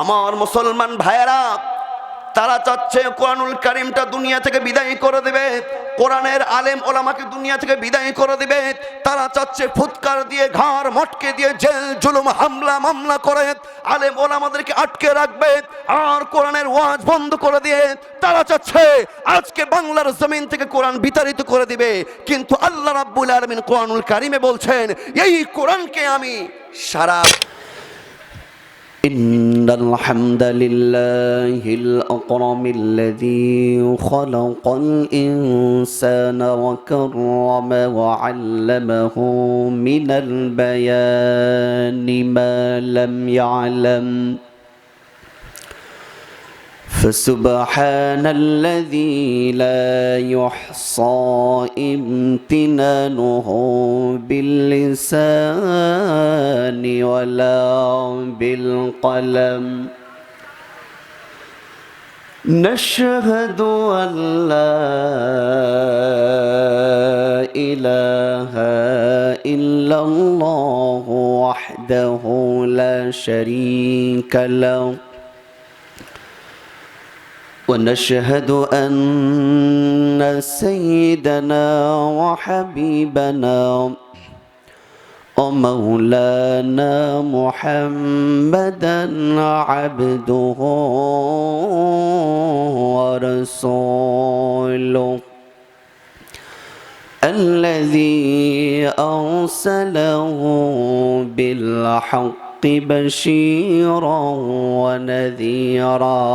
আমার মুসলমান ভাইয়েরা, তারা চাচ্ছে কোরআনুল কারীমটা দুনিয়া থেকে বিদায় করে দেবে, কোরআনের আলেম ওলামাকে দুনিয়া থেকে বিদায় করে দেবে। তারা চাচ্ছে ফুৎকার দিয়ে, ঘাড় মটকে দিয়ে, জেল জুলুম হামলা মামলা করে আলেম ওলামাদেরকে আটকে রাখবে, আর কোরআনের ওয়াজ বন্ধ করে দিয়ে তারা চাচ্ছে আজকে বাংলার জমিন থেকে কোরআন বিতাড়িত করে দিবে। কিন্তু আল্লাহ রাব্বুল আলামিন কোরআনুল কারীমে বলছেন, এই কোরআনকে আমি সারা إن الحمد لله الأكرم الذي خلق الإنسان وكرم وعلمه من البيان ما لم يعلم فسبحان الذي لا يحصى امتنانه باللسان ولا بالقلم نشهد أن لا إله إلا الله وحده لا شريك له ونشهد أن سيدنا وحبيبنا ومولانا محمدا عبده ورسوله الذي أرسله بالحق بشيرا ونذيرا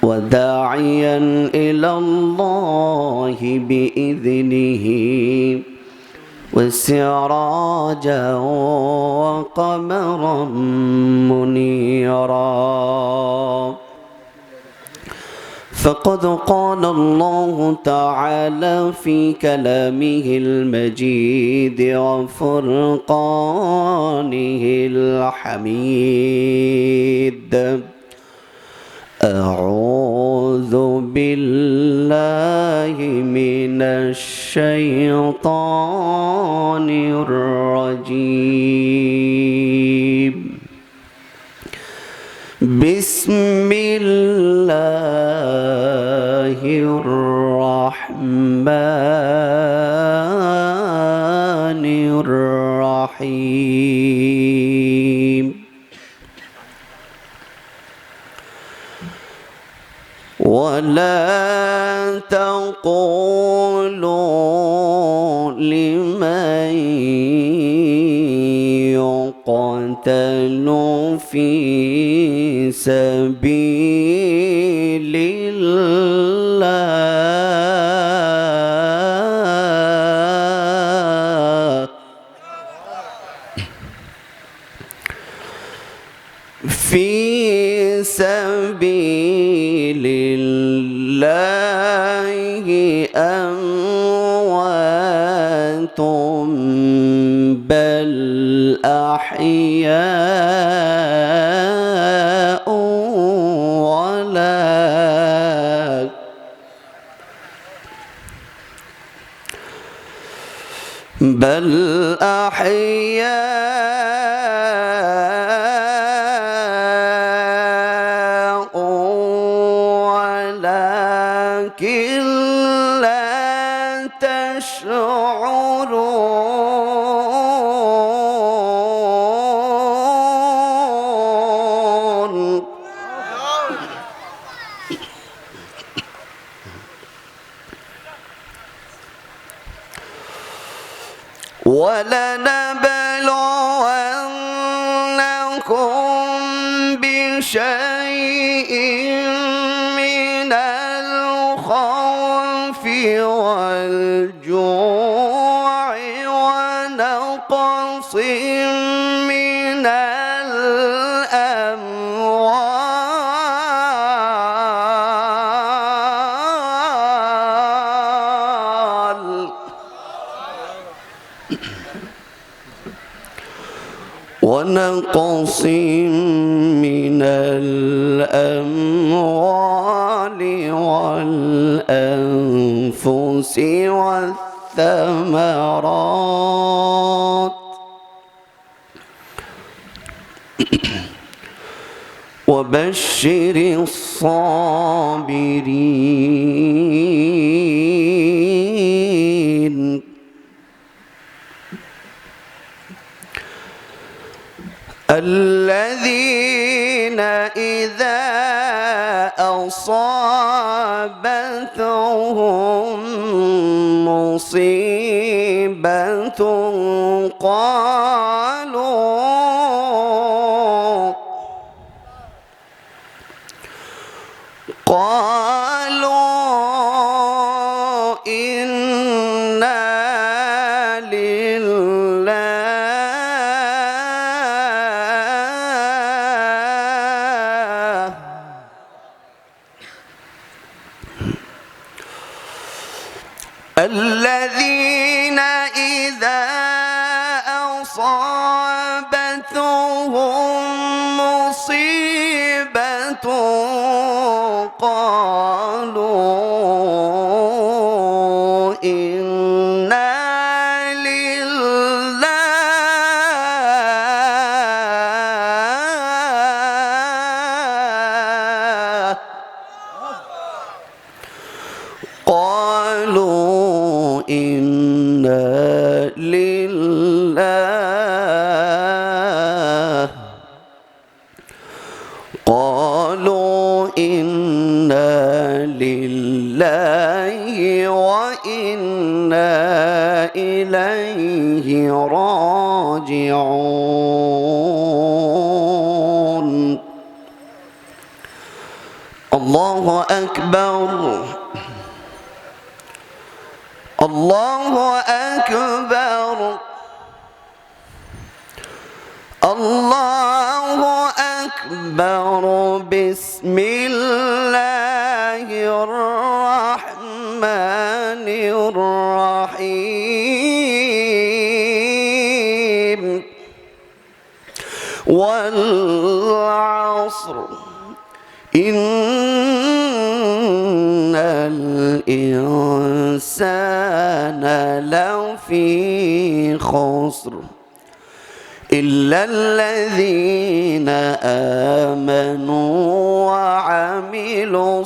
وداعيا إلى الله بإذنه وسراجا وقمرا منيرا فقد قال الله تعالى في كلامه المجيد وفرقانه الحميد أعوذ بالله من الشيطان الرجيم بسم الله الرحمن الرحيم ولا تقولوا لمن يقتل في سبيل الله في سبيل الله أموات بل أحياء بل أحياء ولكن لا تشعرون ولنبلونكم بشيء من الخوف والجوع ونقص من الأموال ونقص من الأموال والأنفس والثمرات وبشر الصابرين الذين إذا أصابتهم مصيبة قالوا إنا لله الذين إذا أصابتهم مصيبة قالوا إنا لله قالوا إنا لله قالوا إنا لله وإنا إليه راجعون الله أكبر الله أكبر الله أكبر بسم الله الرحمن الرحيم والعصر إن الإنسان لفي خسر إلا الذين آمنوا وعملوا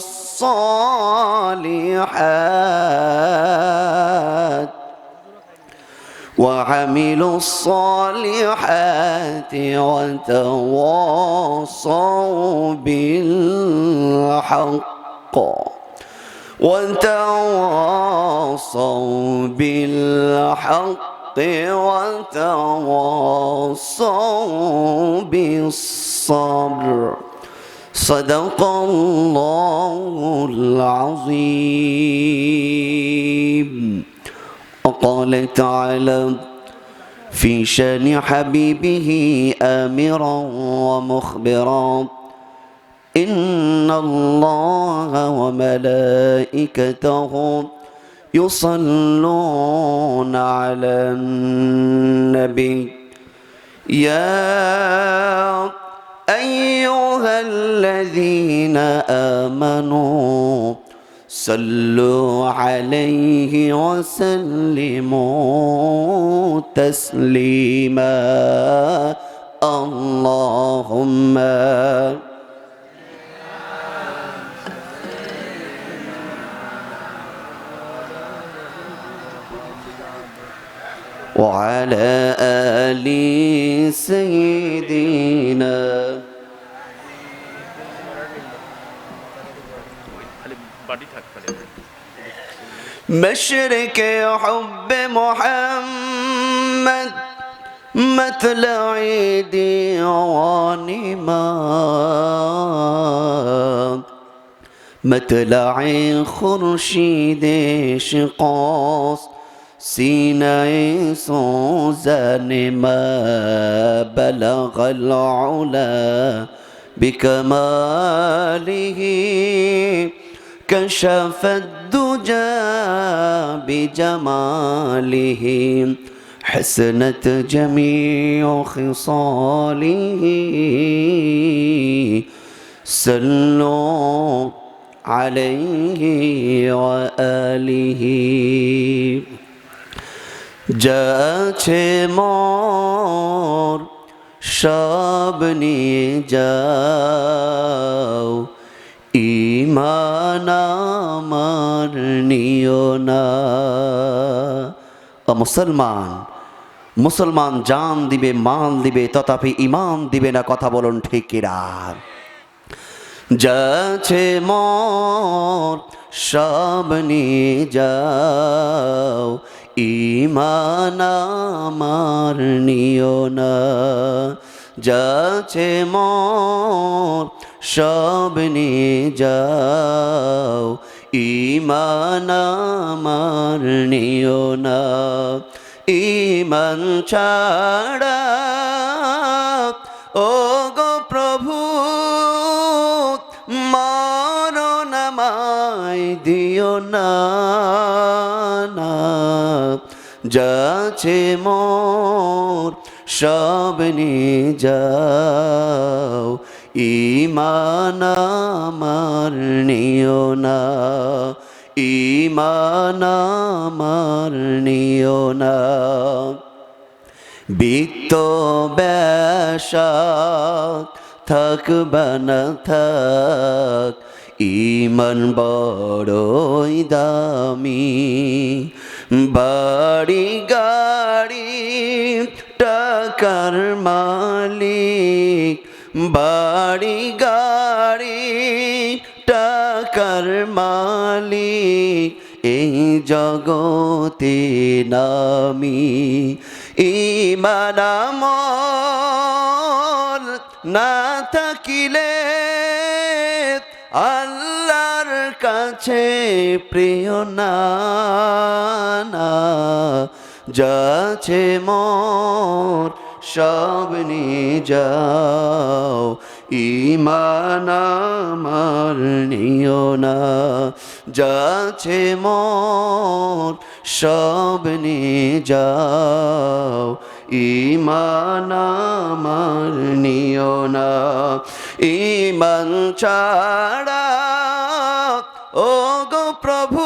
الصالحات وتواصوا بالحق وتواصوا بالصبر صدق الله العظيم. وقال تعالى في شان حبيبه آمرا ومخبرا إن الله وملائكته يصلون على النبي يا أيها الذين آمنوا صلوا عليه وسلموا تسليما اللهم وعلى آل سيدنا مشرق حب محمد مطلع ديوان ما مطلع خورشید شقاص سینه سوزن ما بلغ العلا بكماله كشف الدجى بجماله حسنت جميع خصاله صلوا عليه وآله جاءت مار সব নিয়ে যাও, ঈমান আমার নিও না। মুসলমান, মুসলমান জান দিবে, মান দিবে, তথাপি ঈমান দিবে না। কথা বলুন ঠিক কিনা? যাচ্ছে মোর সব নিয়ে যাও, ঈমান আমার নিও না। যাচ্ছে মোর সব নিয়ে যাও, ঈমান আমার নিও না। ঈমান ছাড়া ও গো প্রভু মরণ আমায় দিও না। যাচ্ছে মোর সব নিয়ে যাও, ঈমান আমার নিও না। ঈমান আমার নিও না। বিত্ত বেশা থাকবা না থাক, ঈমান বড়ই দামি। বাড়ি গাড়ি টাকার মালিক, বাড়ি গাড়ি টাকার মালিক, এই জগতে নামি। ঈমান আমল না থাকিলে আল্লাহর কাছে প্রিয় না। যাচ্ছে মোর সব নিয়ে যাও, ঈমান আমার নিও না। যাচ্ছে মোর সব নিয়ে যাও, ঈমান আমার নিও না। ঈমান ছাড়া ও গো প্রভু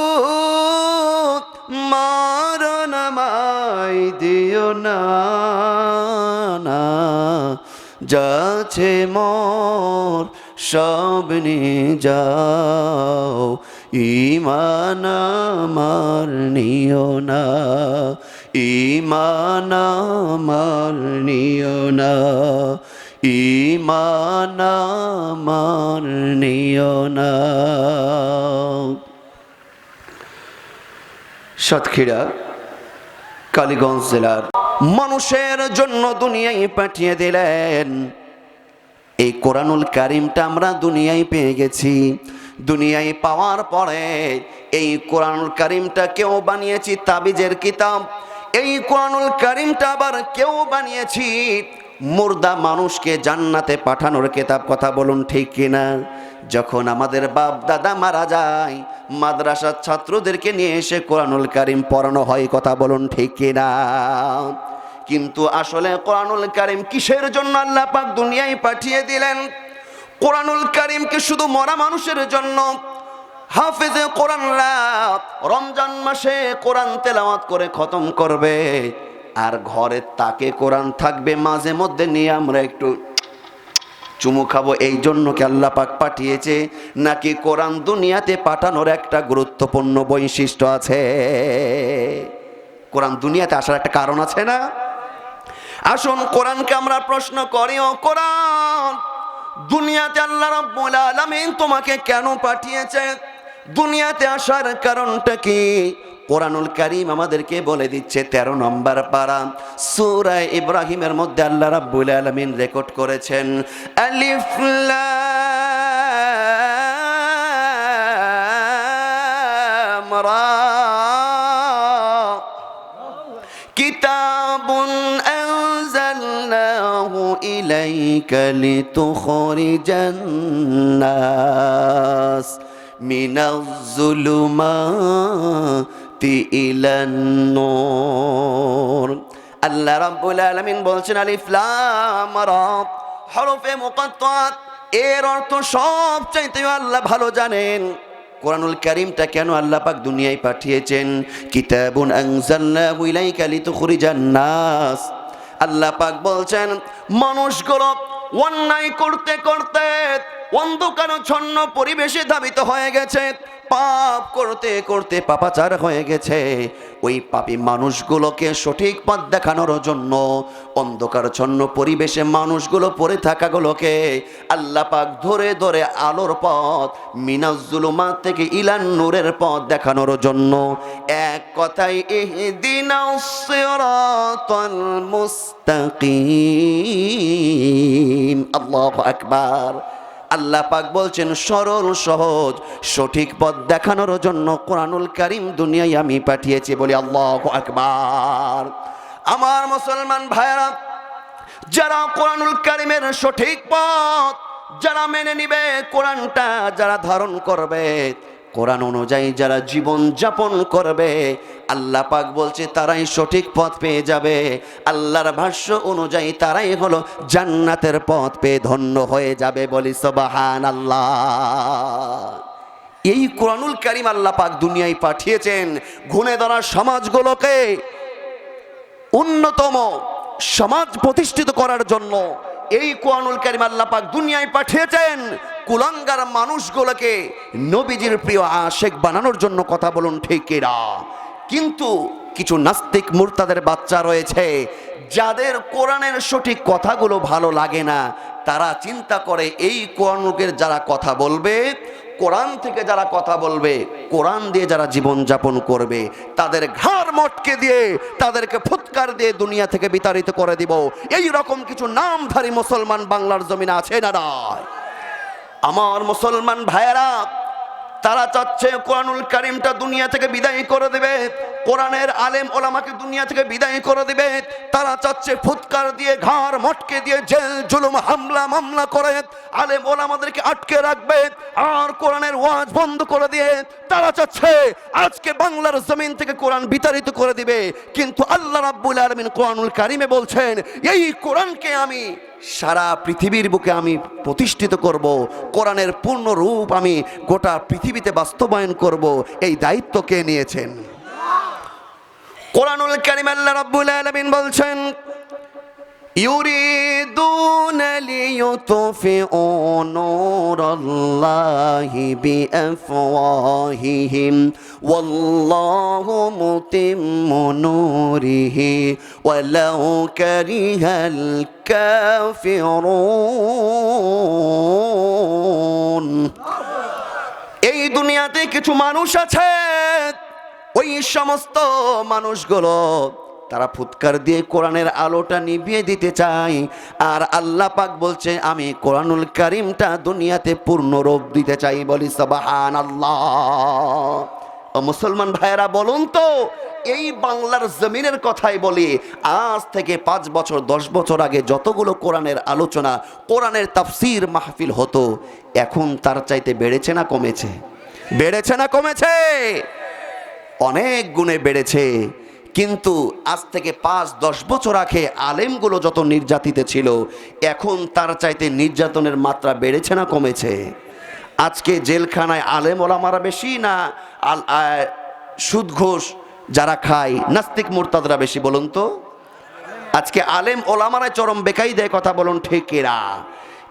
মরণ আমায় দিও না। যাচ্ছে মোর সব নিয়ে যাও, ঈমান আমার নিও না। ঈমান আমার নিও না। ঈমান আমার নিও না। সাতক্ষীরা কালীগঞ্জ জেলার মানুষের জন্য দুনিয়ায় পাঠিয়ে দিলেন। এই কোরআনুল কারীমটা আমরা দুনিয়ায় পেয়ে গেছি। দুনিয়ায় পাওয়ার পরে এই কোরআনুল কারীমটা কেউ বানিয়েছি তাবিজের কিতাব। এই কোরআনুল কারীমটা আবার কেউ বানিয়েছি মুর্দা মানুষকে জান্নাতে পাঠানোর কিতাব। কথা বলুন ঠিক কিনা? যখন আমাদের বাপ দাদা মারা যায় মাদ্রাসার ছাত্রদেরকে নিয়ে এসে কোরআনুল কারীম পড়ানো হয়। কথা বলুন ঠিক কিনা? কিন্তু আসলে কোরআনুল কারীম কিসের জন্য আল্লাহ পাক দুনিয়ায় পাঠিয়ে দিলেন? কোরআনুল কারীম কি শুধু মরা মানুষের জন্য? হাফেজে কোরআনরা রমজান মাসে কোরআন তেলাওয়াত করে খতম করবে, আর ঘরে তাকে কোরআন থাকবে, মাঝে মধ্যে নিয়ে আমরা একটু চুমু খাবো, এই জন্য কি আল্লাহ পাক পাঠিয়েছে? নাকি কোরআন দুনিয়াতে পাঠানোর একটা গুরুত্বপূর্ণ বৈশিষ্ট্য আছে? কোরআন দুনিয়াতে আসার একটা কারণ আছে না? আসুন কোরআনকে আমরা প্রশ্ন করি, ও কোরআন দুনিয়াতে আল্লাহ রাব্বুল আলামিন তোমাকে কেন পাঠিয়েছে? দুনিয়াতে আসার কারণটা কি? কোরআনুল কারীম আমাদেরকে বলে দিচ্ছে। 13 নম্বর পারা সূরা ইব্রাহিমের মধ্যে আল্লাহ রাব্বুল আলামিন রেকর্ড করেছেন, আলিফ লাম রা কিতাবুন আনজালনাহু ইলাইকা লিতুখরিজান নাস মিনাজ যুলুমাতি ইলান নূর। আল্লাহ রাব্বুল আলামিন বলছেন আলিফ লাম রা হরফে মুকাত্তাত, এর অর্থ সবচাইতে আল্লাহ ভালো জানেন। কোরআনুল কারীমটা কেন আল্লাহ পাক দুনিয়ায় পাঠিয়েছেন? কিতাবুন আনজালনাহু ইলাইকা লিতুখরিজান নাস, আল্লাহ পাক বলছেন মানুষগুলো অন্যায় করতে করতে অন্ধকারাচ্ছন্ন পরিবেশে ধাবিত হয়ে গেছে, পাপ করতে করতে পাপাচার হয়ে গেছে। ওই পাপী মানুষগুলোকে সঠিক পথ দেখানোর জন্য অন্ধকারাচ্ছন্ন পরিবেশে মানুষগুলো পড়ে থাকাগুলোকে আল্লাহ পাক ধরে ধরে আলোর পথ মিনাজ জুলুমাত থেকে ইলান নূরের পথ দেখানোর জন্য এক কথায় ইহদিনাস সিরাতাল মুস্তাকিম। আল্লাহু আকবার। আল্লাহ পাক বলছেন সরল সহজ সঠিক পথ দেখানোর জন্য কোরআনুল কারীম দুনিয়ায় আমি পাঠিয়েছি, বলি আল্লাহু আকবার। আমার মুসলমান ভাইরা, যারা কোরআনুল কারীমের সঠিক পথ যারা মেনে নিবে, কোরআনটা যারা ধারণ করবে, কোরআন অনুযায়ী যারা জীবন যাপন করবে, আল্লাহ পাক বলছে তারাই সঠিক পথ পেয়ে যাবে। আল্লাহর ভাষ্য অনুযায়ী তারাই হলো জান্নাতের পথ পেয়ে ধন্য হয়ে যাবে, বলি সুবহানাল্লাহ। এই কোরআনুল কারীম আল্লাহ পাক দুনিয়ায় পাঠিয়েছেন গুণে ধরা সমাজগুলোকে উন্নতম সমাজ প্রতিষ্ঠিত করার জন্য। এই কোরআনুল কারীম আল্লাহ পাক দুনিয়ায় পাঠিয়েছেন কুলাঙ্গার মানুষগুলোকে নবীজির প্রিয় আশেক বানানোর জন্য। কথা বলুন ঠিক কিনা? কিন্তু কিছু নাস্তিক মুরতাদের বাচ্চা রয়েছে যাদের কোরআনের সঠিক কথাগুলো ভালো লাগে না। তারা চিন্তা করে এই কোরআনের যারা কথা বলবে, কোরআন থেকে যারা কথা বলবে, কোরআন দিয়ে যারা জীবন যাপন করবে, তাদের ঘাড় মটকে দিয়ে তাদেরকে ফুৎকার দিয়ে দুনিয়া থেকে বিতাড়িত করে দিব। এই রকম কিছু নামধারী মুসলমান বাংলার জমিনে আছে না নয়? আমার মুসলমান ভাইয়েরা, তারা চাচ্ছে কোরআনুল কারীমটা দুনিয়া থেকে বিদায় করে দেবে, কোরআনের আলেম ওলামাকে দুনিয়া থেকে বিদায় করে দেবে। তারা চাচ্ছে ফুৎকার দিয়ে ঘাড় মটকে দিয়ে জেল জুলুম হামলা মামলা করে আলেম ওলামাদেরকে আটকে রাখবে, আর কোরআনের ওয়াজ বন্ধ করে দিয়ে তারা চাচ্ছে আজকে বাংলার জমিন থেকে কোরআন বিতাড়িত করে দিবে। কিন্তু আল্লাহ রাব্বুল আলামিন কোরআনুল কারীমে বলছেন এই কোরআনকে আমি সারা পৃথিবীর বুকে আমি প্রতিষ্ঠিত করব, কোরআনের পূর্ণ রূপ আমি গোটা পৃথিবীতে বাস্তবায়ন করব। এই দায়িত্ব কে নিয়েছেন? কোরআনুল কারীম আল্লাহ রাব্বুল আলামিন বলছেন ইউরিদুনা লিইউতফিউ নূরাল্লাহি বিআফওয়াহিহিম ওয়াল্লাহু মুতিম্মু নূরিহি ওয়ালাউ কারিহাল কাফিরুন। এই দুনিয়াতে কিছু মানুষ আছে, ওই সমস্ত মানুষগুলো তারা ফুৎকার দিয়ে কোরআনের আলোটা নিভিয়ে দিতে চায়। আর আল্লাহ পাক বলছে আমি কোরআনুল কারীমটা দুনিয়াতে পূর্ণ রূপ দিতে চাই, বলি সুবহানাল্লাহ। ও মুসলমান ভাইয়েরা, বলুন তো এই বাংলার জমিনের কথাই বলি, আজ থেকে 5 বছর 10 বছর আগে যতগুলো কোরআনের আলোচনা, কোরআনের তাফসীর মাহফিল হতো, এখন তার চাইতে বেড়েছে না কমেছে? বেড়েছে না কমেছে? অনেক গুণে বেড়েছে। কিন্তু আজ থেকে 5-10 বছর আগে আলেমগুলো যত নির্যাতিত ছিল, এখন তার চাইতে নির্যাতনের মাত্রা বেড়েছে না কমেছে? আজকে জেলখানায় আলেম ওলামারা বেশি না সুদ ঘোষ যারা খায় নাস্তিক মুরতাদরা বেশি? বলুন তো। আজকে আলেম ওলামারা চরম বেকাই দেয়, কথা বলুন ঠিক কিনা?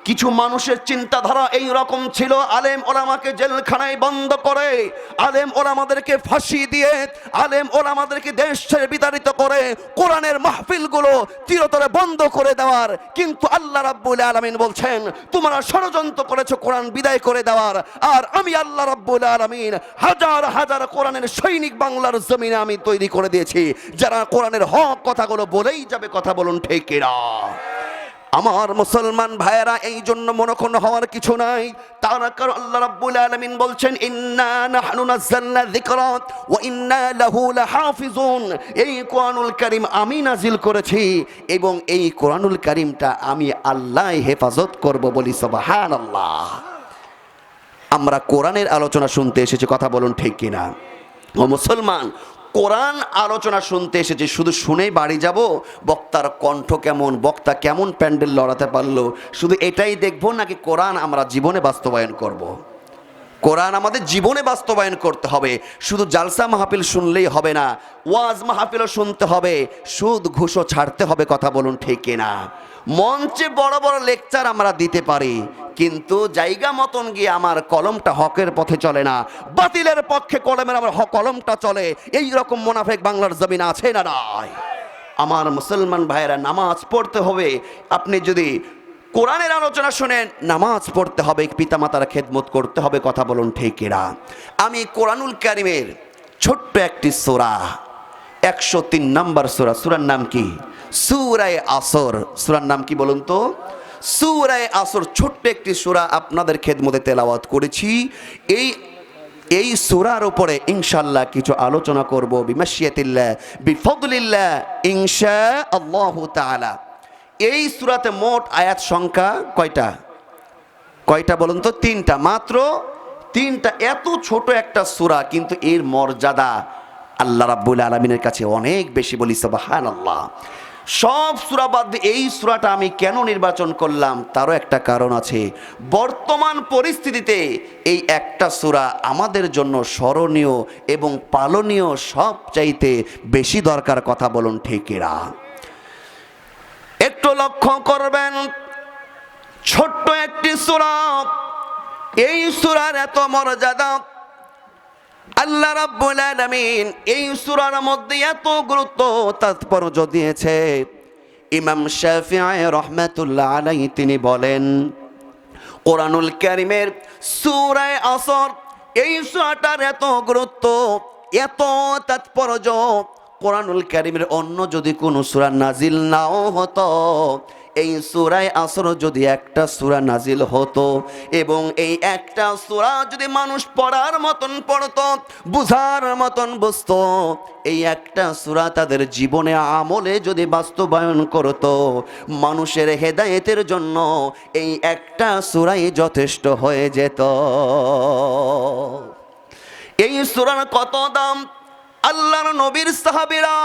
কিছু মানুষের চিন্তাধারা এই রকম ছিল, আলেম ওলামাকে জেলখানায় বন্ধ করে, আলেম ওলামাদেরকে ফাঁসি দিয়ে, আলেম ওলামাদেরকে দেশ ছেড়ে বিতাড়িত করে কোরআনের মাহফিলগুলো চিরতরে বন্ধ করে দেওয়ার। কিন্তু আল্লাহ রাব্বুল আলামিন বলছেন তোমরা ষড়যন্ত্র করেছো কোরআন বিদায় করে দেওয়ার, আর আমি আল্লাহ রাব্বুল আলামিন হাজার হাজার কোরআনের সৈনিক বাংলার জমিনে আমি তৈরি করে দিয়েছি, যারা কোরআনের হক কথাগুলো বলেই যাবে। কথা বলুন ঠিক কিনা? আমার মুসলমান ভাইয়েরা, এই জন্য মনক্ষুণ্ণ হওয়ার কিছু নাই। তার কারণ আল্লাহ রাব্বুল আলামিন বলছেন ইন্না নাহনু নাযালনা যিকরা ওয়া ইন্না লাহু লাহাফিজুন। এই কোরআনুল কারীম আমি নাজিল করেছি এবং এই কোরআনুল কারীমটা আমি আল্লাহ হেফাজত করব, বলি সুবহানাল্লাহ। আমরা কোরআনের আলোচনা শুনতে এসেছি, কথা বলুন ঠিক কিনা? ও মুসলমান, কোরআন আলোচনা শুনতে এসেছি, শুধু শুনেই বাড়ি যাব, বক্তার কণ্ঠ কেমন, বক্তা কেমন প্যান্ডেল লড়াতে পারলো, শুধু এটাই দেখবো নাকি কোরআন আমরা জীবনে বাস্তবায়ন করব? কোরআন আমাদের জীবনে বাস্তবায়ন করতে হবে। শুধু জালসা মাহফিল শুনলেই হবে না, ওয়াজ মাহফিলও শুনতে হবে, সুদ ঘুষও ছাড়তে হবে। কথা বলুন ঠিক কিনা? মঞ্চে বড় বড় লেকচার আমরা দিতে পারি, কিন্তু জায়গা মতন গিয়ে আমার কলমটা হকের পথে চলে না, বাতিলের পক্ষে কলমের আমার কলমটা চলে। এই রকম মুনাফিক বাংলার জমিন আছে না নাই? আমার মুসলমান ভাইয়েরা, নামাজ পড়তে হবে। আপনি যদি কোরআনের আলোচনা শুনেন, নামাজ পড়তে হবে, পিতামাতার খেদমত করতে হবে। কথা বলুন ঠিক কিনা? আমি কোরআনুল কারিমের ছোট্ট একটি সূরা, 103 নম্বর সূরা, সূরার নাম কি? সূরা আসর। সূরার নাম কি বলুন তো? সূরা আসর। ছোট্ট একটি সূরা আপনাদের খেদমতে তেলাওয়াত করেছি। এই সূরার উপরে ইনশাআল্লাহ কিছু আলোচনা করব বিমাশিয়াতিল্লাহ বিফদলিল্লাহ ইনশাআল্লাহু তাআলা। এই সূরাতে মোট আয়াত সংখ্যা কয়টা বলুন তো? 3টা, মাত্র 3টা। এত ছোট একটা সূরা, কিন্তু এর মর্যাদা আল্লাহ রাব্বুল আলামিনের কাছে অনেক বেশি। বলি সুবহানাল্লাহ। সব সূরা বাদ দিয়ে এই সূরাটা আমি কেন নির্বাচন করলাম, তারও একটা কারণ আছে। বর্তমান পরিস্থিতিতে এই একটা সূরা আমাদের জন্য স্মরণীয় এবং পালনীয় সবচাইতে বেশি দরকার। কথা বলুন ঠিক কিনা? একটু লক্ষ্য করবেন, ছোট্ট একটি সূরা, এই সূরার এত মর্যাদা। আল্লাহ রাব্বুল আলামিন এই সূরার মধ্যে এত গুরুত্ব তাৎপর্য দিয়েছে। ইমাম শাফিঈ রাহমাতুল্লাহ আলাইহি তিনি বলেন, কোরআনুল কারীমের সূরা আসর, এই সূরাটার এত গুরুত্ব, এত তাৎপর্য, কোরআনুল কারীমের অন্য যদি কোনো সূরা নাজিল নাও হতো, এই সূরা আসর যদি একটা সূরা নাজিল হতো এবং এই একটা সূরা যদি মানুষ পড়ার মতন পড়তো, বুঝার মতন বুঝতো, এই একটা সূরা তাদের জীবনে আমলে যদি বাস্তবায়ন করতো, মানুষের হেদায়েতের জন্য এই একটা সূরাই যথেষ্ট হয়ে যেত। এই সূরার কত দাম! আল্লাহর নবীর সাহাবীরা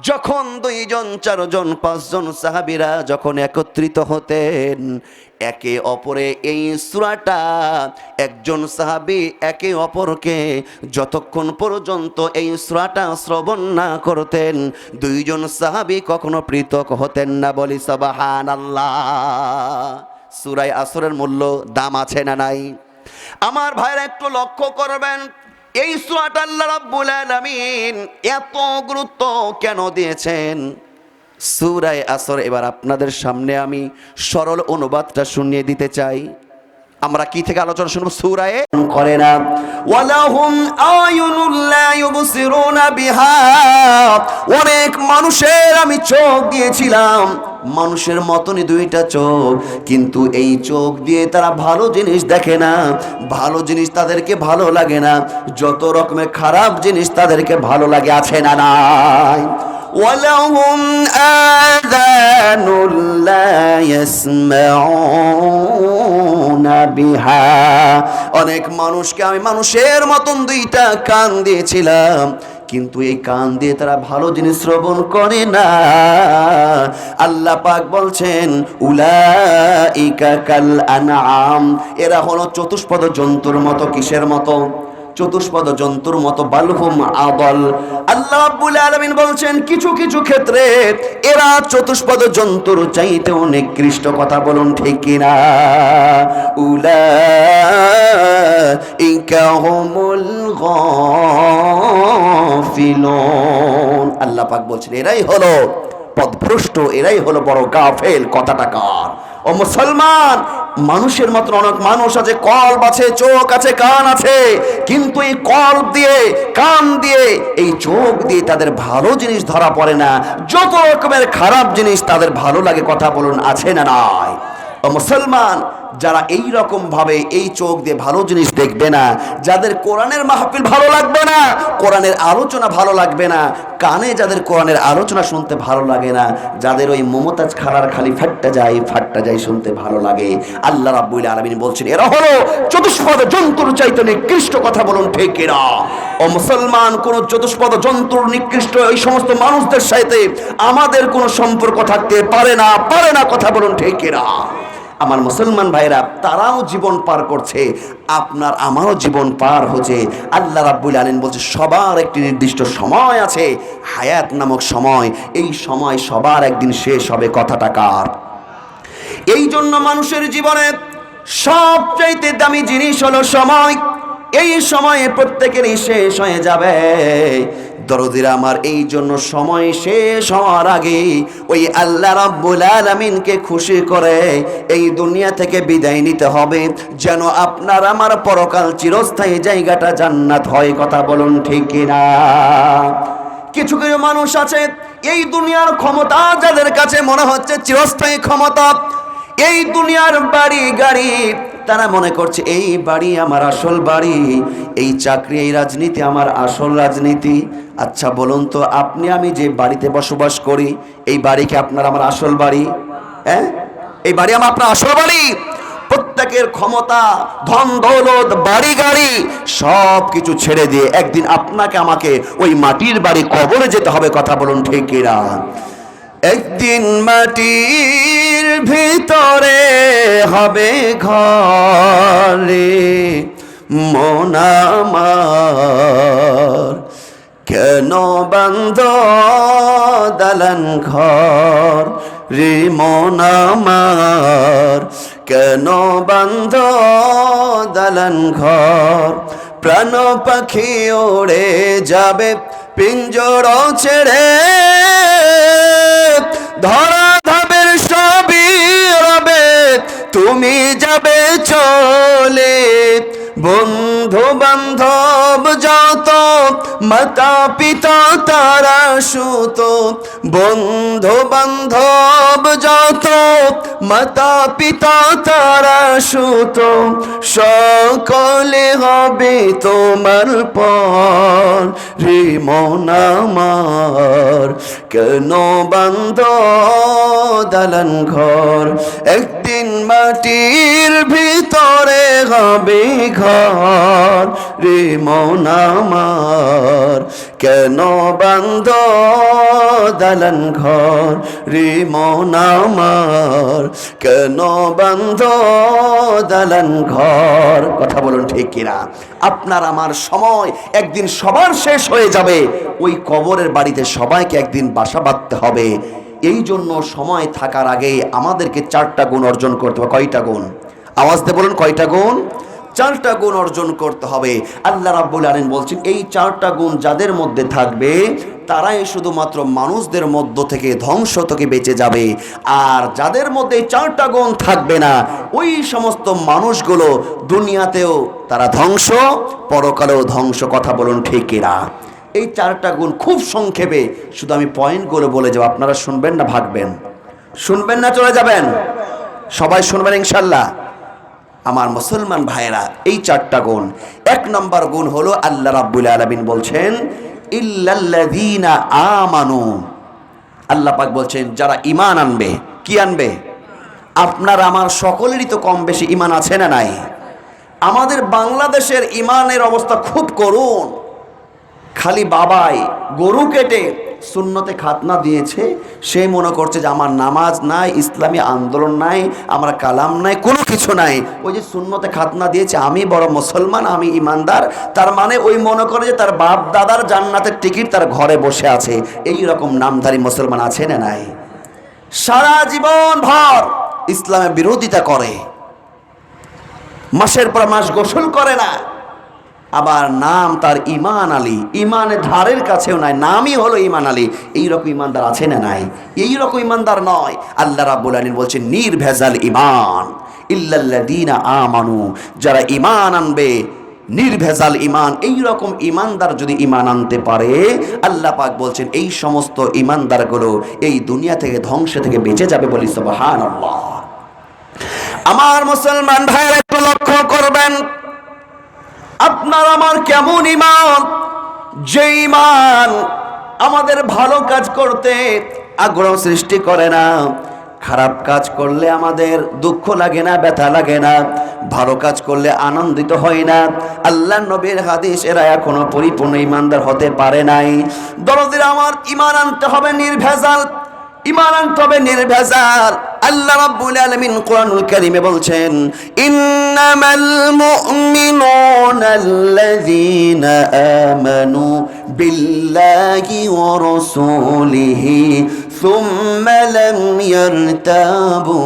যখন 2 জন 4 জন 5 জন সাহাবীরা যখন একত্রিত হতেন, একে অপরে এই সূরাটা, একজন সাহাবী একে অপরকে যতক্ষণ পর্যন্ত এই সূরাটা শ্রবণ না করতেন, 2 জন সাহাবী কখনো পৃথক হতেন না। বলি সুবহানাল্লাহ। সূরা আসরের মূল্য দাম আছে না নাই? আমার ভাইরা একটু লক্ষ্য করবেন, এই সূরাটা আল্লাহ রাব্বুল আলামিন এত গুরুত্ব কেন দিয়েছেন? সূরা আসর এবার আপনাদের সামনে আমি সরল অনুবাদটা শুনিয়ে দিতে চাই। আমরা কি থেকে আলোচনা শুনব? সূরায়ে করে না, ওয়ালাহুম আয়ুনুল লা ইউবসিরুনা বিহা। অনেক মানুষের আমি চোখ দিয়েছিলাম, মানুষের মতনই 2টা চোখ, কিন্তু এই চোখ দিয়ে তারা ভালো জিনিস দেখে না, ভালো জিনিস তাদেরকে ভালো লাগে না, যত রকমের খারাপ জিনিস তাদেরকে ভালো লাগে। আছে না নাই? ওয়ালাহুম আযানুল লা ইয়াসমাউনা বিহা। অনেক মানুষকে আমি মানুষের মতন 2টা কান দিয়েছিলাম, কিন্তু এই কান দিয়ে তারা ভালো জিনিস শ্রবণ করে না। আল্লাহ পাক বলছেন, উলাইকা কাল আনআম, এরা হলো চতুষ্পদ জন্তুর মতো। কিসের মতো? চতুষ্পদ জন্তুর মতো। বালহুম আদল। আল্লাহ রাব্বুল আলামিন বলছেন, কিছু কিছু ক্ষেত্রে এরা চতুষ্পদ জন্তুর চাইতেও নিকৃষ্ট। কথা বলুন ঠিক কিনা? উলাইকা হুমুল গাফিলুন। আল্লাহ পাক বলছেন, এরাই হলো পথভ্রষ্ট, এরাই হলো বড় গাফেল। কথাটা কার? ও মুসলমান, মানুষের মতন অনেক মানুষ আছে, কল্ব আছে, চোখ আছে, কান আছে, কিন্তু এই কল্ব দিয়ে, কান দিয়ে, এই চোখ দিয়ে তাদের ভালো জিনিস ধরা পড়ে না, যত রকমের খারাপ জিনিস তাদের ভালো লাগে। কথা বলুন, আছে না নাই? ও মুসলমান, যারা এই রকম ভাবে এই চোখ দিয়ে ভালো জিনিস দেখবে না, যাদের কোরআনের মাহফিল ভালো লাগবে না, কোরআনের আলোচনা ভালো লাগবে না, কানে যাদের কোরআনের আলোচনা শুনতে ভালো লাগে না, যাদের ওই মমতাজ খালার খালি ফাট্টা যায় শুনতে ভালো লাগে, আল্লাহ রাব্বুল আলামিন বলছেন, এরা হলো চতুষ্পদ জন্তুর চাইতে নিকৃষ্ট। কথা বলুন ঠিক কিনা? ও মুসলমান, কোন চতুষ্পদ জন্তুর নিকৃষ্ট এই সমস্ত মানুষদের সাথে আমাদের কোনো সম্পর্ক থাকতে পারে না। কথা বলুন ঠিক কিনা? আমার মুসলমান ভাইরা, তারাও জীবন পার করছে, আপনার আমারও জীবন পার হচ্ছে। আল্লাহ রাব্বুল আলামিন বলছে সবার একটি নির্দিষ্ট সময় আছে, হায়াত নামক সময়। এই সময় সবার একদিন শেষ হবে। কথাটা কার? এই জন্য মানুষের জীবনে সবচাইতে দামি জিনিস হলো সময়। এই সময়ে প্রত্যেকেরই শেষ হয়ে যাবে। দরদিরা আমার, এই জন্য সময় শেষ হওয়ার আগে ওই আল্লাহ রাব্বুল আলামিনকে খুশি করে এই দুনিয়া থেকে বিদায় নিতে হবে, যেন আপনার আমার পরকাল চিরস্থায়ী জায়গাটা জান্নাত হয়। কথা বলুন ঠিক কিনা? কিছু কিছু মানুষ আছে, এই দুনিয়ার ক্ষমতা যাদের কাছে মনে হচ্ছে চিরস্থায়ী ক্ষমতা, এই দুনিয়ার বাড়ি গাড়ি, তারা মনে করছে এই বাড়ি আমার আসল বাড়ি, এই চাকরি এই রাজনীতি আমার আসল রাজনীতি। আচ্ছা বলুন তো, আপনি আমি যে বাড়িতে বসবাস করি, এই বাড়ি কি আপনার আমার আসল বাড়ি? হ্যাঁ, এই বাড়ি আমার আপনার আসল বাড়ি? প্রত্যেকের ক্ষমতা, ধন দৌলত, বাড়ি গাড়ি সব কিছু ছেড়ে দিয়ে একদিন আপনাকে আমাকে ওই মাটির বাড়ি কবরে যেতে হবে। কথা বলুন ঠিক কিনা? একদিন মাটির ভিতরে হবে ঘরে মন আমার, কেন বান্ধ দালান ঘর রে মন আমার, কেন বান্ধ দালান ঘর। প্রাণ পাখি ওড়ে যাবে পিঞ্জর ছেড়ে, ধরা ধাবের সবই রবে তুমি যাবে চলে। বন্ধু বান্ধব যত মাতা পিতা তারা সুত, বন্ধু বান্ধব যত মাতা পিতা তারা সুত, সকলে হবে তোমার পর রে মন আমার, কেন বান্ধ দালান ঘর। একদিন মাটির ভিতরে হবে ঘর রে মন আমার, কেন বান্ধ দালান ঘর রে মন আমার, কেন বান্ধ দালান ঘর। কথা বলুন ঠিক কিনা? আপনার আমার সময় একদিন সবার শেষ হয়ে যাবে। ওই কবরের বাড়িতে সবাইকে একদিন বাসা বাঁধতে হবে। এই জন্য সময় থাকার আগে আমাদেরকে 4টা গুণ অর্জন করতে হবে। কয়টা গুণ? আওয়াজ দিয়ে বলুন, কয়টা গুণ? 4টা গুণ অর্জন করতে হবে। আল্লাহ রাব্বুল আলামিন বলছেন এই 4টা গুণ যাদের মধ্যে থাকবে তারাই শুধুমাত্র মানুষদের মধ্য থেকে ধ্বংস থেকে বেঁচে যাবে। আর যাদের মধ্যে 4টা গুণ থাকবে না, ওই সমস্ত মানুষগুলো দুনিয়াতেও তারা ধ্বংস, পরকালেও ধ্বংস। কথা বলুন ঠিক কিনা? এই 4টা গুণ খুব সংক্ষেপে শুধু আমি পয়েন্টগুলো বলে যাব, আপনারা শুনবেন না ভাগবেন? শুনবেন না চলে যাবেন? সবাই শুনবেন ইনশাল্লাহ। আমার মুসলমান ভাইয়েরা, এই 4টা গুণ। 1 নম্বর গুণ হলো আল্লাহ রাব্বুল আলামিন বলছেন ইল্লাল্লাযীনা আমানু। আল্লাহ পাক বলছেন যারা ঈমান আনবে। কি আনবে? আপনার আমার সকলেরই তো কম বেশি ঈমান আছে না নাই? আমাদের বাংলাদেশের ঈমানের অবস্থা খুব করুণ। খালি বাবাই গরু কেটে সুন্নতে খাতনা দিয়েছে, সে মনে করছে যে আমার নামাজ নাই, ইসলামী আন্দোলন নাই, আমার কালাম নাই, কোনো কিছু নাই। ওই যে সুন্নতে খাতনা দিয়েছে, আমি বড় মুসলমান, আমি ইমানদার, তার মানে ওই মনে করে যে তার বাপ দাদার জান্নাতের টিকিট তার ঘরে বসে আছে। এই রকম নামধারী মুসলমান আছে না নাই? সারা জীবন ভর ইসলামের বিরোধিতা করে, মাসের পর মাস গোসল করে না, আবার নাম তার ঈমান আলী, ঈমানের ধারের কাছেও নাই, নামই হলো ঈমান আলী। এইরকম ঈমানদার আছে না নাই? এইরকম ঈমানদার নয়। আল্লাহ রাব্বুল আলামিন বলছেন নির্ভেজাল ঈমান ইল্লাল্লাযীনা আমানু, যারা ঈমান আনবে নির্ভেজাল ঈমান। এইরকম ঈমানদার যদি ঈমান আনতে পারে, আল্লাহ পাক বলছেন এই সমস্ত ঈমানদারগুলো এই দুনিয়া থেকে ধ্বংস থেকে বেঁচে যাবে। বলি সুবহানাল্লাহ। আমার মুসলমান ভাইরা একটু লক্ষ্য করবেন, আপনার আমার কেমন ঈমান, যে ঈমান আমাদের ভালো কাজ করতে আগ্রহ সৃষ্টি করে না, খারাপ কাজ করলে আমাদের দুঃখ লাগে না, ব্যথা লাগে না, ভালো কাজ করলে আনন্দিত হয় না। আল্লাহ নবীর হাদিস, এরা এখনো পরিপূর্ণ ঈমানদার হতে পারে নাই। দরদিরা আমার, ঈমান আনতে হবে নির্ভেজাল, ঈমান আনতে হবে নির্ভেজাল। আল্লাহ রাব্বুল আলামিন কোরআনুল কারীমে বলছেন, ইন্নামাল মুমিনুনা আল্লাযীনা আমানু বিল্লাহি ওয়া রাসূলিহি সুম্মা লাম ইয়ারতাবু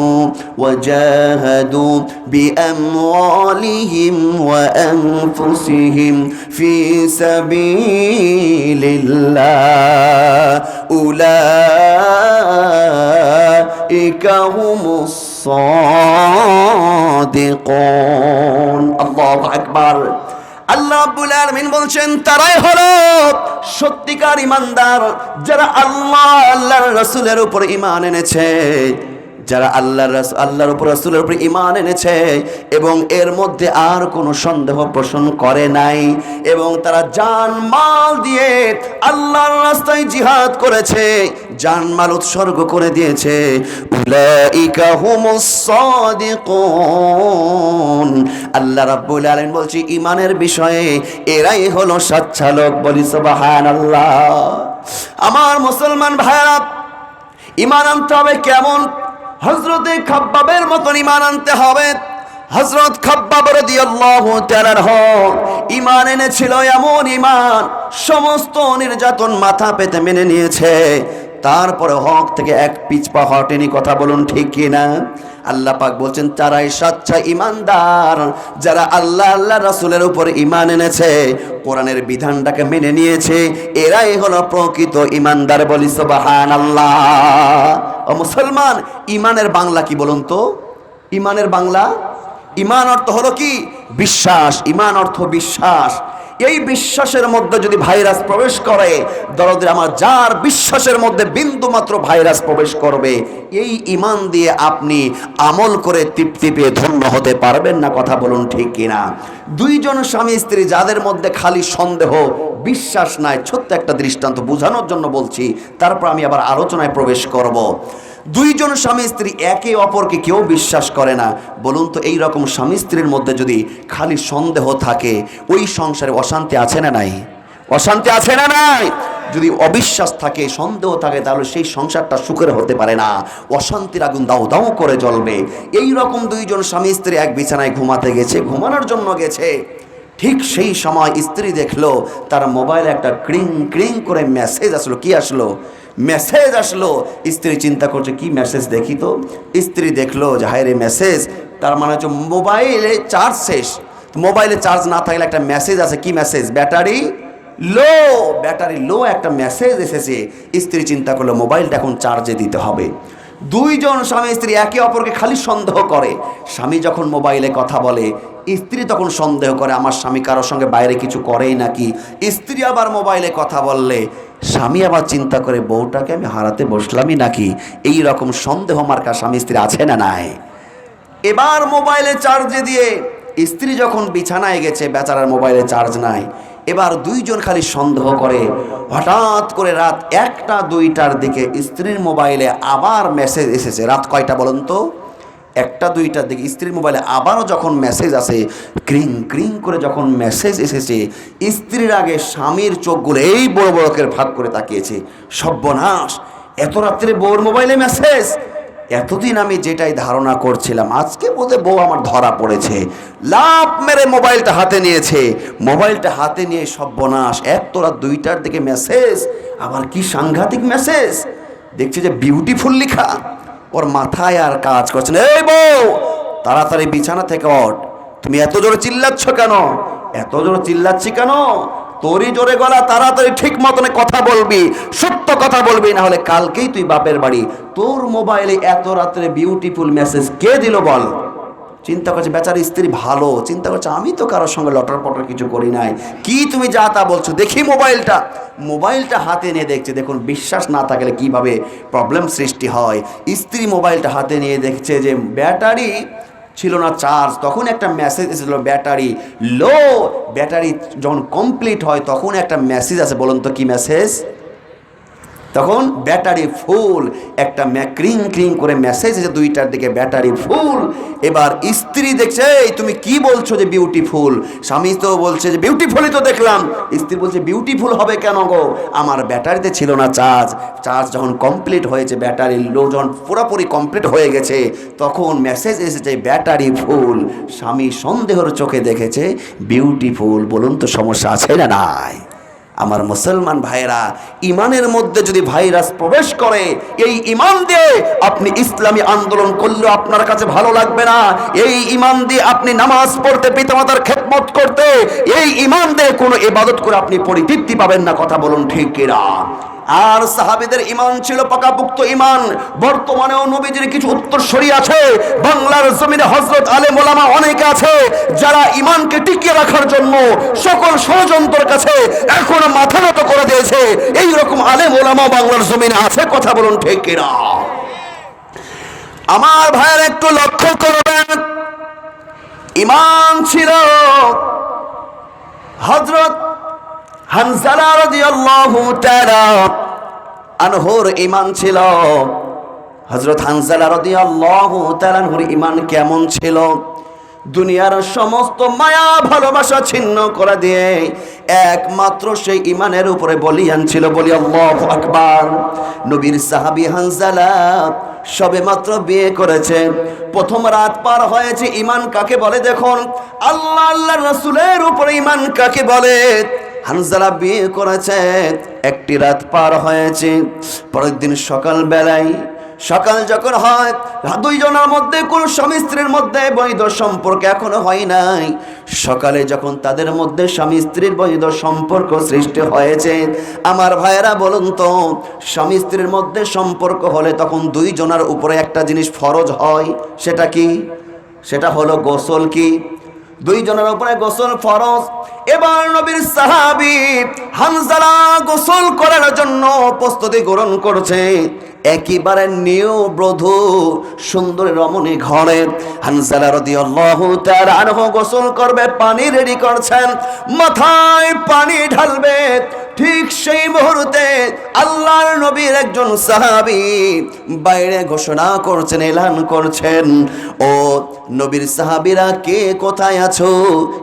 ওয়া জাহাদু বিআমওয়ালিহিম ওয়া আনফুসিহিম ফি সাবিলিল্লাহ উলাইকা হুমুস সাদিকুন। আল্লাহু আকবার। আল্লাহ রাব্বুল আলামিন বলছেন, তারাই হলো সত্যিকার ঈমানদার, যারা আল্লাহর রাসূলের উপর ঈমান এনেছে, যারা আল্লাহর উপর রাসূলের উপর ঈমান এনেছে এবং এর মধ্যে আর কোনো সন্দেহ পোষণ করে নাই, এবং তারা জানমাল দিয়ে আল্লাহর রাস্তায় জিহাদ করেছে, জানমাল উৎসর্গ করে দিয়েছে। উলাইকা হুমুস সাদিকুন। আল্লাহ রাব্বুল আলামিন বলছে, ঈমানের বিষয়ে এরাই হলো সচ্চা লোক। বলি সুবহানাল্লাহ। আমার মুসলমান ভাইরা, ঈমান আনতে হবে কেমন? হযরতে খাব্বাবের মতন ঈমান আনতে হবে। হযরত খাব্বাব রাদিয়াল্লাহু তাআলা ঈমান এনেছিল, এমন ঈমান সমস্ত নির্যাতন মাথা পেতে মেনে নিয়েছে, তারপরে হক থেকে এক পিছপা হটেনি। কথা বলুন ঠিক কি না? আল্লাহ পাক বলছেন, তারাই সচ্চা ঈমানদার, যারা আল্লাহ রাসূলের উপর ঈমান এনেছে, কোরআনের বিধানটাকে মেনে নিয়েছে, এরাই হলো প্রকৃত ঈমানদার। বলি সুবহানাল্লাহ। ও মুসলমান, ঈমানের বাংলা কি বলুন তো? ঈমানের বাংলা, ঈমান অর্থ হলো কি? বিশ্বাস। ঈমান অর্থ বিশ্বাস। এই বিশ্বাসের মধ্যে যদি ভাইরাস প্রবেশ করে, দরদের আমার, যার বিশ্বাসের মধ্যে বিন্দু মাত্র ভাইরাস প্রবেশ করবে, এই ঈমান দিয়ে আপনি আমল করে তৃপ্তি পেয়ে ধন্য হতে পারবেন না। কথা বলুন ঠিক কিনা? দুইজন স্বামী স্ত্রী যাদের মধ্যে খালি সন্দেহ, বিশ্বাস নাই, ছোট্ট একটা দৃষ্টান্ত বোঝানোর জন্য বলছি, তারপর আমি আবার আলোচনায় প্রবেশ করব। দুইজন স্বামী স্ত্রী একে অপরকে কেউ বিশ্বাস করে না। বলুন তো, এই রকম স্বামী স্ত্রীর মধ্যে যদি খালি সন্দেহ থাকে, ওই সংসারে অশান্তি আছে না নাই? অশান্তি আছে না নাই? যদি অবিশ্বাস থাকে, সন্দেহ থাকে, তাহলে সেই সংসারটা সুখের হতে পারে না, অশান্তির আগুন দাউ দাউ করে জ্বলবে। এই রকম দুইজন স্বামী স্ত্রী এক বিছানায় ঘুমাতে গেছে, ঘুমানোর জন্য গেছে। ঠিক সেই সময় স্ত্রী দেখলো তার মোবাইলে একটা ক্রিং ক্রিং করে মেসেজ আসলো। কি আসলো? মেসেজ আসলো। স্ত্রী চিন্তা করছে, কি মেসেজ দেখি তো। স্ত্রী দেখলো যে হায় রে মেসেজ, তার মানে হচ্ছে মোবাইলে চার্জ শেষ। মোবাইলে চার্জ না থাকলে একটা মেসেজ আছে। কি মেসেজ? ব্যাটারি লো। ব্যাটারি লো একটা মেসেজ এসেছে। স্ত্রী চিন্তা করলো মোবাইলটা এখন চার্জে দিতে হবে। দুইজন স্বামী স্ত্রী একে অপরকে খালি সন্দেহ করে। স্বামী যখন মোবাইলে কথা বলে, স্ত্রী তখন সন্দেহ করে আমার স্বামী কারোর সঙ্গে বাইরে কিছু করেই নাকি। স্ত্রী আবার মোবাইলে কথা বললে স্বামী আবার চিন্তা করে বউটাকে আমি হারাতে বসলামই নাকি। এই রকম সন্দেহ মার্কা স্বামী স্ত্রী আছে না নাই? এবার মোবাইলে চার্জে দিয়ে স্ত্রী যখন বিছানায় গেছে, বেচারার মোবাইলে চার্জ নাই। এবার দুইজন খালি সন্দেহ করে। হঠাৎ করে রাত 1টা-2টার দিকে স্ত্রীর মোবাইলে আবার মেসেজ এসেছে। রাত কয়টা বলুন তো? 1টা-2টার দিকে স্ত্রীর মোবাইলে আবারও যখন মেসেজ আসে, ক্রিং ক্রিং করে যখন মেসেজ এসেছে, স্ত্রীর আগে স্বামীর চোখগুলো এই বড় বড় করে ভাগ করে তাকিয়েছে। সর্বনাশ, এত রাত্রে বউর মোবাইলে মেসেজ! এতদিন আমি যেটাই ধারণা করছিলাম, আজকে বোধহয় বউ আমার ধরা পড়েছে। লাফ মেরে মোবাইলটা হাতে নিয়েছে। মোবাইলটা হাতে নিয়ে সর্বনাশ, 1টা-2টার দিকে মেসেজ, আবার কি সাংঘাতিক মেসেজ! দেখছি যে বিউটিফুল লেখা। ওর মাথায় আর কাজ করছে না। এই বউ, তাড়াতাড়ি বিছানা থেকে ওঠ। তুমি এত জোরে চিল্লাচ্ছ কেন? এত জোরে চিল্লাচ্ছি কেন? তোরই জোরে গলা, তাড়াতাড়ি ঠিক মতনে কথা বলবি, সত্য কথা বলবি, না হলে কালকেই তুই বাপের বাড়ি। তোর মোবাইলে এত রাত্রে বিউটিফুল মেসেজ কে দিল বল? চিন্তা করছে বেচারি স্ত্রী ভালো, চিন্তা করছে আমি তো কারোর সঙ্গে লটর পটর কিছু করি নাই, কি তুমি যা তা বলছো, দেখি মোবাইলটা হাতে নিয়ে দেখছে। দেখুন, বিশ্বাস না থাকলে কিভাবে প্রবলেম সৃষ্টি হয়। স্ত্রী মোবাইলটা হাতে নিয়ে দেখছে যে ব্যাটারি ছিল না চার্জ। তখন একটা মেসেজ এসেছিল ব্যাটারি লো। ব্যাটারি যখন কমপ্লিট হয় তখন একটা মেসেজ আছে। বলুন তো কি মেসেজ? তখন ব্যাটারি ফুল, একটা ক্রিং ক্রিং করে মেসেজ এসে 2টার দিকে ব্যাটারি ফুল। এবার স্ত্রী দেখছে এই তুমি কি বলছো যে বিউটিফুল, স্বামী তো বলছে যে বিউটিফুলই তো দেখলাম, স্ত্রী বলছে বিউটিফুল হবে কেন গো, আমার ব্যাটারিতে ছিল না চার্জ, চার্জ যখন কমপ্লিট হয়েছে, ব্যাটারি লো যখন পুরোপুরি কমপ্লিট হয়ে গেছে তখন মেসেজ এসেছে ব্যাটারি ফুল। স্বামী সন্দেহের চোখে দেখেছে বিউটিফুল। বলুন তো সমস্যা আছে না নাই? আমার মুসলমান ভাইরা, ইমানের মধ্যে যদি ভাইরাস প্রবেশ করে, এই ইমান দিয়ে আপনি ইসলামী আন্দোলন করলেও আপনার কাছে ভালো লাগবে না। এই ইমান দিয়ে আপনি নামাজ পড়তে, পিতামাতার খেদমত করতে, এই ইমান দিয়ে কোনো ইবাদত করে আপনি পরিতৃপ্তি পাবেন না। কথা বলুন ঠিক কিনা? আর সাহাবীদের ইমান ছিল পাকাপোক্ত ইমান। বর্তমানেও নবীজির কিছু উত্তরসূরি আছে, বাংলার জমিনে হযরত আলেম ওলামা অনেকে আছে যারা ইমানকে টিকিয়ে রাখার জন্য সকল ষড়যন্ত্রের কাছে এখনো মাথা নত করে দিয়েছে। এই রকম আলেম ওলামা বাংলার জমিনে আছে। কথা বলুন ঠিক কিনা? আমার ভাইয়ের একটু লক্ষ্য করবেন, ইমান ছিল হযরত হানজালা রাদিয়াল্লাহু তাআলা আনহুর ইমান ছিল। হযরত হানজালা রাদিয়াল্লাহু তাআলা আনহুর ইমান কেমন ছিল? দুনিয়ার সমস্ত মায়া ভালোবাসা ছিন্ন করে দিয়ে একমাত্র সেই ইমানের উপরে বলিয়ান ছিল। বলি আল্লাহু আকবার। নবীর সাহাবী হানজালা সবে মাত্র বিয়ে করেছে, প্রথম রাত পার হয়েছে। ইমান কাকে বলে দেখুন, আল্লাহ আল্লাহর রাসূলের উপরে ইমান কাকে বলে? হানজালা বিয়ে করেছে, একটি রাত পার হয়েছে। পরের দিন সকাল বেলায়, সকাল যখন হয়, দুইজনের মধ্যে কোন স্বামী স্ত্রীর মধ্যে বৈধ সম্পর্ক এখনো হয় নাই। সকালে যখন তাদের মধ্যে স্বামী স্ত্রীর বৈধ সম্পর্ক সৃষ্টি হয়েছে, আমার ভাইয়েরা বলুন তো, স্বামী স্ত্রীর মধ্যে সম্পর্ক হলে তখন দুইজনের উপরে একটা জিনিস ফরজ হয়। সেটা কি? সেটা হলো গোসল। কি? দুইজনের উপরে গোসল ফরজ। এবার নবীর সাহাবী হানজালা গোসল করার জন্য প্রস্তুতি গ্রহণ করছে। একেবারে নিউ বধূ সুন্দর রমণী ঘরে হানজালা রাদিয়াল্লাহু তাআলা আনহু গোসল করবে, পানি রেডি করছেন, মাথায় পানি ঢালবে। ঠিক সেই মুহূর্তে আল্লাহর নবীর একজন সাহাবী বাইরে ঘোষণা করছেন, এলান করছেন, ও নবীর সাহাবীরা কে কোথায় আছো?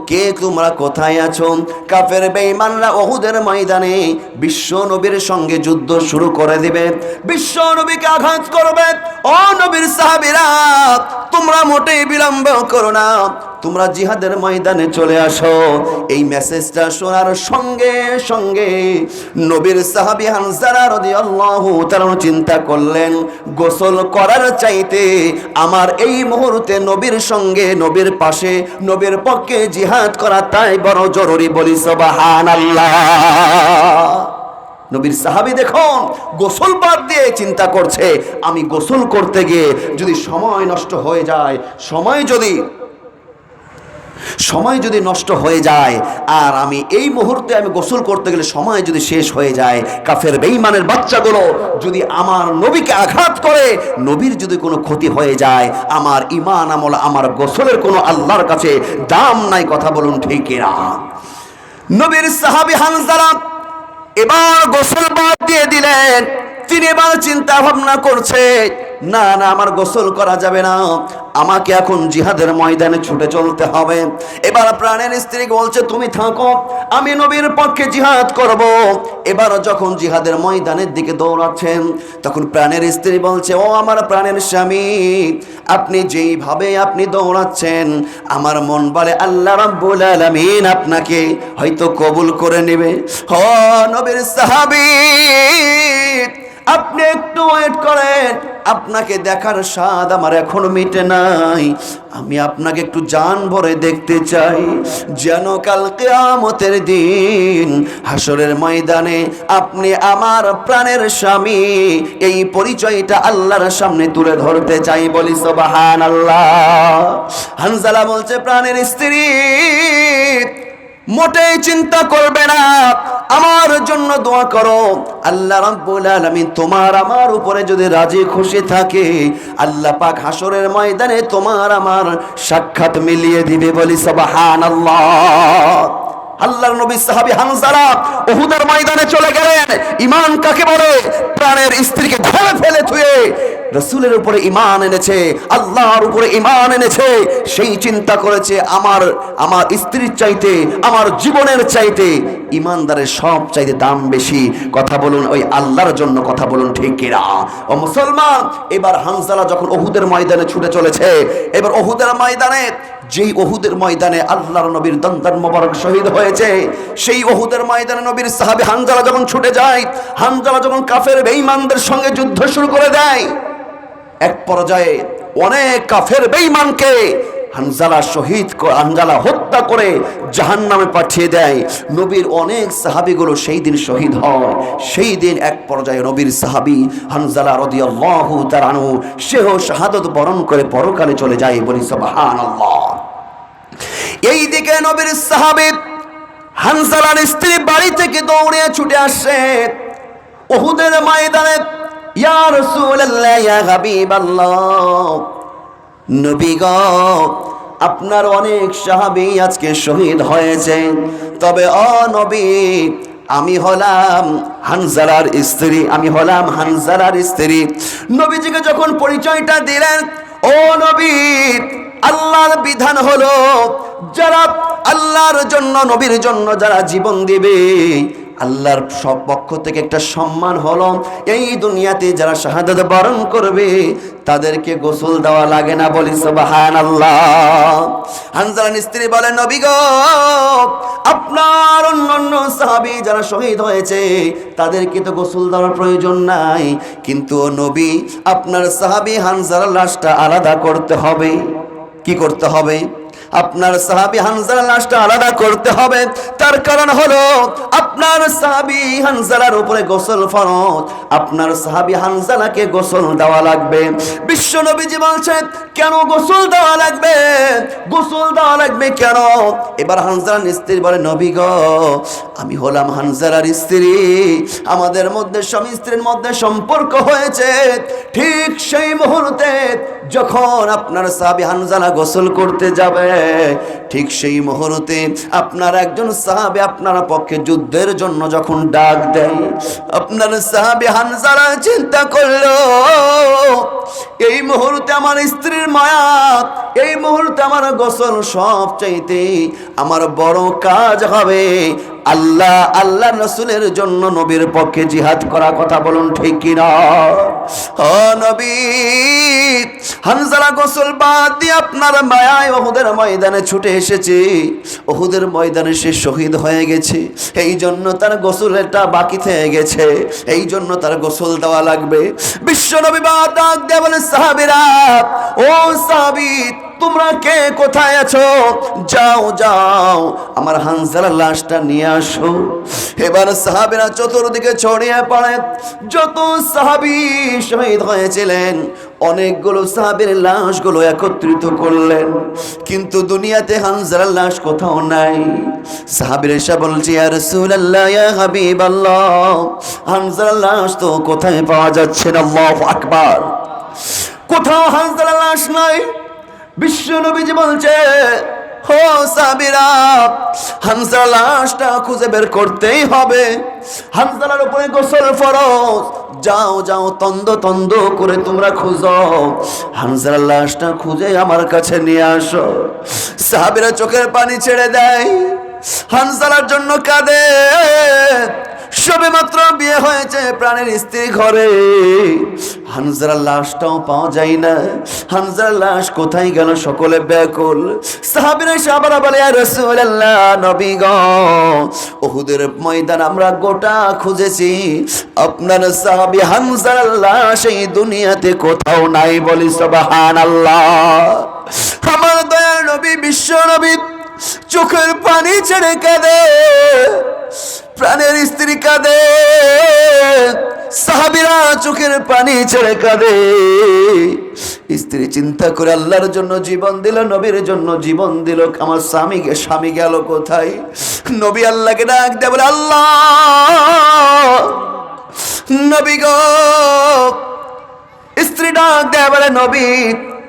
কে তোমরা কোথায় আছো? কাফের বেঈমানরা উহুদের ময়দানে বিশ্ব নবীর সঙ্গে যুদ্ধ শুরু করে দিবে, বিশ্ব নবীকে আঘাত করবে। ও নবীর সাহাবীরা, তোমরা মোটেই বিলম্ব করো না, তোমরা জিহাদের ময়দানে চলে আসো। এই মেসেজটা শোনার সঙ্গে সঙ্গে নবীর সাহাবী হানজালা রাদিয়াল্লাহু তাআলা চিন্তা করলেন, গোসল করার চাইতে আমার এই মুহূর্তে নবীর সঙ্গে, নবীর পাশে, নবীর পক্ষে জিহাদ করা তাই বড় জরুরি। বলি সুবহানাল্লাহ। নবীর সাহাবী দেখুন গোসল বাদ দিয়ে চিন্তা করছে, আমি গোসল করতে গিয়ে যদি সময় নষ্ট হয়ে যায়, সময় যদি নষ্ট হয়ে যায়, আর আমি এই মুহূর্তে আমি গোসল করতে গেলে সময় যদি শেষ হয়ে যায়, কাফের বেঈমানের বাচ্চাগুলো যদি আমার নবীকে আঘাত করে, নবীর যদি কোনো ক্ষতি হয়ে যায়, আমার ঈমান আমল, আমার গোসলের কোনো আল্লাহর কাছে দাম নাই। কথা বলুন ঠিক কিনা? নবীর সাহাবী হানজালা এবার গোসল বাদ দিয়ে দিলেন। তিনি এবার চিন্তা ভাবনা করছে, না না, আমার গোসল করা যাবে না, আমাকে এখন জিহাদের ময়দানে ছুটে চলতে হবে। এবার প্রাণের স্ত্রী বলছে, তুমি থাকো, আমি নবীর পক্ষে জিহাদ করব। এবার যখন জিহাদের ময়দানের দিকে দৌড়াচ্ছেন, তখন প্রাণের স্ত্রী বলছে, ও আমার প্রাণের স্বামী, আপনি যেইভাবে আপনি দৌড়াচ্ছেন, আমার মন বলে আল্লাহ রাব্বুল আলামিন আপনাকে হয়তো কবুল করে নেবে। ও নবীর সাহাবী, আপনি একটু ওয়েট করেন, আপনাকে দেখার স্বাদ আমার এখনো মিটে নাই। আমি আপনাকে একটু জান ভরে দেখতে চাই, যেন কাল কিয়ামতের দিন হাসরের ময়দানে আপনি আমার প্রাণের স্বামী, এই পরিচয়টা আল্লাহর সামনে তুলে ধরতে চাই। বলি সুবহানাল্লাহ। হানজালা বলছে, প্রাণের স্ত্রী মোটেই চিন্তা করবে না, আমার জন্য দোয়া করো। আল্লাহ রাব্বুল আলামিন তোমার আমার উপরে যদি রাজি খুশি থাকে, আল্লাহ পাক হাসরের ময়দানে তোমার আমার সাক্ষাৎ মিলিয়ে দিবে। বলি সুবহানাল্লাহ। আল্লাহর নবী সাহাবী হানজালা উহুদের ময়দানে চলে গেলেন। ঈমান কাকে বলে? প্রাণের স্ত্রীকে ঘরে ফেলে থুয়ে রাসূলের উপরে ঈমান এনেছে, আল্লাহর উপরে ঈমান এনেছে। সেই চিন্তা করেছে আমার স্ত্রীর চাইতে, আমার জীবনের চাইতে ঈমানদারের সব চাইতে দাম বেশি। কথা বলুন ওই আল্লাহর জন্য, কথা বলুন ঠিক কিনা? ও মুসলমান, এবার হানজালা যখন উহুদের ময়দানে ছুটে চলেছে, এবার উহুদের ময়দানে, যেই উহুদের ময়দানে আল্লাহর নবীর দন্তান মোবারক শহীদ হয়েছে, সেই উহুদের ময়দানে নবীর সাহাবী হানজালা যখন ছুটে যায়, হানজালা যখন কাফের বেঈমানদের সঙ্গে যুদ্ধ শুরু করে দেয়, এক পর্যায়ে অনেক কাফের বেঈমানকে হানজালা হত্যা করে জাহান্নামে পাঠিয়ে দেয়। নবীর অনেক সাহাবীগুলো সেই দিন শহীদ হয়। সেই দিন এক পর্যায়ে নবীর সাহাবী হানজালা রাদিয়াল্লাহু তাআলা আনহু সেও শাহাদাত বরণ করে পরকালে চলে যায়। বলি সুবহানাল্লাহ। এইদিকে নবীর সাহাবী হানজালার স্ত্রী বাড়ি থেকে দৌড়ে ছুটে আসে উহুদের ময়দানে। ইয়া রাসূলুল্লাহ, ইয়া হাবিবাল্লাহ, নবী গো, আপনার অনেক সাহাবী আজকে শহীদ হয়েছে, তবে ও নবী, আমি হলাম হানজালার স্ত্রী, আমি হলাম হানজালার স্ত্রী। নবীজিকে যখন পরিচয়টা দিলেন, ও নবী, আল্লাহর বিধান হলো যারা আল্লাহর জন্য, নবীর জন্য যারা জীবন দিবে, আল্লাহর সব পক্ষ থেকে একটা সম্মান হলো, এই দুনিয়াতে যারা শাহাদাত বরণ করবে তাদেরকে গোসল দেওয়া লাগে না। বলি সুবহানাল্লাহ। হানজালার স্ত্রী বলে, নবী গো, আপনার অন্যান্য সাহাবী যারা শহীদ হয়েছে তাদেরকে তো গোসল দেওয়ার প্রয়োজন নাই, কিন্তু নবী, আপনার সাহাবী হানজালার লাশটা আলাদা করতে হবে। কি করতে হবে? আপনার সাহাবী হানজালার লাশটা আলাদা করতে হবে। তার কারণ হলো আপনার সাহাবী হানজালার উপরে গোসল ফরজ, আপনার সাহাবী হানজালাকে গোসল দেওয়া লাগবে। বিশ্ব নবীজি বলছেন, কেন গোসল দেওয়া লাগবে? গোসল দেওয়া লাগবে কেন? এবার হানজালার স্ত্রী বলে, নবী গো, আমি হলাম হানজালার স্ত্রী, আমাদের মধ্যে স্বামী স্ত্রীর মধ্যে সম্পর্ক হয়েছে। ঠিক সেই মুহূর্তে যখন আপনার সাহাবী হানজালা গোসল করতে যাবে, ঠিক সেই মুহূর্তে আপনার একজন সাহাবী আপনার পক্ষে যুদ্ধের জন্য যখন ডাক দেয়, আপনার সাহাবী হানজালা চিন্তা করলো, এই মুহূর্তে আমার স্ত্রীর মায়া, এই মুহূর্তে আমার গোসল সব চাইতে আমার বড় কাজ হবে আল্লাহ রাসূলের জন্য নবীর পক্ষে জিহাদ করা। কথা বলুন ঠিক কিনা? ও নবী, হানজালা গোসল বাদ দিয়ে আপনার মায়ায় উহুদের ময়দানে ছুটে এসেছে। উহুদের ময়দানে সে শহীদ হয়ে গেছে, এই জন্য তার গোসলটা বাকি থেকে গেছে, এই জন্য তার গোসল দেওয়া লাগবে। বিশ্ব নবী ডাক দিয়ে বলে, সাহাবীরা, ও সাহাবী, তোমরা কে কোথায় আছো? যাও যাও, আমার হানজালার লাশটা নিয়ে আসো। এবার সাহাবীরা চতুর্দিকে ছড়িয়ে পড়ে। যত সাহাবী শহীদ হয়েছিলেন অনেকগুলো সাহাবীর লাশগুলো একত্রিত করলেন, কিন্তু দুনিয়াতে হানজালার লাশ কোথাও নাই। সাহাবীরা এসে বলছে, ইয়া রাসূলুল্লাহ, ইয়া হাবিবাল্লাহ, হানজালার লাশ তো কোথায় পাওয়া যাচ্ছে না। আল্লাহু আকবার। কোথাও হানজালার লাশ নাই। বিশ্ব নবীজি বলছে, ও সাহাবীরা, হানজালার লাশটা খুঁজে বের করতেই হবে। হানজালার উপরে গোসল ফরজ, যাও যাও, তন্দ করে তোমরা খুঁজো, হানজালার লাশটা খুঁজে আমার কাছে নিয়ে আসো। সাহাবীরা চোখের পানি ছেড়ে দেয়, হানজালার জন্য কাঁদে। সবে মাত্র বিয়ে হয়েছে, প্রাণের স্ত্রী ঘরে, হানজালার লাশটাও পাওয়া যায় না। হানজালার লাশ কোথায় গেল? সকলে ব্যাকুল। সাহাবীরা সাহাবারা বলে, ইয়া রাসূলুল্লাহ, নবী গো, উহুদের ময়দান আমরা গোটা খুঁজেছি, আপনার সাহাবী হানজালার লাশ এই দুনিয়াতে কোথাও নাই। বলি সুবহানাল্লাহ। আমার দয়ার নবী, বিশ্ব নবী চোখের পানি ছেড়ে কাঁদে, প্রাণের স্ত্রী কাঁদে, সাহাবীরা চোখের পানি ছেড়ে কাঁদে। স্ত্রী চিন্তা করে আল্লাহর জন্য জীবন দিল, নবীর জন্য জীবন দিল, আমার স্বামী গেল কোথায়? নবী আল্লাহকে ডাক দেয়, বলে, আল্লাহ, নবী গো। স্ত্রী ডাক দেয়, বলে, নবী,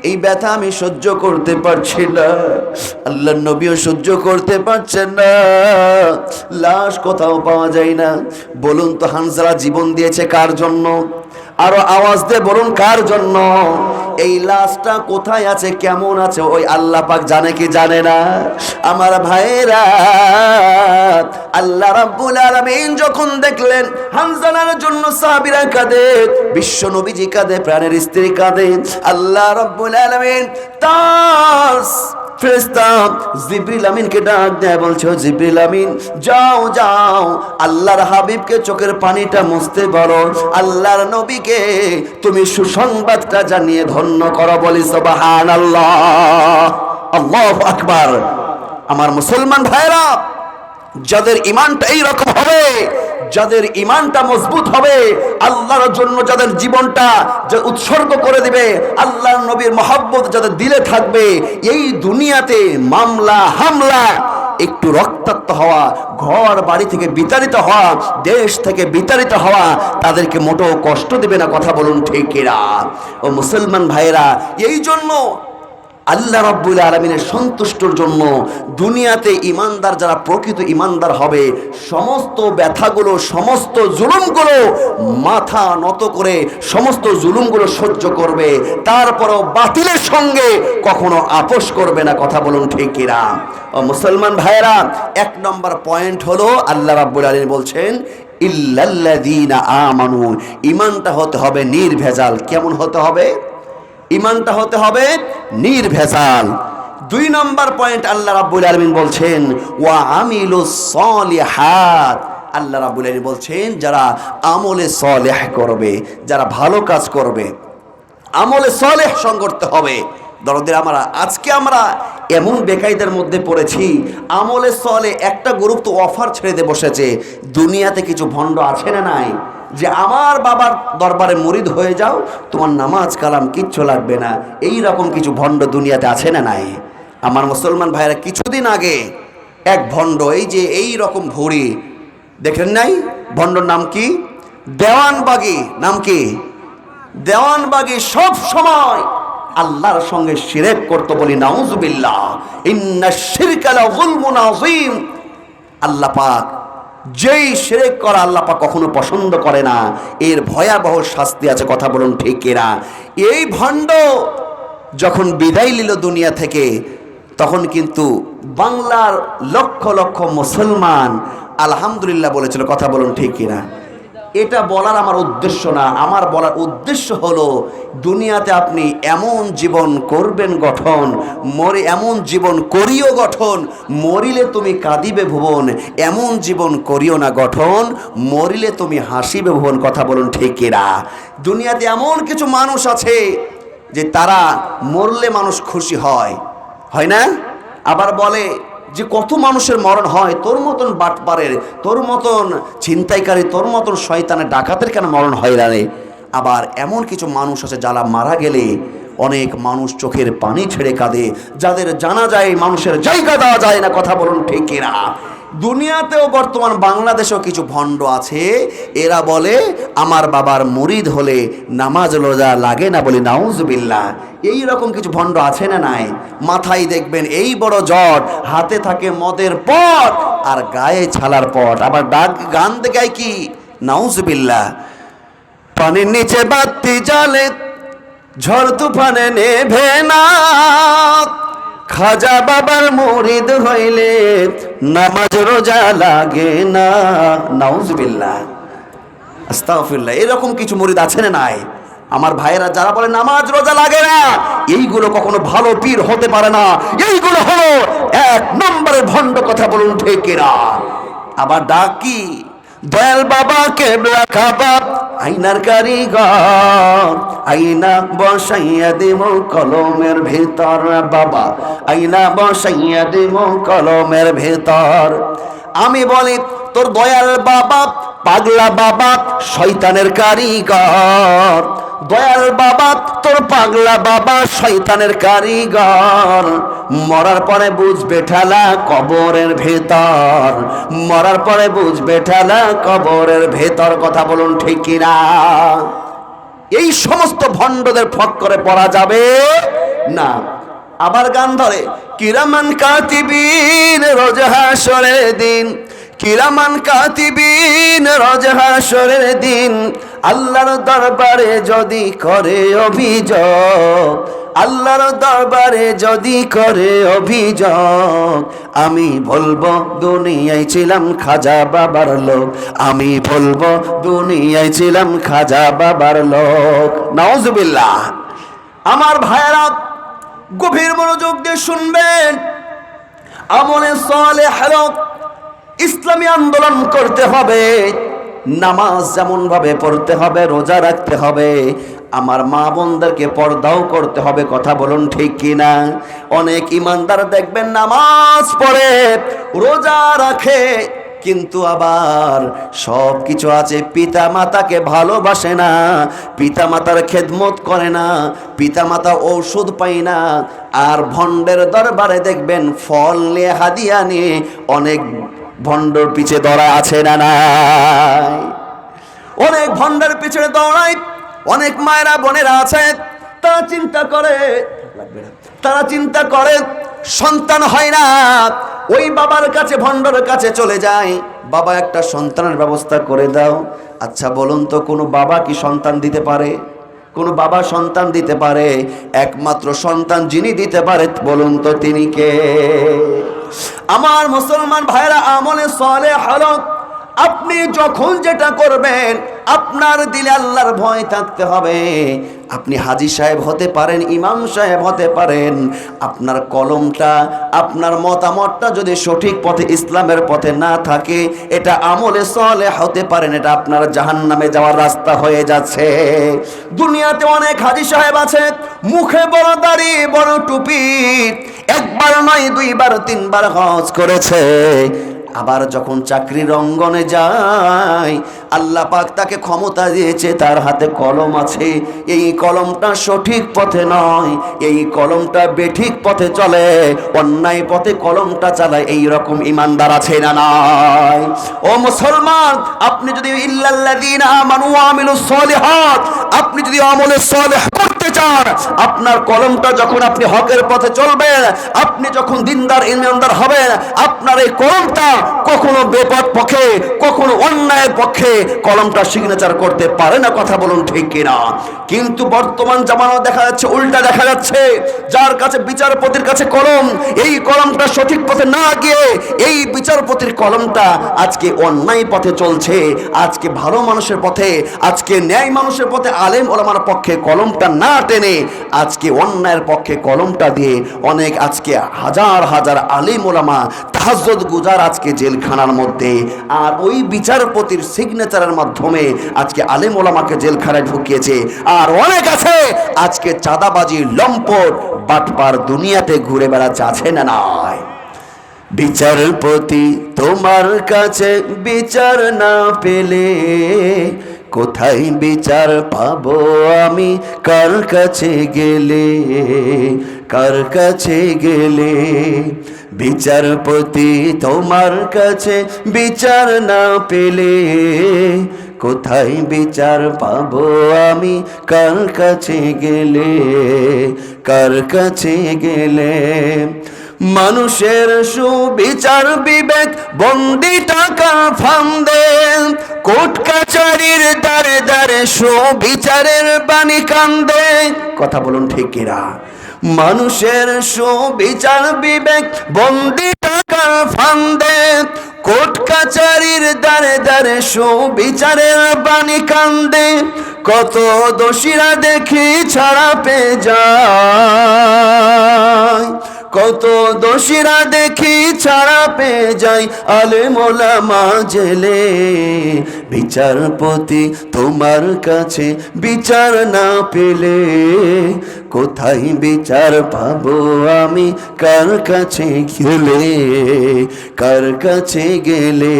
এই ব্যথা আমি সহ্য করতে পারছি না, আল্লাহর নবীও সহ্য করতে পারছেন না, লাশ কোথাও পাওয়া যায় না। বলুন তো হানজালা জীবন দিয়েছে কার জন্য? আরো আওয়াজ দিয়ে বলুন কার জন্য? এই লাশটা কোথায় আছে, কেমন আছে, ওই আল্লাহ পাক জানে কি জানে না? আমার ভাইরা, আল্লাহ রাব্বুল আলামিন যখন দেখলেন হানজালার জন্য সাহাবীরা কাঁদে, বিশ্ব নবীজি কাঁদে, প্রাণের স্ত্রী কাঁদে, আল্লাহ রাব্বুল আলামিন তার ফেরেশতা জিবরিল আমিনকে ডাক দেয়, বলছে ও জিবরিল আমিন, যাও যাও আল্লাহর হাবিবকে চোখের পানিটা মুছতে বলো, আল্লাহর নবীকে তুমি সুসংবাদটা জানিয়ে ধন্য করো। বলি সুবহানাল্লাহ, আল্লাহু আকবার। আমার মুসলমান ভাইরা, যাদের ঈমানটা এই রকম হবে, যাদের ঈমানটা মজবুত হবে, আল্লাহর জন্য যাদের জীবনটা যে উৎসর্গ করে দিবে, আল্লাহর নবীর মহব্বত যাদের দিলে থাকবে, এই দুনিয়াতে মামলা হামলা, একটু রক্তাক্ত হওয়া, ঘর বাড়ি থেকে বিতাড়িত হওয়া, দেশ থেকে বিতাড়িত হওয়া তাদেরকে মোটেও কষ্ট দেবে না। কথা বলুন ঠিক কিনা? ও মুসলমান ভাইরা, এই জন্য আল্লাহ রাব্বুল আলামিনের সন্তুষ্টর জন্য দুনিয়াতে ইমানদার যারা প্রকৃত ইমানদার হবে, সমস্ত ব্যথাগুলো, সমস্ত জুলুমগুলো মাথা নত করে সমস্ত জুলুমগুলো সহ্য করবে, তারপরও বাতিলের সঙ্গে কখনো আপোষ করবে না। কথা বলুন ঠিক কিনা? ও মুসলমান ভাইরা, এক নম্বর পয়েন্ট হলো আল্লাহ রাব্বুল আলামিন বলছেন ইল্লাল্লাযীনা আমানু, ইমানটা হতে হবে নির্ভেজাল। কেমন হতে হবে? ইমানটা হতে হবে নির্ভেজাল। দুই নম্বর পয়েন্ট আল্লাহ রাব্বুল আলামিন বলছেন ওয়া আমিলুস সলিহাত, আল্লাহ রাব্বুল আলামিন বলছেন যারা আমলে সলেহ করবে, যারা ভালো কাজ করবে, আমলে সলেহ সঙ্গ করতে হবে। দরদের আমরা আজকে আমরা এমন বেকায়দার মধ্যে পড়েছি, আমলে সলে একটা গ্রুপ তো অফার ছেড়ে দিয়ে বসেছে, দুনিয়াতে কিছু ভণ্ড আছে না নাই, যে আমার বাবার দরবারে মুরিদ হয়ে যাও, তোমার নামাজ কালাম কিচ্ছু লাগবে না, এই রকম কিছু ভণ্ড দুনিয়াতে আছে না নাই? আমার মুসলমান ভাইরা, কিছুদিন আগে এক ভণ্ড, এই যে এই রকম ভুঁড়ি দেখেন নাই, ভণ্ডর নাম কি? দেওয়ানবাগী। নাম কি? দেওয়ানবাগী। সব সময় আল্লাহর সঙ্গে শিরক করতে, বলি নাউজুবিল্লাহ, ইন্নাশ শিরকা লাযুলমুন আযীম। আল্লাহ পাক যেই শিরক করা আল্লাহ পাক কখনো পছন্দ করে না, এর ভয়াবহ শাস্তি আছে। কথা বলুন ঠিক কিনা? এই ভণ্ড যখন বিদায় নিল দুনিয়া থেকে, তখন কিন্তু বাংলার লক্ষ লক্ষ মুসলমান আলহামদুলিল্লাহ বলেছিল। কথা বলুন ঠিক কিনা? এটা বলার আমার উদ্দেশ্য না, আমার বলার উদ্দেশ্য হলো দুনিয়াতে আপনি এমন জীবন করবেন গঠন, মরে এমন জীবন করিও গঠন, মরিলে তুমি কাঁদিবে ভুবন, এমন জীবন করিও না গঠন, মরিলে তুমি হাসিবে ভুবন। কথা বলুন ঠিক কিনা? দুনিয়াতে এমন কিছু মানুষ আছে যে তারা মরলে মানুষ খুশি হয়, হয় না? আবার বলে যে কত মানুষের মরণ হয়, তোর মতন বাটপারের, তোর মতন ছিনতাইকারী, তোর মতন শয়তানের ডাকাতের কেন মরণ হয় না রে? আবার এমন কিছু মানুষ আছে যারা মারা গেলে অনেক মানুষ চোখের পানি ছেড়ে কাঁদে, যাদের জানা যায় মানুষের জায়গা দেওয়া যায় না। কথা বলুন ঠিক কিনা? দুনিয়াতেও বর্তমান বাংলাদেশেও কিছু ভণ্ড আছে, এরা বলে আমার বাবার মুরিদ হলে নামাজ রোজা লাগে না, বলি নাউজুবিল্লাহ। এই রকম কিছু ভণ্ড আছে না নাই? মাথায় দেখবেন এই বড় জট, হাতে থাকে মদের পট আর গায়ে ছালার পট, আবার গান দেখায় কি নাউজুবিল্লাহ। পানির নিচে বাতি জ্বলে, ঝড় তুফানে নেভে না, খাজা বাবার মুরিদ হইলে নামাজ রোজা লাগে না। নাউজুবিল্লাহ, আস্তাগফিরুল্লাহ। এরকম কিছু মুরিদ আছে না নাই? আমার ভাইয়েরা যারা বলে নামাজ রোজা লাগে না, এইগুলো কখনো ভালো পীর হতে পারে না, এইগুলো হলো এক নম্বরের ভণ্ড। কথা বলুন ঠিক কিনা? আবার ডাকি দয়াল বাবা কেবলা খাবাব, আইনার কারিগর, আইনা বসাইয়া দেব কলমের ভেতর, বাবা আইনা বসাইয়া দেব কলমের ভেতর। আমি বলি তোর দয়াল বাবা পাগলা বাবা শয়তানের কারিগর, দয়াল বাবা তোর পাগলা বাবা শয়তানের কারিগর, মরার পরে বুঝবে ঠেলা কবরের ভেতর, মরার পরে বুঝবে ঠেলা কবরের ভেতর। কথা বলুন ঠিক কিনা? এই সমস্ত ভণ্ডদের ফক্করে পড়া যাবে না। আবার গান ধরে, কিরামান কাতিবিন রোজ হাসরের দিন, কিরামান কাতিবিন রোজ হাসরের দিন, আল্লাহর দরবারে যদি করে অভিযোগ, আল্লাহর দরবারে যদি করে অভিযোগ, আমি বলবো দুনিয়ায় ছিলাম খাজা বাবার লোক, আমি বলবো দুনিয়ায় ছিলাম খাজা বাবার লোক। নাউজুবিল্লাহ। আমার ভাইয়েরা গভীর মনোযোগ দিয়ে শুনবেন। আমলে সালেহ ইসলামী আন্দোলন করতে হবে, নামাজ যেমন ভাবে পড়তে হবে, রোজা রাখতে হবে, আমার মা বোনদেরকে পর্দাও করতে হবে। কথা বলুন ঠিক কিনা? অনেক ইমানদার দেখবেন নামাজ পড়ে, রোজা রাখে, কিন্তু আবার সব কিছু আছে, পিতা মাতাকে ভালোবাসে না, পিতা মাতার খেদমত করে না, পিতা মাতা ঔষধ পায় না। আর ভণ্ডের দরবারে দেখবেন ফল নিয়ে, হাদিয়া নিয়ে অনেক ভণ্ডর পিছে দৌড়া আছে না নাই? অনেক ভণ্ডের পিছনে দৌড়ায়। অনেক মায়েরা বোনেরা আছে, তারা চিন্তা করে সন্তান হয় না, ওই বাবার কাছে, ভণ্ডর কাছে চলে যায়, বাবা একটা সন্তানের ব্যবস্থা করে দাও। আচ্ছা বলুন তো, কোনো বাবা কি সন্তান দিতে পারে? কোন বাবা সন্তান দিতে পারে? একমাত্র সন্তান যিনি দিতে পারে, বলুন তো তিনি কে? আমার মুসলমান ভাইরা, আমলে সালেহ হলো আপনি যখন যেটা করবেন আপনার দিলে আল্লাহর ভয় থাকতে হবে। আপনি হাজী সাহেব হতে পারেন, ইমাম সাহেব হতে পারেন, আপনার কলমটা, আপনার মতামতটা যদি সঠিক পথে, ইসলামের পথে না থাকে, এটা আমলে সালেহ হতে পারেন, এটা আপনার জাহান্নামে যাওয়ার রাস্তা হয়ে যাচ্ছে। দুনিয়াতে অনেক হাজী সাহেব আছে, মুখে বড় দাড়ি, বড় টুপি, একবার নয় দুইবার তিনবার হজ করেছে, আবার যখন চাকরির অঙ্গনে যায়, আল্লাহ পাক তাকে ক্ষমতা দিয়েছে, তার হাতে কলম আছে, এই কলমটা সঠিক পথে নয়, এই কলমটা বেঠিক পথে চলে, অন্যায় পথে কলমটা চালায়, এই রকম ইমানদার আছে না নাই? ও মুসলমান, আপনি যদি ইল্লাল্লাযীনা আমানু ওয়া আমিলুস সালিহাত, আপনি যদি আমলে সালেহ করতে চান, আপনার কলমটা যখন আপনি হকের পথে চলবেন, আপনি যখন দিনদার ইমানদার হবেন, আপনার এই কলমটা কখনো বেপথ পক্ষে, কখনো অন্যায়ের পক্ষে কলমটা সিগনেচার করতে পারে না। কথা বলুন ঠিক কিনা? কিন্তু বর্তমান জামানা দেখা যাচ্ছে উল্টা, দেখা যাচ্ছে যার কাছে, বিচারপতির কাছে কলম, এই কলমটা সঠিক পথে না গিয়ে এই বিচারপতির কলমটা আজকে অন্যায় পথে চলছে, আজকে ভালো মানুষের পথে, আজকে ন্যায় মানুষের পথে, আলেম ওলামার পক্ষে কলমটা না টেনে আজকে অন্যায়ের পক্ষে কলমটা দিয়ে অনেক, আজকে হাজার হাজার আলেম ওলামা তাহাজ্জুদ গুজার আজকে জেলখানার মধ্যে, আর ওই বিচারপতির সিগনেচারের মাধ্যমে আজকে আলেম ওলামাকে জেলখানায় ঢুকিয়েছে। আর অনেক আছে আজকে চাঁদাবাজি, লম্পট, বাটপার দুনিয়াতে ঘুরে বেড়াচ্ছে, আছে না নাই? বিচারপতি তোমার কাছে বিচার না পেলে কোথায় বিচার পাবো আমি, কার কাছে গেলে, কার কাছে গেলে? বিচারপতি তোমার কাছে বিচার না পেলে কোথায় বিচার পাবো আমি, কার কাছে গেলে, কার কাছে গেলে? মানুষের সুবিচার বিবেক বন্দি টাকার ফান্দে, কোর্ট কাচারির দ্বারে দ্বারে সুবিচারের বাণী কান্দে। কথা বলুন ঠিক কিনা? মানুষের সুবিচার বিবেক বন্দি টাকার ফান্দে, কোর্ট কাচারির দ্বারে দ্বারে সুবিচারের বাণী কান্দে। কত দোষীরা দেখি ছাড়া পেয়ে যায়, কত দোষীরা দেখি ছাড়া পেয়ে যায়, আলেম ওলামা জেলে। বিচারপতি তোমার কাছে বিচার না পেলে কোথায় বিচার পাবো আমি, কার কাছে গেলে, কার কাছে গেলে?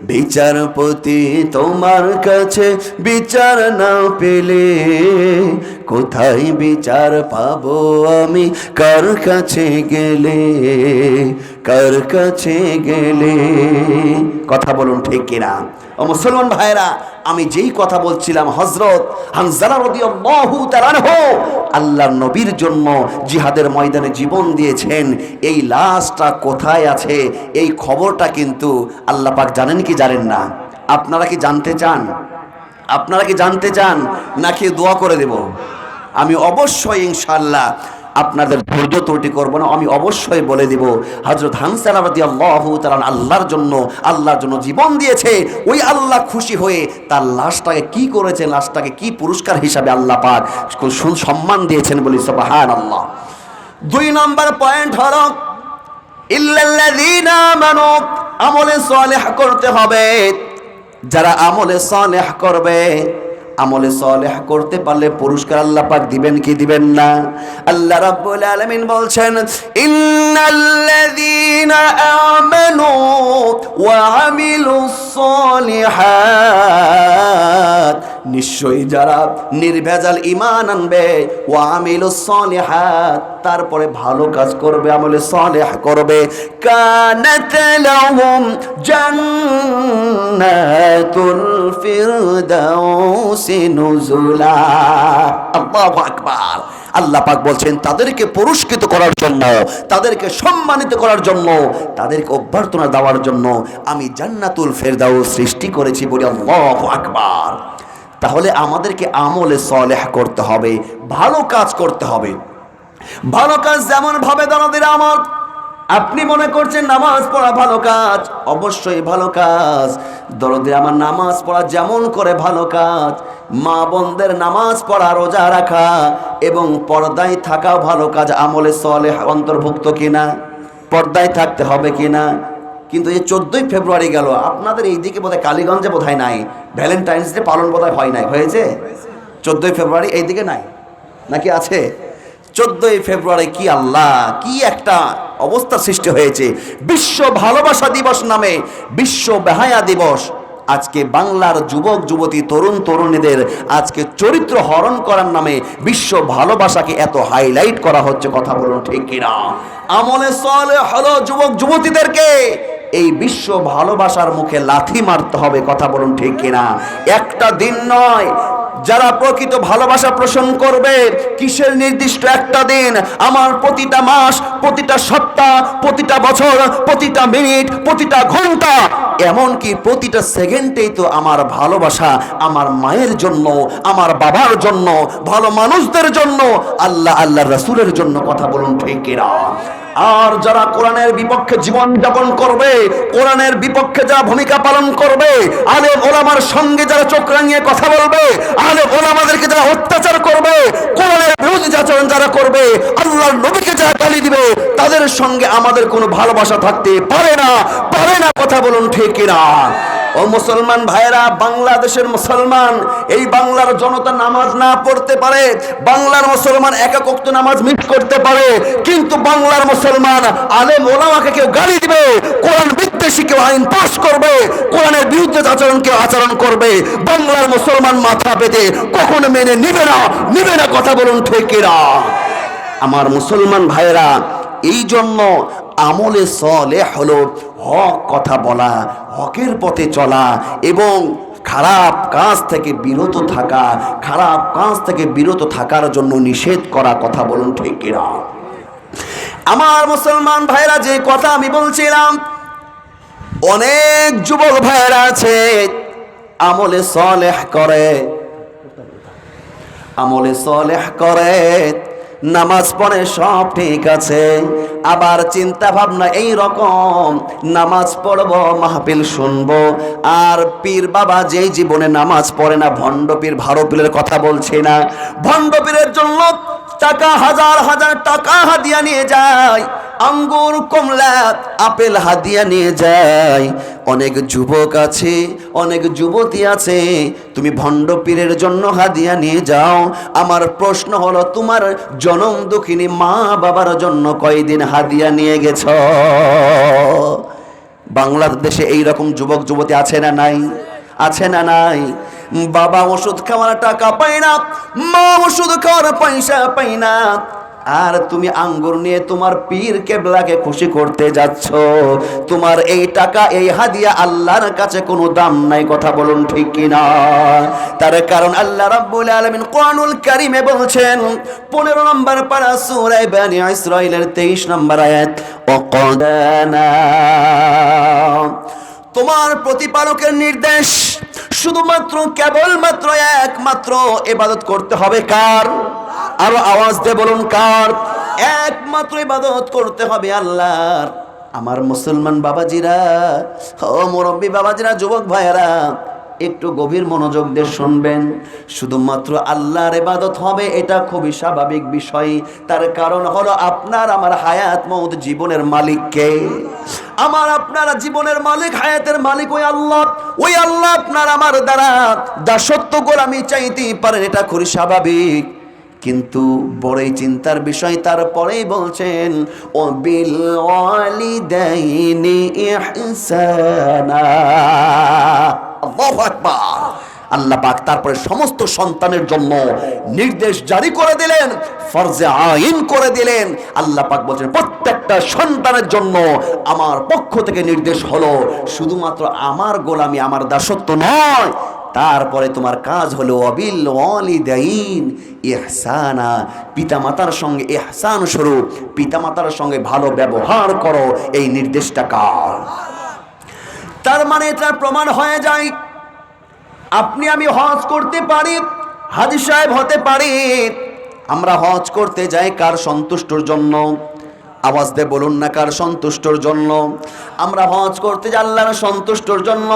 বিচারপতি তোমার কাছে বিচার না পেলে কোথায় বিচার পাবো আমি, কার কাছে গেলে, কার কাছে গেলে? কথা বলুন ঠিক কিনা? ও মুসলমান ভাইরা, আমি যেই কথা বলছিলাম, হযরত হানজালা রাদিয়াল্লাহু তাআলা আনহু আল্লাহর নবীর জন্য জিহাদের ময়দানে জীবন দিয়েছেন। এই লাশটা কোথায় আছে এই খবরটা কিন্তু আল্লাহ পাক জানেন কি জানেন না? আপনারা কি জানতে চান? আপনারা কি জানতে চান নাকি দোয়া করে দেব? আমি অবশ্যই ইনশাআল্লাহ আপনাদের ধৈর্য ত্রুটি করবো না, আমি অবশ্যই বলে দিব। হযরত হানজালা রাদিয়াল্লাহু তাআলা আল্লাহর জন্য জীবন দিয়েছে। ওই আল্লাহ খুশি হয়ে তার লাশটাকে কি করেছে, লাশটাকে কি পুরস্কার হিসাবে আল্লাহ পাক সম্মান দিয়েছেন বলি সুবহানাল্লাহ। 2 নম্বর পয়েন্ট হলো ইল্লাল্লাযীনা আমানু, আমলে সালেহ করতে হবে। যারা আমলে সালেহ করবে, আমলে সালেহ করতে পারলে পুরস্কার আল্লাহ পাক দিবেন কি দিবেন না? আল্লাহ রাব্বুল আলামিন বলছেন ইন্নাল্লাযীনা আমানু ওয়া আমিলুস সালিহাত, নিশ্চয়ই যারা নির্ভেজাল ঈমান আনবে, ওয়া আমিলুস সালিহাত, তারপরে ভালো কাজ করবে, আমলে সালেহ করবে, কানাত লাহুম জান্নাতুল ফিরদাউস নুজুলা। আল্লাহু আকবার। আল্লাহ পাক বলছেন তাদেরকে পুরস্কৃত করার জন্য, তাদেরকে সম্মানিত করার জন্য, তাদেরকে অভ্যর্থনা দেওয়ার জন্য আমি জান্নাতুল ফেরদাউস সৃষ্টি করেছি বলি আল্লাহু আকবার। তাহলে আমাদেরকে আমলে সালেহ করতে হবে, ভালো কাজ করতে হবে। ভালো কাজ যেমন ভাবে দরদের আমল। আপনি মনে করছেন নামাজ পড়া ভালো কাজ, অবশ্যই ভালো কাজ। দরদে আমার নামাজ পড়া যেমন করে ভালো কাজ, মা বোনদের নামাজ পড়া, রোজা রাখা এবং পর্দায় থাকাও ভালো কাজ, আমলে সালেহ অন্তর্ভুক্ত কিনা? পর্দায় থাকতে হবে কিনা? কিন্তু এই 14ই ফেব্রুয়ারি গেল, আপনাদের এইদিকে বোধহয় কালীগঞ্জে বোধহয় নাই, ভ্যালেন্টাইন্স ডে পালন বোধহয় হয় নাই, হয়েছে? 14ই ফেব্রুয়ারি এইদিকে নাই নাকি আছে? 14ই ফেব্রুয়ারি কি আল্লাহ, কি একটা অবস্থা সৃষ্টি হয়েছে। বিশ্ব ভালোবাসা দিবস নামে বিশ্ব বেহায়া দিবস। আজকে বাংলার যুবক যুবতী তরুণ তরুণীদের আজকে চরিত্র হরণ করার নামে বিশ্ব ভালোবাসাকে এত হাইলাইট করা হচ্ছে, কথা বলুন ঠিক কিনা? আমলে সালেহ হলো যুবক যুবতীদেরকে এই বিশ্ব ভালোবাসার মুখে লাথি মারতে হবে, কথা বলুন ঠিক কিনা? একটা দিন নয়, যারা প্রকৃত ভালোবাসা পোষণ করবে, কিসের নির্দিষ্ট একটা দিন? আমার প্রতিটা মাস, প্রতিটা সপ্তাহ, প্রতিটা বছর, প্রতিটা মিনিট, প্রতিটা ঘন্টা, এমনকি প্রতিটা সেকেন্ডেই তো আমার ভালোবাসা আমার মায়ের জন্য, আমার বাবার জন্য, ভালো মানুষদের জন্য, আল্লাহ আল্লাহর রাসূলের জন্য, কথা বলুন ঠিক কিনা? আর যারা কোরআনের বিপক্ষে জীবন যাপন করবে, কোরআনের বিপক্ষে যারা ভূমিকা পালন করবে, আলেম ওলামার সঙ্গে যারা চোখ রাঙিয়ে কথা বলবে, আলেম ওলামাদেরকে যারা অত্যাচার করবে, কোরআনের বিরোধী আচরণ যারা করবে, আল্লাহর নবীকে যারা গালি দিবে, তাদের সঙ্গে আমাদের কোনো ভালোবাসা থাকতে পারে না, পারে না, কথা বলুন ঠিক কিনা? ও মুসলমান ভাইরা, বাংলাদেশের মুসলমান, এই বাংলার জনতা নামাজ না পড়তে পারে, বাংলার মুসলমান একক ওয়াক্ত নামাজ মিস করতে পারে, কিন্তু বাংলার মুসলমান আলেম ওলামাকে কেউ গালি দিবে, কোরআন বিদ্বেষী কেউ আইন পাস করবে, কোরআনের বিরুদ্ধে আচরণ করবে, বাংলার মুসলমান মাথা পেতে কখনো মেনে নিবে না, নিবে না, কথা বলুন ঠিক কিনা? আমার মুসলমান ভাইরা, এই জন্য আমলে সালেহ হলো হক কথা বলা, হকের পথে চলা এবং খারাপ কাজ থেকে বিরত থাকা, খারাপ কাজ থেকে বিরত থাকার জন্য নিষেধ করা, কথা বলুন ঠিক কিনা? আমার মুসলমান ভাইরা, যে কথা আমি বলছিলাম, অনেক যুবক ভাইরা আছে আমলে সালেহ করে, আমলে সালেহ করে, নামাজ পড়ে, সব ঠিক আছে, আবার চিন্তা ভাবনা এই রকম, নামাজ পড়বো, মাহফিল শুনবো, আর পীর বাবা যেই জীবনে নামাজ পড়ে না, ভণ্ড পীর, ভালো পীরের কথা বলছি না, ভণ্ড পীরের জন্য টাকা, হাজার হাজার টাকা হাদিয়া নিয়ে যায়, আঙ্গুর, কমলা, আপেল হাদিয়া নিয়ে যায়। অনেক যুবক আছে, অনেক যুবতী আছে, তুমি ভণ্ড পীরের জন্য হাদিয়া নিয়ে যাও। আমার প্রশ্ন হলো, তোমার জনম দুঃখিনী মা বাবার জন্য কয়দিন হাদিয়া নিয়ে গেছ? বাংলাদেশে এইরকম যুবক যুবতী আছে না নাই? আছে না নাই? বাবা ওষুধ খাওয়ার টাকা পায় না, মা ওষুধ খাওয়ার পয়সা পায় না, আর তুমি আঙ্গুর নিয়ে তোমার পীর কেবলাকে খুশি করতে যাচ্ছ। তোমার এই টাকা, এই হাদিয়া আল্লাহর কাছে কোনো দাম নাই, কথা বলুন ঠিক কিনা? তার কারণ আল্লাহ রাব্বুল আলামিন কোরআনুল কারীমে বলছেন 15 নম্বর পারা সূরা বনী ইসরাঈলের 23 নম্বর আয়াত, ওয়াকাদানা, তোমার প্রতিপালকের নির্দেশ শুধুমাত্র কেবলমাত্র একমাত্র ইবাদত করতে হবে কার? আরো আওয়াজ দিয়ে বলুন কার? একমাত্র ইবাদত করতে হবে আল্লাহর। আমার মুসলমান বাবাজিরা, ও মুরব্বী বাবাজিরা, যুবক ভাইয়েরা, একটু গভীর মনোযোগ দিয়ে শুনবেন। শুধুমাত্র আল্লাহর ইবাদত হবে এটা খুবই স্বাভাবিক বিষয়। তার কারণ হলো আপনার আমার হায়াত মওত জীবনের মালিক কে? আমার আপনারা জীবনের মালিক, হায়াতের মালিক ওই আল্লাহ। ওই আল্লাহ আপনার আমার দ্বারা দাসত্ব গোলামি চাইতেই পারেন, এটা খুবই স্বাভাবিক। কিন্তু বড়ই চিন্তার বিষয়, তারপরেই বলছেন ও বিল ওয়ালিদাইনি ইহসানা। আল্লাহু আকবার। আল্লাহ পাক তারপরে সমস্ত সন্তানের জন্য নির্দেশ জারি করে দিলেন, ফরজে আইন করে দিলেন। আল্লাহ পাক বলছেন প্রত্যেকটা সন্তানের জন্য আমার পক্ষ থেকে নির্দেশ হলো শুধুমাত্র আমার গোলামি, আমার দাসত্ব নয়, তারপরে তোমার কাজ হলো অবিল ওয়ালিদাইন ইহসানা, পিতামাতার সঙ্গে ইহসান স্বরূপ পিতামাতার সঙ্গে ভালো ব্যবহার করো। এই নির্দেশটা কার? তার মানে এটা প্রমাণ হয়ে যায় আপনি আমি হজ করতে পারি, হাজী সাহেব হতে পারি। আমরা হজ করতে যাই কার সন্তুষ্টর জন্য? আওয়াজ দিয়ে বলুন না, কার সন্তুষ্টর জন্য? আমরা হজ করতে যাই আল্লাহর সন্তুষ্টর জন্য।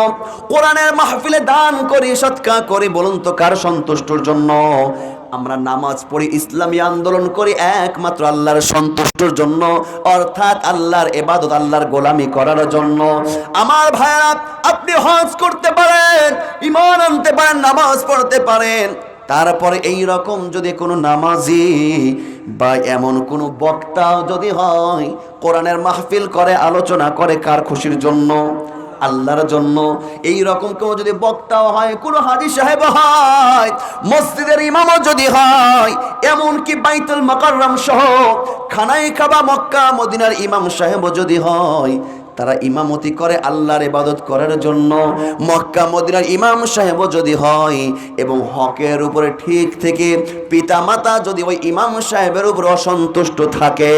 কোরআনের মাহফিলে দান করি, সদকা করি, বলুন তো কার সন্তুষ্টর জন্য? আমরা নামাজ পড়ি, ইসলামী আন্দোলন করি একমাত্র আল্লাহর সন্তুষ্টর জন্য, অর্থাৎ আল্লাহর ইবাদত, আল্লাহর গোলামি করার জন্য। আমার ভাইরা, আপনি হজ করতে পারেন, ঈমান আনতে পারেন, নামাজ পড়তে পারেন, তারপরে এই রকম যদি কোনো নামাজি বা এমন কোনো বক্তা যদি হয় কোরআনের মাহফিল করে, আলোচনা করে কার খুশির জন্য? আল্লাহর জন্য। এই রকম কেউ যদি বক্তাও হয়, কোনো হাজী সাহেব হয়, মসজিদের ইমামও যদি হয়, এমনকি বাইতুল মুকাররম সহ খানায়ে কাবা মক্কা মদিনার ইমাম সাহেবও যদি হয়, তারা ইমামতি করে আল্লাহর ইবাদত করার জন্য, মক্কা মদিনার ইমাম সাহেবও যদি হয় এবং হকের উপরে ঠিক থেকে পিতামাতা যদি ওই ইমাম সাহেবের উপর অসন্তুষ্ট থাকে,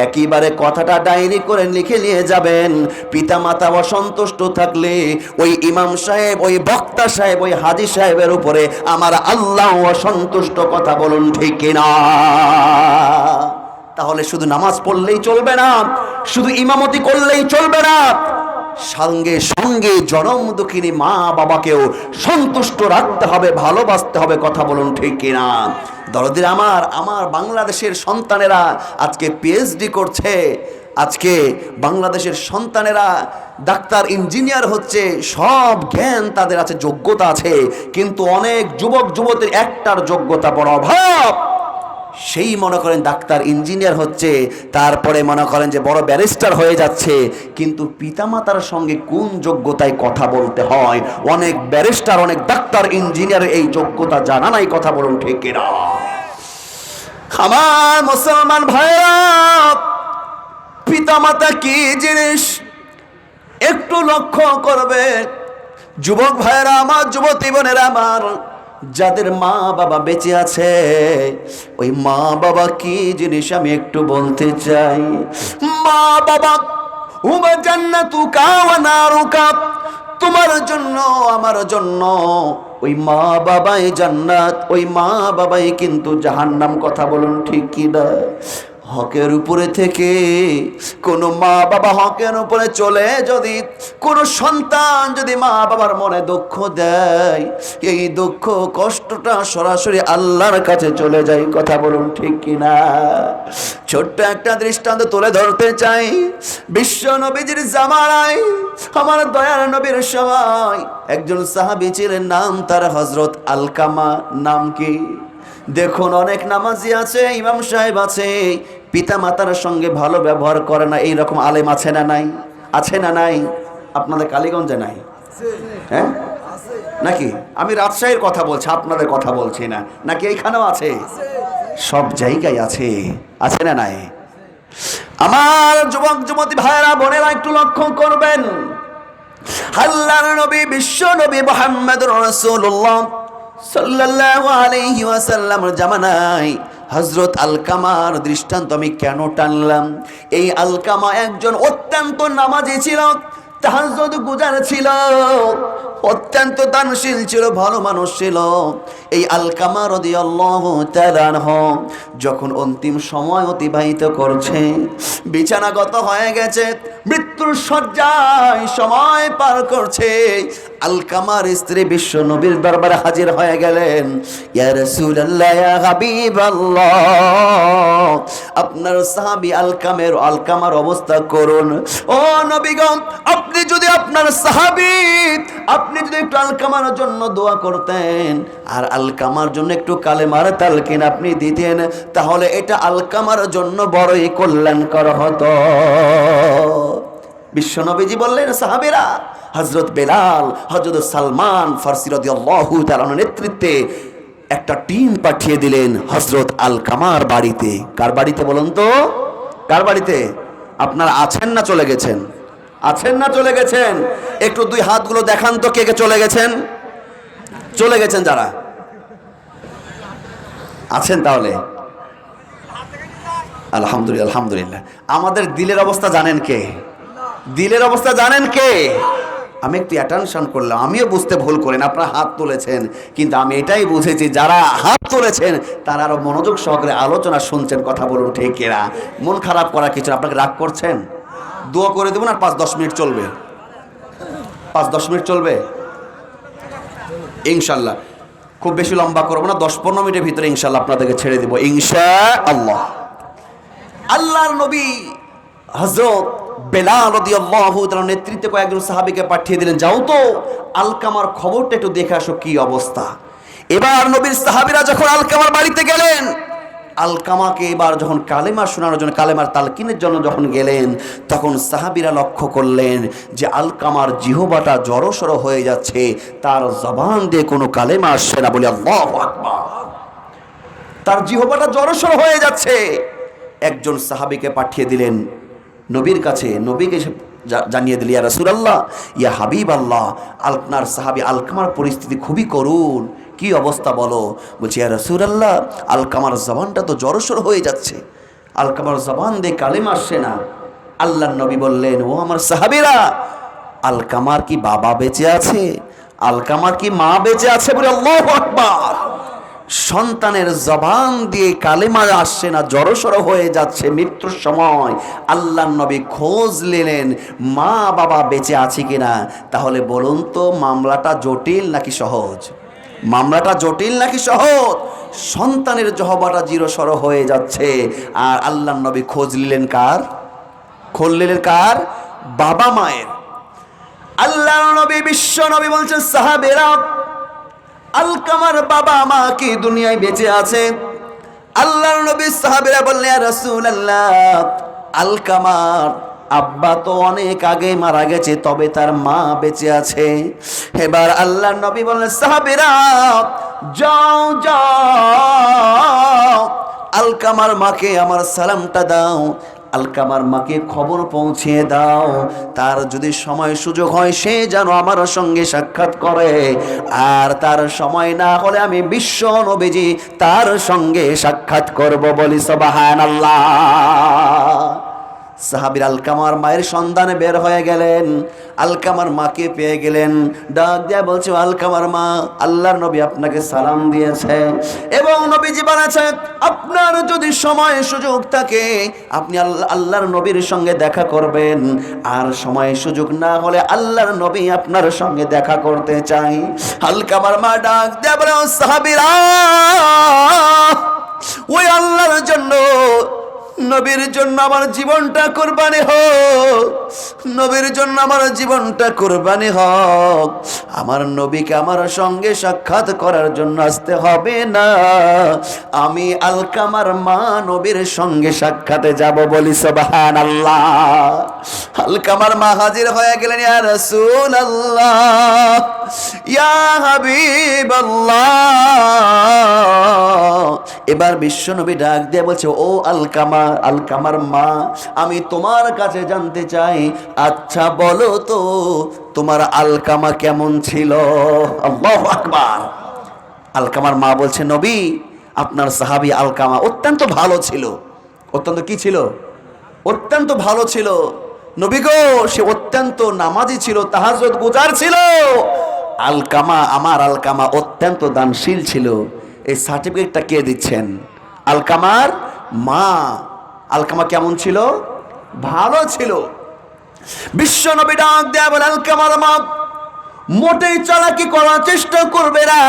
একেবারে কথাটা ডায়েরি করে লিখে নিয়ে যাবেন। পিতামাতা অসন্তুষ্ট থাকলে ওই ইমাম সাহেব, ওই বক্তা সাহেব, ওই হাজী সাহেবের উপরে আমার আল্লাহ অসন্তুষ্ট, কথা বলুন ঠিক কিনা? তাহলে শুধু নামাজ পড়লেই চলবে না, শুধু ইমামতি করলেই চলবে না, সঙ্গে সঙ্গে জনম দুঃখিনী মা বাবাকেও সন্তুষ্ট রাখতে হবে, ভালোবাসতে হবে, কথা বলুন ঠিক কিনা? দরদির আমার বাংলাদেশের সন্তানেরা আজকে পিএইচডি করছে, আজকে বাংলাদেশের সন্তানেরা ডাক্তার, ইঞ্জিনিয়ার হচ্ছে, সব জ্ঞান তাদের আছে, যোগ্যতা আছে, কিন্তু অনেক যুবক যুবতীর একটার যোগ্যতা বড় অভাব। সেই মনে করেন ডাক্তার ইঞ্জিনিয়ার হচ্ছে, তারপরে মনে করেন যে বড় ব্যারিস্টার হয়ে যাচ্ছে, কিন্তু পিতামাতার সঙ্গে কোন যোগ্যতায় কথা বলতে হয়, অনেক ব্যারিস্টার, অনেক ডাক্তার ইঞ্জিনিয়ার এই যোগ্যতা জানা নাই, কথা বলুন ঠিক কিনা? আমার মুসলমান ভাইরা, পিতামাতা কি জিনিস একটু লক্ষ্য করবে। যুবক ভাইরা আমার, যুবতী বোনেরা আমার, যাদের মা বাবা বেঁচে আছে, ওই মা বাবা কি জিনিস আমি একটু বলতে চাই। মা বাবা হুমা জান্নাতুকা ওয়া নারুকা, তোমার জন্য আমার জন্য ওই মা বাবাই জান্নাত, ওই মা বাবাই কিন্তু জাহান্নাম, কথা বলুন ঠিক কি না? হকের উপরে থেকে কোনো মা বাবা হকের উপরে চলে যদি কোনো সন্তান যদি মা বাবার মনে দুঃখ দেয়, এই দুঃখ কষ্টটা সরাসরি আল্লাহর কাছে চলে যায়, কথা বলুন ঠিক কিনা? ছোট্ট একটা দৃষ্টান্ত তুলে ধরতে চাই। বিশ্ব নবীজির জামানায়, আমার দয়ার নবীর সময় একজন সাহাবী ছিলেন, নাম তার হযরত আলকামা। নাম কি? দেখুন, অনেক নামাজি আছে, ইমাম সাহেব আছে, পিতা মাতার সঙ্গে ভালো ব্যবহার করে না, এইরকম আলেম আছে না নাই? আছে না নাই? আপনাদের কালীগঞ্জে নাই? হ্যাঁ নাকি? আমি রাজশাহীর কথা বলছি, আপনাদের কথা বলছি না, নাকি এইখানেও আছে? সব জায়গায় আছে, আছে না নাই? আমার যুবক যুবতী ভাইরা বোনেরা একটু লক্ষ্য করবেন, আল্লাহর নবী বিশ্ব নবী মুহাম্মদুর রাসূলুল্লাহ সাল্লাল্লাহু আলাইহি ওয়াসাল্লামের জামানায় হযরত আলকামার দৃষ্টান্ত আমি কেন টানলাম? এই আলকামা একজন অত্যন্ত নামাজি ছিল, তাহাজ্জুদ গুজার ছিল, অত্যন্ত দানশীল ছিল, ভালো মানুষ ছিল। এই আলকামা রাদিয়াল্লাহু তাআলা আনহু যখন অন্তিম সময় অতিবাহিত করছে, বিছানাগত হয়ে গেছে, মৃত্যুর শয্যায় সময় পার করছে, আলকামার স্ত্রী বিশ্ব নবীর দরবারে হাজির হয়ে গেলেন। ইয়া রাসূলুল্লাহ, ইয়া হাবিবাল্লাহ, আপনার সাহাবী আলকামার অবস্থা করুন। ও নবীগণ, আপনি যদি আপনার সাহাবী, আপনি যদি একটু আলকামার জন্য দোয়া করতেন আর আলকামার জন্য একটু কালেমার তালকিন আপনি দিতেন, তাহলে এটা আলকামার জন্য বড়ই কল্যাণকর হতো। বিশ্বনবীজি বললেন, সাহাবীরা হযরত বেলাল, হযরত সালমান ফারসি রাদিয়াল্লাহু তাআলার নেতৃত্বে একটা টিম পাঠিয়ে দিলেন হযরত আলকামার বাড়িতে। কার বাড়িতে বলুন তো? কার বাড়িতে? আপনারা আছেন না চলে গেছেন? আছেন না চলে গেছেন? একটু দুই হাতগুলো দেখান তো, কে কে চলে গেছেন? চলে গেছেন যারা আছেন তাহলে আলহামদুলিল্লাহ, আলহামদুলিল্লাহ। আমাদের দিলের অবস্থা জানেন কে? দিলের অবস্থা জানেন কে? আমি একটু অ্যাটেনশন করলাম, আমিও বুঝতে ভুল করেন, আপনারা হাত তুলেছেন, কিন্তু আমি এটাই বুঝেছি যারা হাত তুলেছেন তারা আরো মনোযোগ সহকারে আলোচনা শুনছেন। কথা বলুন ঠিক এরা, মন খারাপ করা কিছু। আপনাকে রাগ করছেন? দোয়া করে দেবো না? 5-10 মিনিট চলবে, 5-10 মিনিট চলবে ইনশাল্লাহ। খুব বেশি লম্বা করবো না, 10-15 মিনিটের ভিতরে ইনশাল্লাহ আপনাদেরকে ছেড়ে দিব ইনশাআল্লাহ। আল্লাহর নবী হযরত বেলাল রাদিয়াল্লাহু তাআলার নেতৃত্বে কয়েকজন সাহাবীকে পাঠিয়ে দিলেন, যাও তো আলকামার খবরটা একটু দেখে আসো কি অবস্থা। এবার নবীর সাহাবীরা যখন আলকামার বাড়িতে গেলেন, আলকামাকে এবার যখন কালেমা শোনানোর জন্য, কালেমার তালকিনের জন্য যখন গেলেন, তখন সাহাবীরা লক্ষ্য করলেন যে আলকামার জিহ্বাটা জড়সড় হয়ে যাচ্ছে, তার জবান দিয়ে কোনো কালেমা আসছে না। বলি আল্লাহু আকবার। তার জিহ্বাটা জড়সড় হয়ে যাচ্ছে। একজন সাহাবীকে পাঠিয়ে দিলেন নবীর কাছে, নবীকে জানিয়ে দিল, ইয়া রাসূলুল্লাহ, ইয়া হাবিবাল্লাহ, আপনার সাহাবী আলকামার পরিস্থিতি খুবই করুণ, কি অবস্থা বলো? বলছি, ইয়া রাসূলুল্লাহ, আলকামার জবানটা তো জড়সড় হয়ে যাচ্ছে, আলকামার জবান দিয়ে কালেমা আসছে না। আল্লাহর নবী বললেন, ও আমার সাহাবীরা, আলকামার কি বাবা বেঁচে আছে? আলকামার কি মা বেঁচে আছে? বলে আল্লাহু আকবার। সন্তানের জবান দিয়ে কালেমা আসছে না, জড়সড় হয়ে যাচ্ছে মৃত্যুর সময়। আল্লাহর নবী খোঁজ নিলেন মা বাবা বেঁচে আছে কিনা। তাহলে বলুন তো, মামলাটা জটিল নাকি সহজ? মামলাটা জটিল নাকি সহজ? সন্তানের জহবাটা জিরোসড় হয়ে যাচ্ছে, আর আল্লাহর নবী খোঁজ নিলেন কার? খোঁজ নিলেন কার? বাবা মায়ের। আল্লাহর নবী বিশ্ব নবী বলছেন, সাহাবেরা, আলকামার বাবা মা কি দুনিয়ায় বেঁচে আছে? আল্লাহর নবী সাহাবীরা বললেন, ইয়া রাসূলুল্লাহ, আলকামার আব্বা তো অনেক আগে মারা গেছে, তবে তার মা বেঁচে আছে। এবার আল্লাহর নবী বললেন, সাহাবীরা, যাও যাও, আলকামার মাকে আমার সালামটা দাও, আলকামার মাকে খবর পৌঁছিয়ে দাও, তার যদি সময় সুযোগ হয় সে যেন আমার সঙ্গে সাক্ষাৎ করে, আর তার সময় না হলে আমি বিশ্ব নবীজি তার সঙ্গে সাক্ষাৎ করব। বলি সুবহানাল্লাহ। সাহাবীর আলকামার মায়ের সন্ধানে বের হয়ে গেলেন, আলকামার মাকে পেয়ে গেলেন, ডাক দিয়ে বলছে, আলকামার মা, আল্লাহর নবী আপনাকে সালাম দিয়েছে এবং নবীজি বলেছে আপনার যদি সময় সুযোগ থাকে আপনি আল্লাহর নবীর সঙ্গে দেখা করবেন, আর সময় সুযোগ না হলে আল্লাহর নবী আপনার সঙ্গে দেখা করতে চাই। আলকামার মা ডাক দিয়ে বলে, সাহাবীরা, ওই আল্লাহর জন্য, নবীর জন্য আমার জীবনটা কুরবানি হোক, নবীর জন্য আমার জীবনটা কুরবানি হোক। আমার নবীকে আমার সঙ্গে সাক্ষাৎ করার জন্য আসতে হবে না, আমি আলকামার মা নবীর সঙ্গে সাক্ষাতে যাব। বলি সুবহানাল্লাহ। আলকামার মা হাজির হয়ে গেলেন, ইয়া রাসূলুল্লাহ, ইয়া হাবিবাল্লাহ। এবার বিশ্বনবী ডাক দিয়ে বলছে, ও আলকামা, আলকামার মা, আমি তোমার কাছে জানতে চাই, আচ্ছা বলো তো তোমার আলকামা কেমন ছিল? আল্লাহু আকবার। আলকামার মা বলছে, নবী, আপনার সাহাবী আলকামা অত্যন্ত ভালো ছিল। অত্যন্ত কি ছিল? অত্যন্ত ভালো ছিল নবী গো, সে অত্যন্ত নামাজি ছিল, তাহাজ্জুদ গুজার ছিল। আলকামা, আমার আলকামা অত্যন্ত দানশীল ছিল। এই সার্টিফিকেটটা কে দিচ্ছেন? আলকামার মা। আলকামা কেমন ছিল? ভালো ছিল। বিশ্ব নবী ডাক দেয়া বলে, আলকামার মা, মোটেই চালাকি করার চেষ্টা করবে না।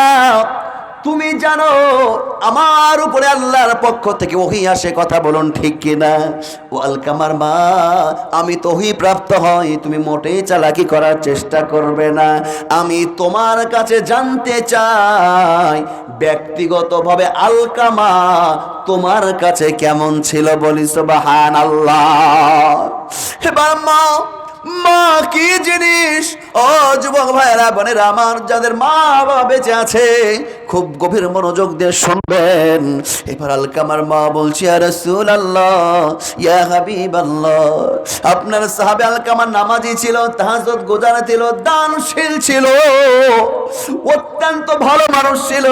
তুমি জানো আমার উপরে আল্লাহর পক্ষ থেকে ওহী আসে, কথা বলুন ঠিক কিনা? ও আলকামার মা, আমি তো ওহী প্রাপ্ত হই, তুমি মোটেই চালাকি করার চেষ্টা করবে না। আমি তোমার কাছে জানতে চাই, ব্যক্তিগতভাবে আলকামা তোমার কাছে কেমন ছিল? বলি সুবহানাল্লাহ। এবার মা, মা কি জিনিস? ও যুবক ভাইরা, বোনেরা আমার, যাদের মা বাবা বেঁচে আছে, খুব গভীর মনোযোগ দিয়ে শুনবেন। এবার আলকামার মা বলছে, ইয়া রাসূলুল্লাহ, ইয়া হাবিবাল্লাহ, আপনার সাহাবী আলকামা নামাজি ছিল, তাহাজ্জুদ গুজার ছিল, দানশীল ছিল, অত্যন্ত ভালো মানুষ ছিল।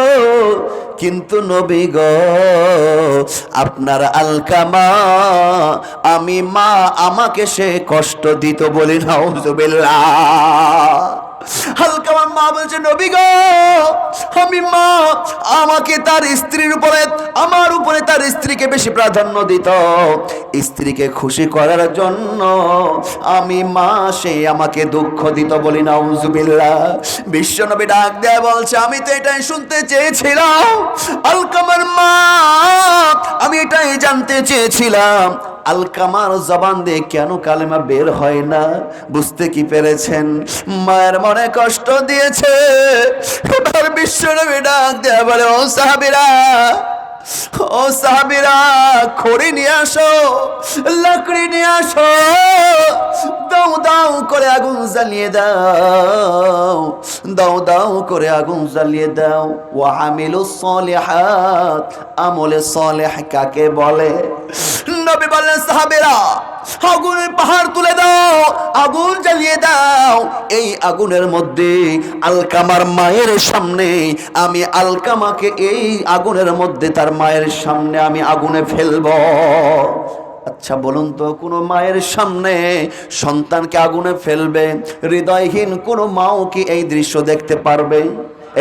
কিন্তু নবী গো, আপনার আলকামা, আমি মা, আমাকে সে কষ্ট দিত। বলি নাউযুবিল্লাহ। আলকামার মা বলছে, নবী গো, আমি মা, আমাকে তার স্ত্রীর উপরে, আমার উপরে তার স্ত্রীকে বেশি প্রাধান্য দিত। স্ত্রীকে খুশি করার জন্য আমি মা, সে আমাকে দুঃখ দিত। বলি নাউযুবিল্লাহ। বিশ্বনবী ডাক দেয়া বলছে, আমি তো এটাই শুনতে চেয়েছিলাম আলকামার মা, আমি এটাই জানতে চেয়েছিলাম আলকামার জবান দিয়ে কেন কালেমা বের হয় না? বুঝতে কি পেরেছেন? মায়ের মনে কষ্ট দিয়েছে। এবার বিশ্বনবী ডাক দেয়া বলে, ও সাহাবীরা, ও সাহাবীরা, খড়ি নিয়ে আসো, লাকড়ি নিয়ে আসো, দাও দাও করে আগুন জ্বালিয়ে দাও, দাও দাও করে আগুন জ্বালিয়ে দাও। ওয়া আমিলুস সলিহাত, আমলে সলেহ কাকে বলে? নবী বললেন, সাহাবীরা, আগুনের পাহাড় তুলে দাও, আগুন জ্বালিয়ে দাও। এই আগুনের মধ্যে আলকামার মায়ের সামনে আমি আলকামাকে এই আগুনের মধ্যে তার মায়ের সামনে আমি আগুনে ফেলব। আচ্ছা বলুন তো, কোন মায়ের সামনে সন্তানকে আগুনে ফেলবে? হৃদয়হীন কোন মাও কি এই দৃশ্য দেখতে পারবে?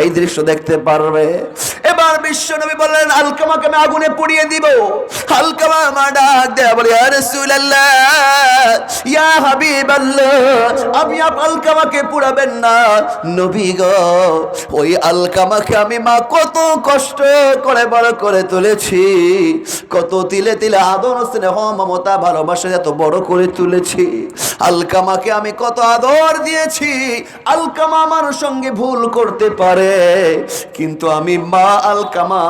এই দৃশ্য দেখতে পারবে? এবার বিশ্বনবী বললেন, আলকামাকে আমি আগুনে পুড়িয়ে দিব। আলকামা মা ডাক দেয়া বলে, ইয়া রাসূলুল্লাহ, ইয়া হাবিবাল্লাহ, আপনি আলকামাকে পুড়াবেন না। নবী গো, ওই আলকামাকে আমি মা কত কষ্ট করে বড় করে তুলেছি, কত তিলে তিলে আদর স্নেহ মমতা ভালোবাসা এত বড় করে তুলেছি। আলকামাকে আমি কত আদর দিয়েছি। আলকামা আমার সঙ্গে ভুল করতে পারে, কিন্তু আমি মা আলকামা,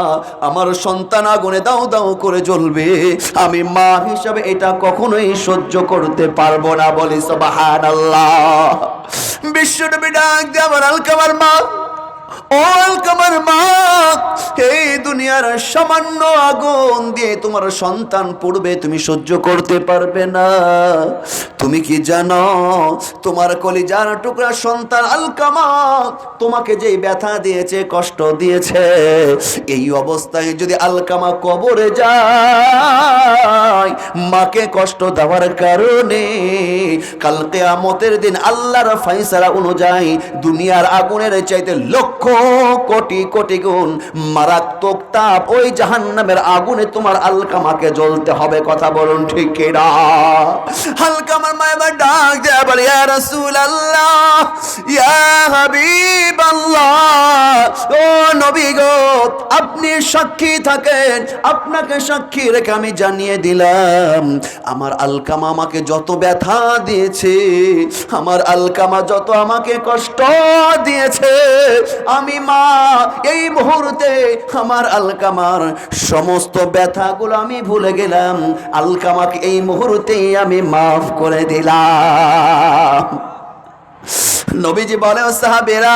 আমার সন্তান আগুনে দাও দাও করে জ্বলবে, আমি মা হিসাবে এটা কখনোই সহ্য করতে পারবো না। বলি সুবহানাল্লাহ। বিশ্বনবী ডাক দিয়ে আমার আলকামার মা, ও আলকামার মা, এই দুনিয়ার সামান্য আগুন দিয়ে তোমার সন্তান পড়বে, তুমি সহ্য করতে পারবে না। তুমি কি জানো, তোমার কলিজার টুকরা সন্তান আলকামা তোমাকে যেই ব্যথা দিয়েছে, কষ্ট দিয়েছে, এই অবস্থায় যদি আলকামা কবরে যায়, মাকে কষ্ট দেওয়ার কারণে কাল কিয়ামতের দিন আল্লাহর ফয়সালা অনুযায়ী দুনিয়ার আগুনের চাইতে লক্ষ কোটি কোটি গুণ মারাত্মক তাপ ওই জাহান্নামের আগুনে তোমার আলকামাকে জ্বলতে হবে। কথা বলুন ঠিক কিনা? আলকামার মা এবার ডাক দেয়া বলে, ইয়া রাসূলুল্লাহ, ইয়া হাবিবাল্লাহ, ও নবী গো, আপনি সাক্ষী থাকেন, আপনাকে সাক্ষী রেখে আমি জানিয়ে দিলাম, আমার আলকামা আমাকে যত ব্যথা দিয়েছে, আমার আলকামা যত আমাকে কষ্ট দিয়েছে, আমি আমি মা এই মুহূর্তে আমার আলকামার সমস্ত ব্যথাগুলো আমি ভুলে গেলাম, আলকামাকে এই মুহূর্তে আমি মাফ করে দিলাম। নবীজি বলে, ও সাহাবেরা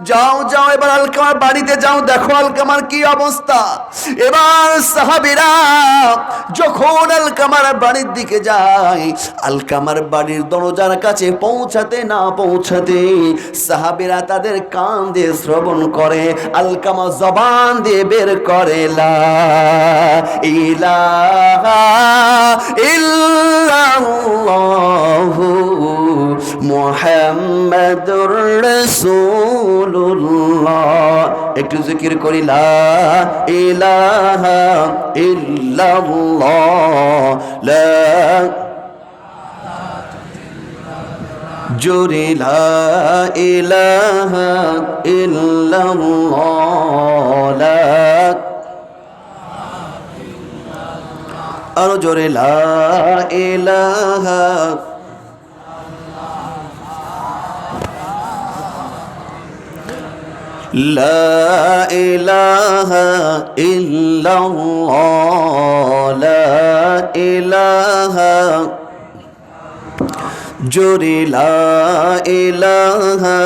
যাও যাও, এবার আলকামার বাড়িতে যাও, দেখো আলকামার কি অবস্থা। এবার সাহাবীরা যখন আলকামার বাড়ির দিকে যায়, আলকামার বাড়ির দরজার কাছে পৌঁছাতে না পৌঁছাতে সাহাবীরা তাদের কান দিয়ে শ্রবণ করে, আলকামা জবান দিয়ে বের করে লা ইলাহা ইল্লাল্লাহু মুহাম্মাদুর রাসূলুল্লাহ। একটু জিকির করি, লা ইলাহা ইল্লাল্লাহ, লা জোরে লা ইলাহা ইল্লাল্লাহ, লা আরো জোরে লা ইলাহা লা ইলাহা ইল্লাল্লাহ, লা ইলাহা জোরে লা ইলাহা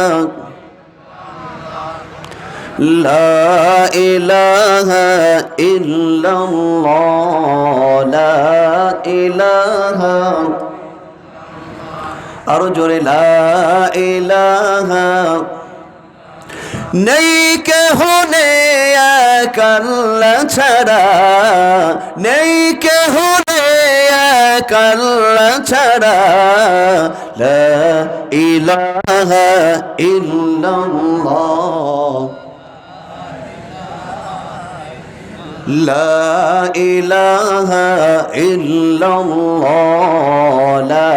লা ইলাহা ইল্লাল্লাহ, লা ইলাহা আরো জোরে লা ইলাহা নেই কেহ নেই এক আল্লাহ ছাড়া, নেই কেহ নেই এক আল্লাহ ছাড়া, লা ইলাহা ইল্লাল্লাহ, লা ইলাহা ইল্লাল্লাহ, লা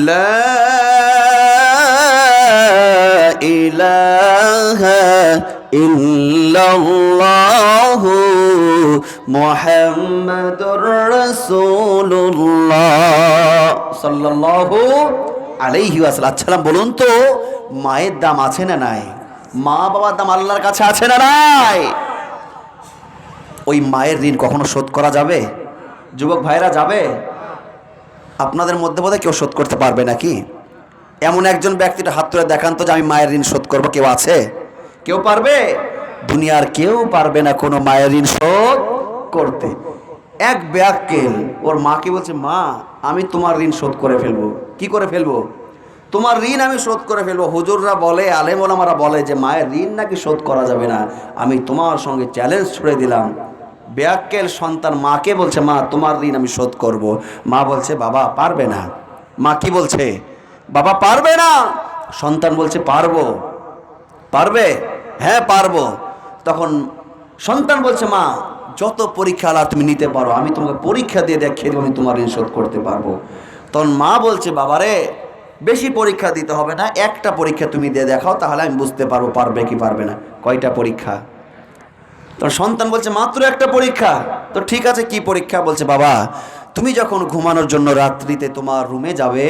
লা ইলাহা ইল্লাল্লাহু মুহাম্মাদুর রাসূলুল্লাহ সাল্লাল্লাহু আলাইহি ওয়াসাল্লাম। বলুন তো, মায়ের দাম আছে না নাই? মা বাবার দাম আল্লাহর কাছে আছে না নাই? ওই মায়ের ঋণ কখনো শোধ করা যাবে? যুবক ভাইরা, যাবে? আপনাদের মধ্যে বোধহয় কেউ শোধ করতে পারবে নাকি? এমন একজন ব্যক্তিটা হাত তুলে দেখান তো যে আমি মায়ের ঋণ শোধ করবো। কেউ আছে? কেউ পারবে? দুনিয়ার কেউ পারবে না কোনো মায়ের ঋণ শোধ করতে। এক ব্যাক্কেল ওর মাকে বলছে, মা আমি তোমার ঋণ শোধ করে ফেলবো। কি করে ফেলবো? তোমার ঋণ আমি শোধ করে ফেলবো। হুজুররা বলে, আলেম ওলামারা বলে যে মায়ের ঋণ নাকি শোধ করা যাবে না। আমি তোমার সঙ্গে চ্যালেঞ্জ ছুড়ে দিলাম। ব্যাক্কেল সন্তান মাকে বলছে, মা তোমার ঋণ আমি শোধ করব। মা বলছে, বাবা পারবে না। মা কি বলছে? বাবা পারবে না। সন্তান বলছে, পারবো। পারবে? হ্যাঁ পারবো। তখন সন্তান বলছে, মা যত পরীক্ষা আলা তুমি নিতে পারো, আমি তোমাকে পরীক্ষা দিয়ে দেখিয়ে দেবো আমি তোমার ঋণ শোধ করতে পারবো। তখন মা বলছে, বাবারে বেশি পরীক্ষা দিতে হবে না, একটা পরীক্ষা তুমি দিয়ে দেখাও, তাহলে আমি বুঝতে পারবো পারবে কি পারবে না। কয়টা পরীক্ষা? তো সন্তান বলছে, মাত্র একটা পরীক্ষা। তো ঠিক আছে, কি পরীক্ষা? বলছে, বাবা তুমি যখন ঘুমানোর জন্য রাত্রিতে তোমার রুমে যাবে,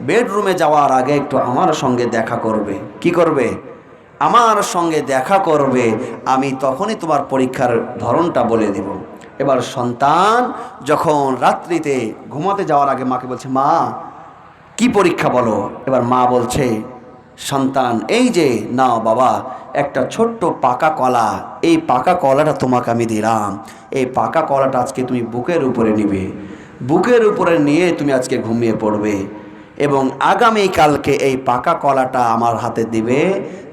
বেডরুমে যাওয়ার আগে একটু আমার সঙ্গে দেখা করবে। কি করবে? আমার সঙ্গে দেখা করবে। আমি তখনই তোমার পরীক্ষার ধরনটা বলে দেব। এবার সন্তান যখন রাত্রিতে ঘুমাতে যাওয়ার আগে মাকে বলছে, মা কি পরীক্ষা বলো। এবার মা বলছে, সন্তান এই যে নাও বাবা, একটা ছোট্ট পাকা কলা, এই পাকা কলাটা তোমাকে আমি দিলাম। এই পাকা কলাটা আজকে তুমি বুকের উপরে নিবে, বুকের উপরে নিয়ে তুমি আজকে ঘুমিয়ে পড়বে এবং আগামীকালকে এই পাকা কলাটা আমার হাতে দিবে।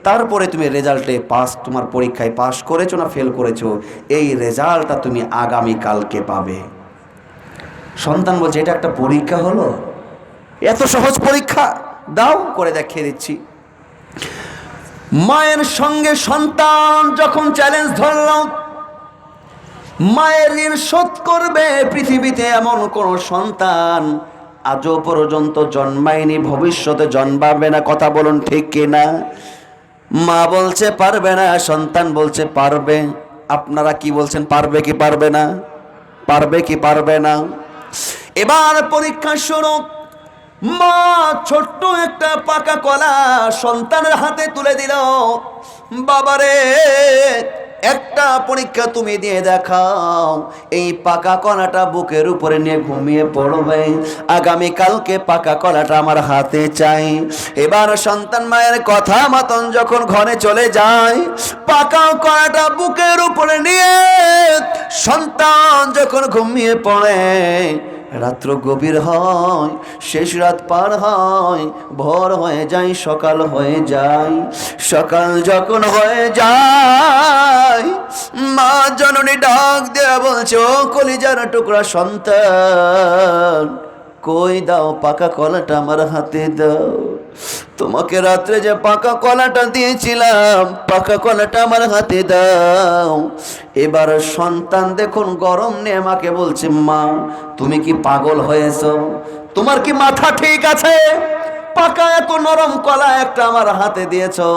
তারপরে তুমি রেজাল্টে পাস, তোমার পরীক্ষায় পাস করেছো না ফেল করেছো, এই রেজাল্টটা তুমি আগামীকালকে পাবে। সন্তান বলছে, এটা একটা পরীক্ষা হলো? এত সহজ পরীক্ষা? দাও করে দেখিয়ে দিচ্ছি। মায়ের সঙ্গে সন্তান যখন চ্যালেঞ্জ ধরল, মায়ের ঋণ শোধ করবে, পৃথিবীতে এমন কোন সন্তান আজও পর্যন্ত জন্মায়নি, ভবিষ্যতে জন্মাবে না। কথা বলুন ঠিক কিনা? মা বলছে পারবে না, সন্তান বলছে পারবে। আপনারা কি বলছেন, পারবে কি পারবে না? পারবে কি পারবে না? এবার পরীক্ষা শুরু। মা ছোট্ট একটা পাকা কলা সন্তানের হাতে তুলে দিল। বাবারে, একটা পরীক্ষা তুমি দিয়ে দেখাও, এই পাকা কলাটা বুকের উপরে নিয়ে ঘুমিয়ে পড়বে, আগামী কালকে পাকা কলাটা আমার হাতে চাই। এবার সন্তান মায়ের কথা মতন যখন ঘরে চলে যায়, পাকা কলাটা বুকের উপরে নিয়ে সন্তান যখন ঘুমিয়ে পড়ে, রাত্র গভীর হয়, শেষ রাত পার হয়, ভোর হয়ে যায়, সকাল হয়ে যায়। সকাল যখন হয়ে যায়, মা জননী ডাক দেয়া বলছে, ও কলিজার টুকরা সন্তান, কই দাও পাকা কলাটা আমার হাতে দাও। তোমাকে রাত্রে যে পাকা কলাটা দিয়েছিলাম, পাকা কলাটা আমার হাতে দাও। এবার সন্তান দেখুন গরম নিয়ে মাকে বলছে, মা তুমি কি পাগল হয়েছো? তোমার কি মাথা ঠিক আছে? পাকা এত নরম কলা একটা আমার হাতে দিয়েছো।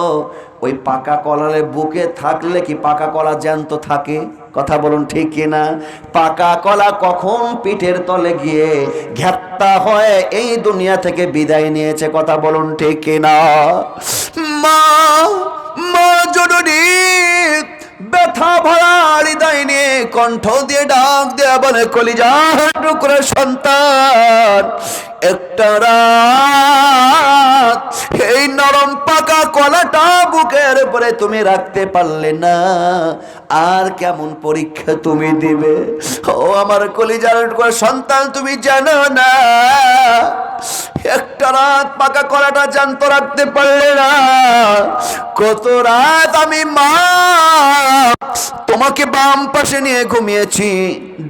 ওই পাকা কলারে বুকে থাকলে কি পাকা কলা জ্যান্ত থাকে? কথা বলুন ঠিক কিনা? পাকা কলা কখন পিঠের তলে গিয়ে ঘ্যাপ্তা হয়ে এই দুনিয়া থেকে বিদায় নিয়েছে। কথা বলুন ঠিক কিনা? মা মা জননী ব্যথা ভরা হৃদয় নিয়ে কণ্ঠ দিয়ে ডাক দেয়া বলে, কলিজার টুকরা সন্তান, একটা রাত এই নরম পাকা কলাটা বুকের উপরে তুমি রাখতে পারলে না, আর কেমন পরীক্ষা তুমি দিবে? ও আমার কলিজার টুকরা সন্তান, তুমি জানো না, একটা রাত পাকা কলাটা জ্যান্ত রাখতে পারলে না, কত রাত আমি মা তোমাকে বাম পাশে নিয়ে ঘুমিয়েছি,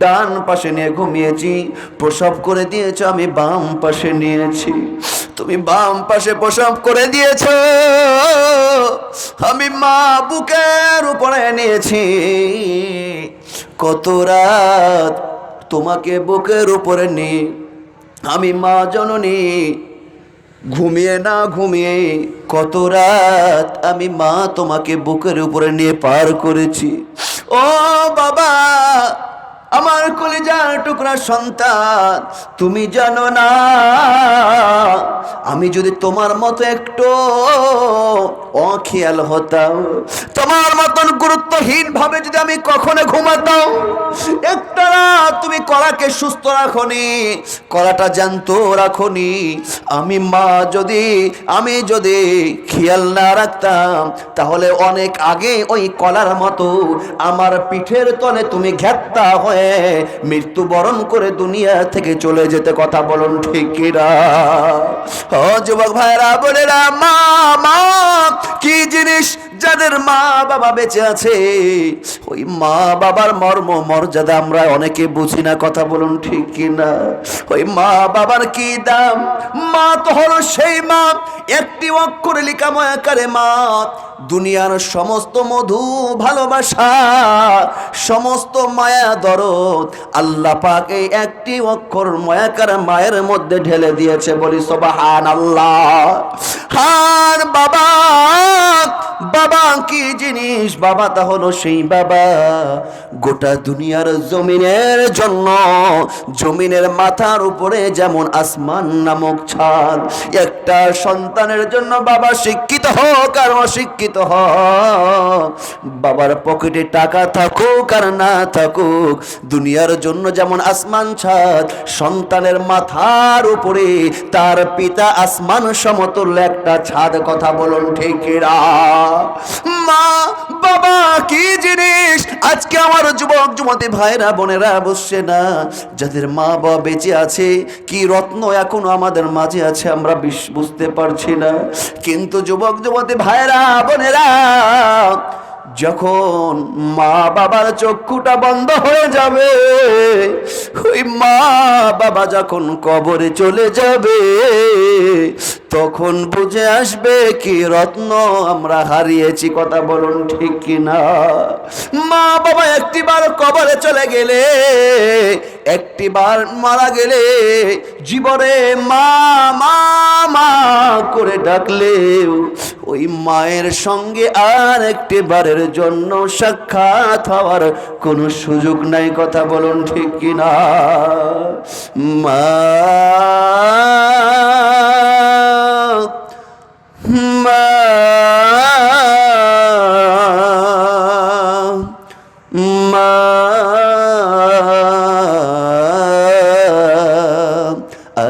ডান পাশে নিয়ে ঘুমিয়েছি, প্রসব করে দিয়েছ আমি বাম পাশে নিয়েছি, তুমি বাম পাশে প্রসব করে দিয়েছ, আমি মা বুকের উপরে নিয়েছি, কত রাত তোমাকে বুকের উপরে নিয়ে আমি মা জননী ঘুমিয়ে না ঘুমিয়ে কত রাত আমি মা তোমাকে বুকের উপরে নিয়ে পার করেছি। ও বাবা, আমার কলিজার টুকরা সন্তান, তুমি জানো না, আমি যদি তোমার মতো একটু অখেয়াল হতাম, তোমার মতন গুরুত্বহীন ভাবে যদি আমি কখনো ঘুমাতাম, একটা রাত তুমি কলাকে সুস্থ রাখনি, কলাটা জ্যান্ত রাখনি, আমি মা আমি যদি খেয়াল না রাখতাম, তাহলে অনেক আগে ওই কলার মতো আমার পিঠের তলে তুমি ঘ্যাপ্তা হয়ে মৃত্যুবরণ করে দুনিয়া থেকে চলে যেতে। কথা বলুন ঠিক কিনা? ও যুবক ভাইরা বোনেরা, মা মা কি জিনিস? যাদের মা বাবা বেঁচে আছে, ওই মা বাবার মর্ম মর্যাদা আমরা অনেকে বুঝি না। কথা বলুন ঠিক কিনা? ওই মা বাবার কি দাম? মা তো হলো সেই মা, একটি অক্ষরে লিখা ময়াকারে মা, দুনিয়ার সমস্ত মধু ভালোবাসা, সমস্ত মায়া দরদ আল্লাহ পাক এই একটি অক্ষর ময়াকার মায়ের মধ্যে ঢেলে দিয়েছে। বলি সুবহানাল্লাহ। আর বাবা, বাবা কি জিনিস? বাবা তা হলো সেই বাবা, গোটা দুনিয়ার জমিনের জন্য, জমিনের মাথার উপরে যেমন আসমান নামক ছাদ, একটা সন্তানের জন্য বাবা শিক্ষিত হোক আর অশিক্ষিত হোক, বাবার পকেটে টাকা থাকুক আর না থাকুক, দুনিয়ার জন্য যেমন আসমান ছাদ, সন্তানের মাথার উপরে তার পিতা আসমান সমতুল্য একটা ছাদ। কথা বলুন ঠিক না? মা বাবা কি জিনিস? আজকে আমার যুবক যুবতী ভাইরা বোনেরা বসছে না, যাদের মা বাবা বেঁচে আছে, কি রত্ন এখনো আমাদের মাঝে আছে আমরা বুঝতে পারছি না। কিন্তু যুবক যুবতী ভাইরা বোনেরা, যখন মা বাবার চক্ষুটা বন্ধ হয়ে যাবে, ওই মা বাবা যখন কবরে চলে যাবে, তখন বুঝে আসবে কি রত্ন আমরা হারিয়েছি। কথা বলুন ঠিক কিনা? মা বাবা একটিবার কবরে চলে গেলে একটিবার মারা গেলে জীবনে মা মা মা করে ডাকলেও ওই মায়ের সঙ্গে আর একটিবারের জন্য সাক্ষাৎ হওয়ার কোনো সুযোগ নাই। কথা বলুন ঠিক কিনা? মা মা মা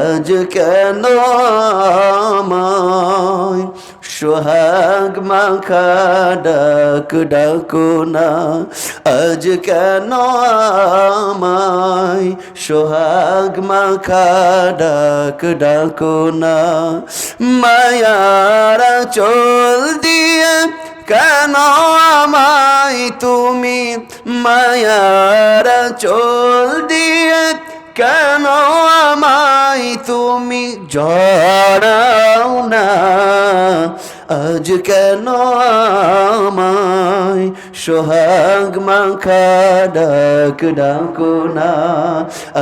আজ কেন আমায় সোহাগ মাখা ডাক ডাকো না? আজ কেন আমায় সোহাগ মাখা ডাক ডাকো না? মায়ারা চল দিয়ে কেন আমায় তুমি, মায়ারা চল দিয়ে কেন আমায় তুমি জড়াও না? আজ কেন আমায় সোহাগ মাখা ডাক ডাকো না?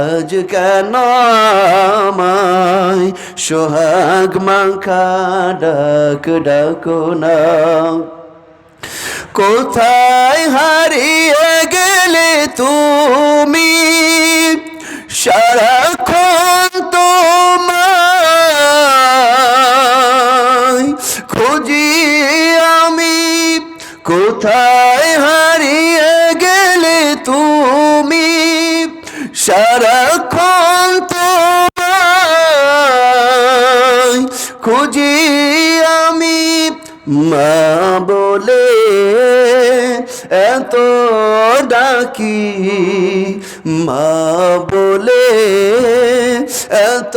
আজ কেন আমায় সোহাগ মাখা ডাক ডাকো না? কোথায় হারিয়ে গেলে তুমি, সারাক্ষণ তোমায় খুঁজি আমি। কোথায় হারিয়ে গেলে তুমি, সারাক্ষণ তোমায় খুঁজি আমি। মা বলে এত ডাকি, মা বলে এত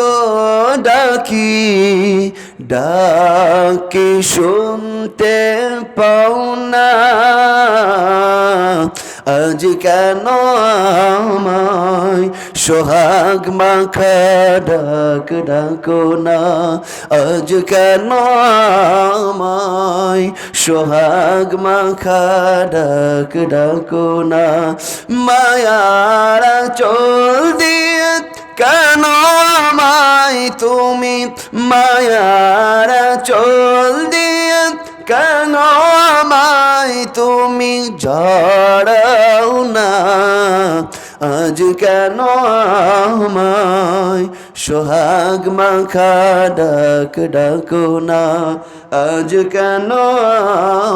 ডাকি, ডাকি শুনতে পাও না? আজ কেন আমায় সোহাগ মাখা ডাক ডাকো না? আজ কেন আমায় সোহাগ মাখা ডাক ডাকো না? মায়ারা চল দিয়ে কেন আমায় তুমি, মায়ারা চল দিয়ে কেন আমায় তুমি জড়াও না? আজ কেন আমায় সোহাগ মাখা ডাক ডাকো না? আজ কেন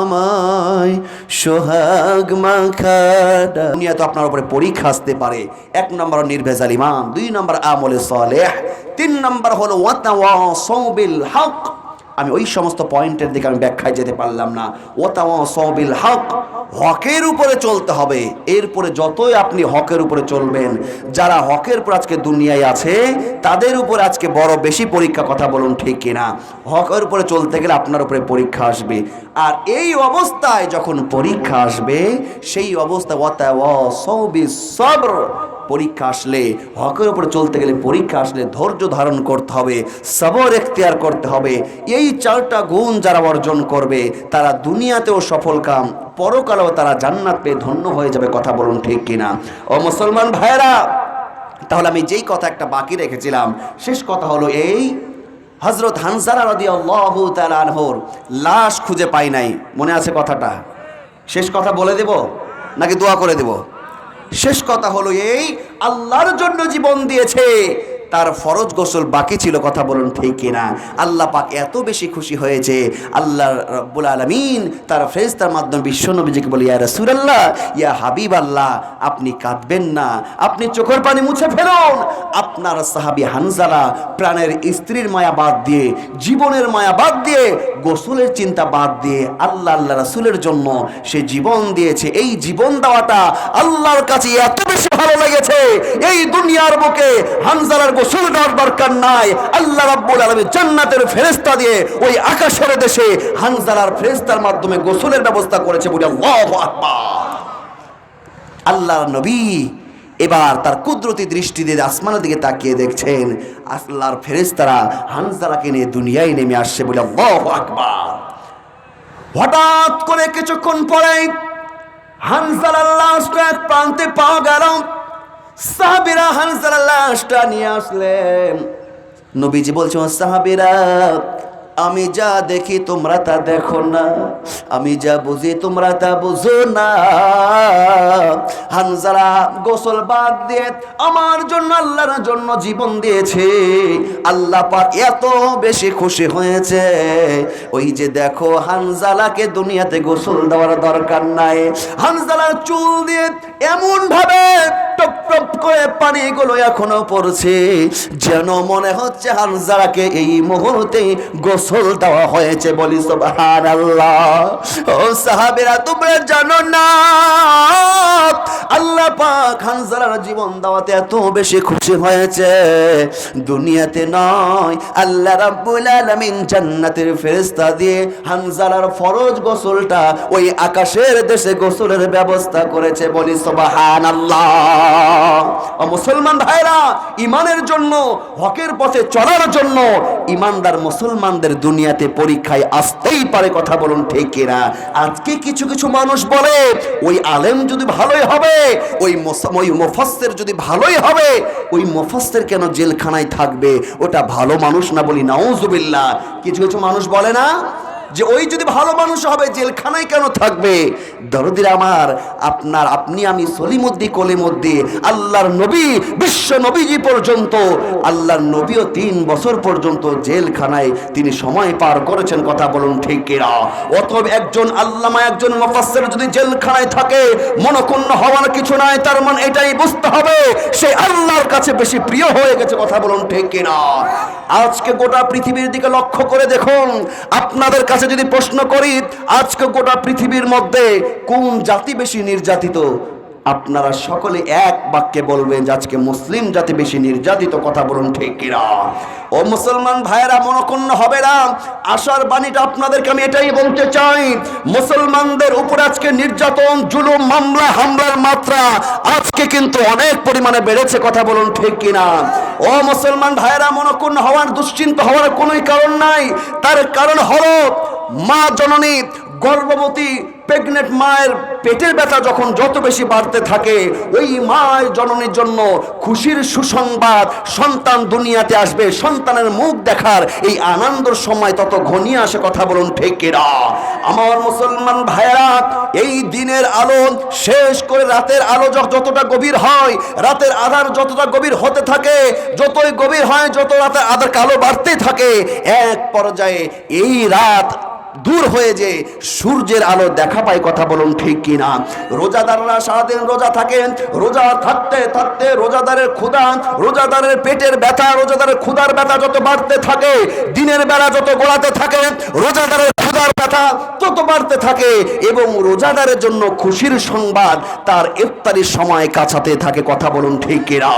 আমায় সোহাগ মাখা ডাক। দুনিয়া তো আপনার উপরে পরীক্ষা আসতে পারে। 1 নম্বর নির্ভেজাল ঈমান, 2 নম্বর আমলে সালেহ, 3 নম্বর হলো ওয়াতাওয়াসাউ বিল হক। আমি ওই সমস্ত পয়েন্টের দিকে আমি ব্যাখ্যায় যেতে পারলাম না। ওয়াতাওয়াসাউ বিল হক, হকের উপরে চলতে হবে। এরপরে যতই আপনি হকের উপরে চলবেন, যারা হকের উপর আজকে দুনিয়ায় আছে তাদের উপরে আজকে বড় বেশি পরীক্ষা। কথা বলুন ঠিক কিনা? হকের উপরে চলতে গেলে আপনার উপরে পরীক্ষা আসবে। আর এই অবস্থায় যখন পরীক্ষা আসবে, সেই অবস্থা ওয়াতাওয়াসাউ বিস সবর, পরীক্ষা আসলে, হকের উপরে চলতে গেলে পরীক্ষা আসলে ধৈর্য ধারণ করতে হবে, সবর এখতিয়ার করতে হবে। এই 4টা গুণ যারা অর্জন করবে তারা দুনিয়াতেও সফল কাম, পরকালেও তারা জান্নাত পেয়ে ধন্য হয়ে যাবে। কথা বলুন ঠিক কিনা? ও মুসলমান ভাইরা, তাহলে আমি যেই কথা একটা বাকি রেখেছিলাম, শেষ কথা হলো এই, হযরত হানজালা রাদিয়াল্লাহু তাআলা আনহুর লাশ খুঁজে পাই নাই। মনে আছে কথাটা? শেষ কথা বলে দেব নাকি দোয়া করে দেব? শেষ কথা হলো এই, আল্লাহর জন্য জীবন দিয়েছে, তার ফরজ গোসল বাকি ছিল। কথা বলুন ঠিক কিনা? আল্লাহ পাক এত বেশি খুশি হয়েছে, আল্লাহ রাব্বুল আলামিন তার ফেরেশতার মাধ্যমে বিশ্ব নবীজিকে বলে, ইয়া রাসূলুল্লাহ, ইয়া হাবিবাল্লাহ, আপনি কাঁদবেন না, আপনি চোখের পানি মুছে ফেলুন। আপনার সাহাবী হানজালা প্রাণের স্ত্রীর মায়া বাদ দিয়ে, জীবনের মায়া বাদ দিয়ে, গোসলের চিন্তা বাদ দিয়ে আল্লাহ রাসূলের জন্য সে জীবন দিয়েছে। এই জীবন দেওয়াটা আল্লাহর কাছে এত বেশি ভালো লেগেছে, এই দুনিয়ার বুকে হানজালার গোসল দেওয়ার দরকার নাই। আল্লাহ রাব্বুল আলামিন জান্নাতের ফেরেশতা দিয়ে ওই আকাশের দেশে হানজালার ফেরেশতার মাধ্যমে গোসলের ব্যবস্থা করেছে। বলি আল্লাহু আকবার। আল্লাহর নবী এবার তার কুদরতি দৃষ্টি দিয়ে আসমানের দিকে তাকিয়ে দেখছেন, আল্লাহর ফেরেশতারা হানজালাকে নিয়ে দুনিয়ায় নেমে আসছে। বলি আল্লাহু আকবার। হঠাৎ করে কিছুক্ষণ পরে হানজালার লাশটা এক প্রান্তে পাওয়া গেল। সাহাবীরা হানজালার লাশটা নিয়ে আসলেন। নবীজি বলছেন, সাহাবীরা আমি যা দেখি তোমরা তা দেখো না, আমি যা বুঝি তোমরা তা বুঝো না। হানজালা গোসল বাদ দিয়ে আমার জন্য আল্লাহর জন্য জীবন দিয়েছে। আল্লাহ পাক এত বেশি খুশি হয়েছে, ওই যে দেখো হানজালাকে দুনিয়াতে গোসল দেওয়ার দরকার নাই। হানজালার চুল দিয়ে এমন ভাবে টপ টপ করে পানিগুলো এখনো পড়ছে, যেন মনে হচ্ছে হানজালাকে এই মুহূর্তে গোসল দেওয়া হয়েছে। বলি সুবহানাল্লাহ। ও সাহাবীরা তোমরা জানো না আল্লাহ পাক হানজালার জীবন দেওয়াতে এত বেশি খুশি হয়েছে, দুনিয়াতে নয় আল্লাহ রাব্বুল আলামিন জান্নাতের ফেরেশতা দিয়ে হানজালার ফরজ গোসলটা ওই আকাশের দেশে গোসলের ব্যবস্থা করেছে। বলি সুবহানাল্লাহ। ও মুসলমান ভাইরা, ইমানের জন্য হকের পথে চলার জন্য ইমানদার মুসলমানদের দুনিয়াতে পরীক্ষায় আসতেই পারে। কথা বলুন ঠিক কিনা? আজকে কিছু কিছু মানুষ বলে ওই আলেম যদি ভালোই হবে, ওই মুফাসসির যদি ভালোই হবে, ওই মুফাসসির কেন জেলখানায় থাকবে? ওটা ভালো মানুষ না। বলি নাউজুবিল্লাহ। কিছু কিছু মানুষ বলে না যে ওই যদি ভালো মানুষ হবে জেলখানায় কেন থাকবে? দরদির আমার, আপনার আপনি আমি সলিমুদ্দি কলিমুদ্দি আল্লাহর নবী বিশ্ব নবীজি পর্যন্ত, আল্লাহর নবীও 3 বছর পর্যন্ত জেলখানায় তিনি সময় পার করেছেন। কথা বলুন ঠিক কিনা? অতএব একজন আল্লামা, একজন মুফাসসির যদি জেলখানায় থাকে মনক্ষুণ্ণ হওয়ার কিছু নাই। তার মানে এটাই বুঝতে হবে সে আল্লাহর কাছে বেশি প্রিয় হয়ে গেছে। কথা বলুন ঠিক কিনা? আজকে গোটা পৃথিবীর দিকে লক্ষ্য করে দেখুন। আপনাদের কাছে যদি প্রশ্ন করি, আজকে গোটা পৃথিবীর মধ্যে কোন জাতি বেশি নির্যাতিত, আপনারা সকলে এক বাক্যে বলবেন যে আজকে মুসলিম জাতি বেশি নির্যাতিত। কথা বলুন ঠিক কিনা? ও মুসলমান ভাইয়েরা, মনক্ষুণ্ণ হবে না। আশার বাণীটা আপনাদেরকে আমি এটাই বলতে চাই, মুসলমানদের উপর আজকে নির্যাতন, জুলুম, মামলা, হামলার মাত্রা আজকে কিন্তু অনেক পরিমাণে বেড়েছে। কথা বলুন ঠিক কিনা? ও মুসলমান ভাইয়েরা, মনক্ষুণ্ণ হওয়ার, দুশ্চিন্তা হওয়ার কোনোই কারণ নাই। তার কারণ হলো মা জননী, গর্ভবতী প্রেগনেন্ট মায়ের পেটের ব্যথা যখন যত বেশি বাড়তে থাকে, ওই মায়ের জননীর জন্য খুশির সুসংবাদ সন্তান দুনিয়াতে আসবে, সন্তানের মুখ দেখার এই আনন্দের সময় তত ঘনিয়ে আসে। কথা বলুন ঠিক কিনা? আমার মুসলমান ভাইয়েরা, এই দিনের আলো শেষ করে রাতের আলো যতটা গভীর হয়, রাতের আধার যতটা গভীর হতে থাকে, যতই গভীর হয়, যত রাতের আধার কালো বাড়তে থাকে, এক পর্যায়ে এই রাত দূর হয়ে যে সূর্যের আলো দেখা পায়। কথা বলুন ঠিক কিনা? রোজাদাররা সারাদিন রোজা থাকেন, রোজা থাকতে থাকতে রোজাদারের ক্ষুধা, রোজাদারের পেটের ব্যথা, রোজাদারের ক্ষুধার ব্যথা যত বাড়তে থাকে, দিনের বেলা যত গোড়াতে থাকে, রোজাদারের ক্ষুধার ব্যথা তত বাড়তে থাকে, এবং রোজাদারের জন্য খুশির সংবাদ তার ইফতারির সময় কাছাতে থাকে। কথা বলুন ঠিক কিনা?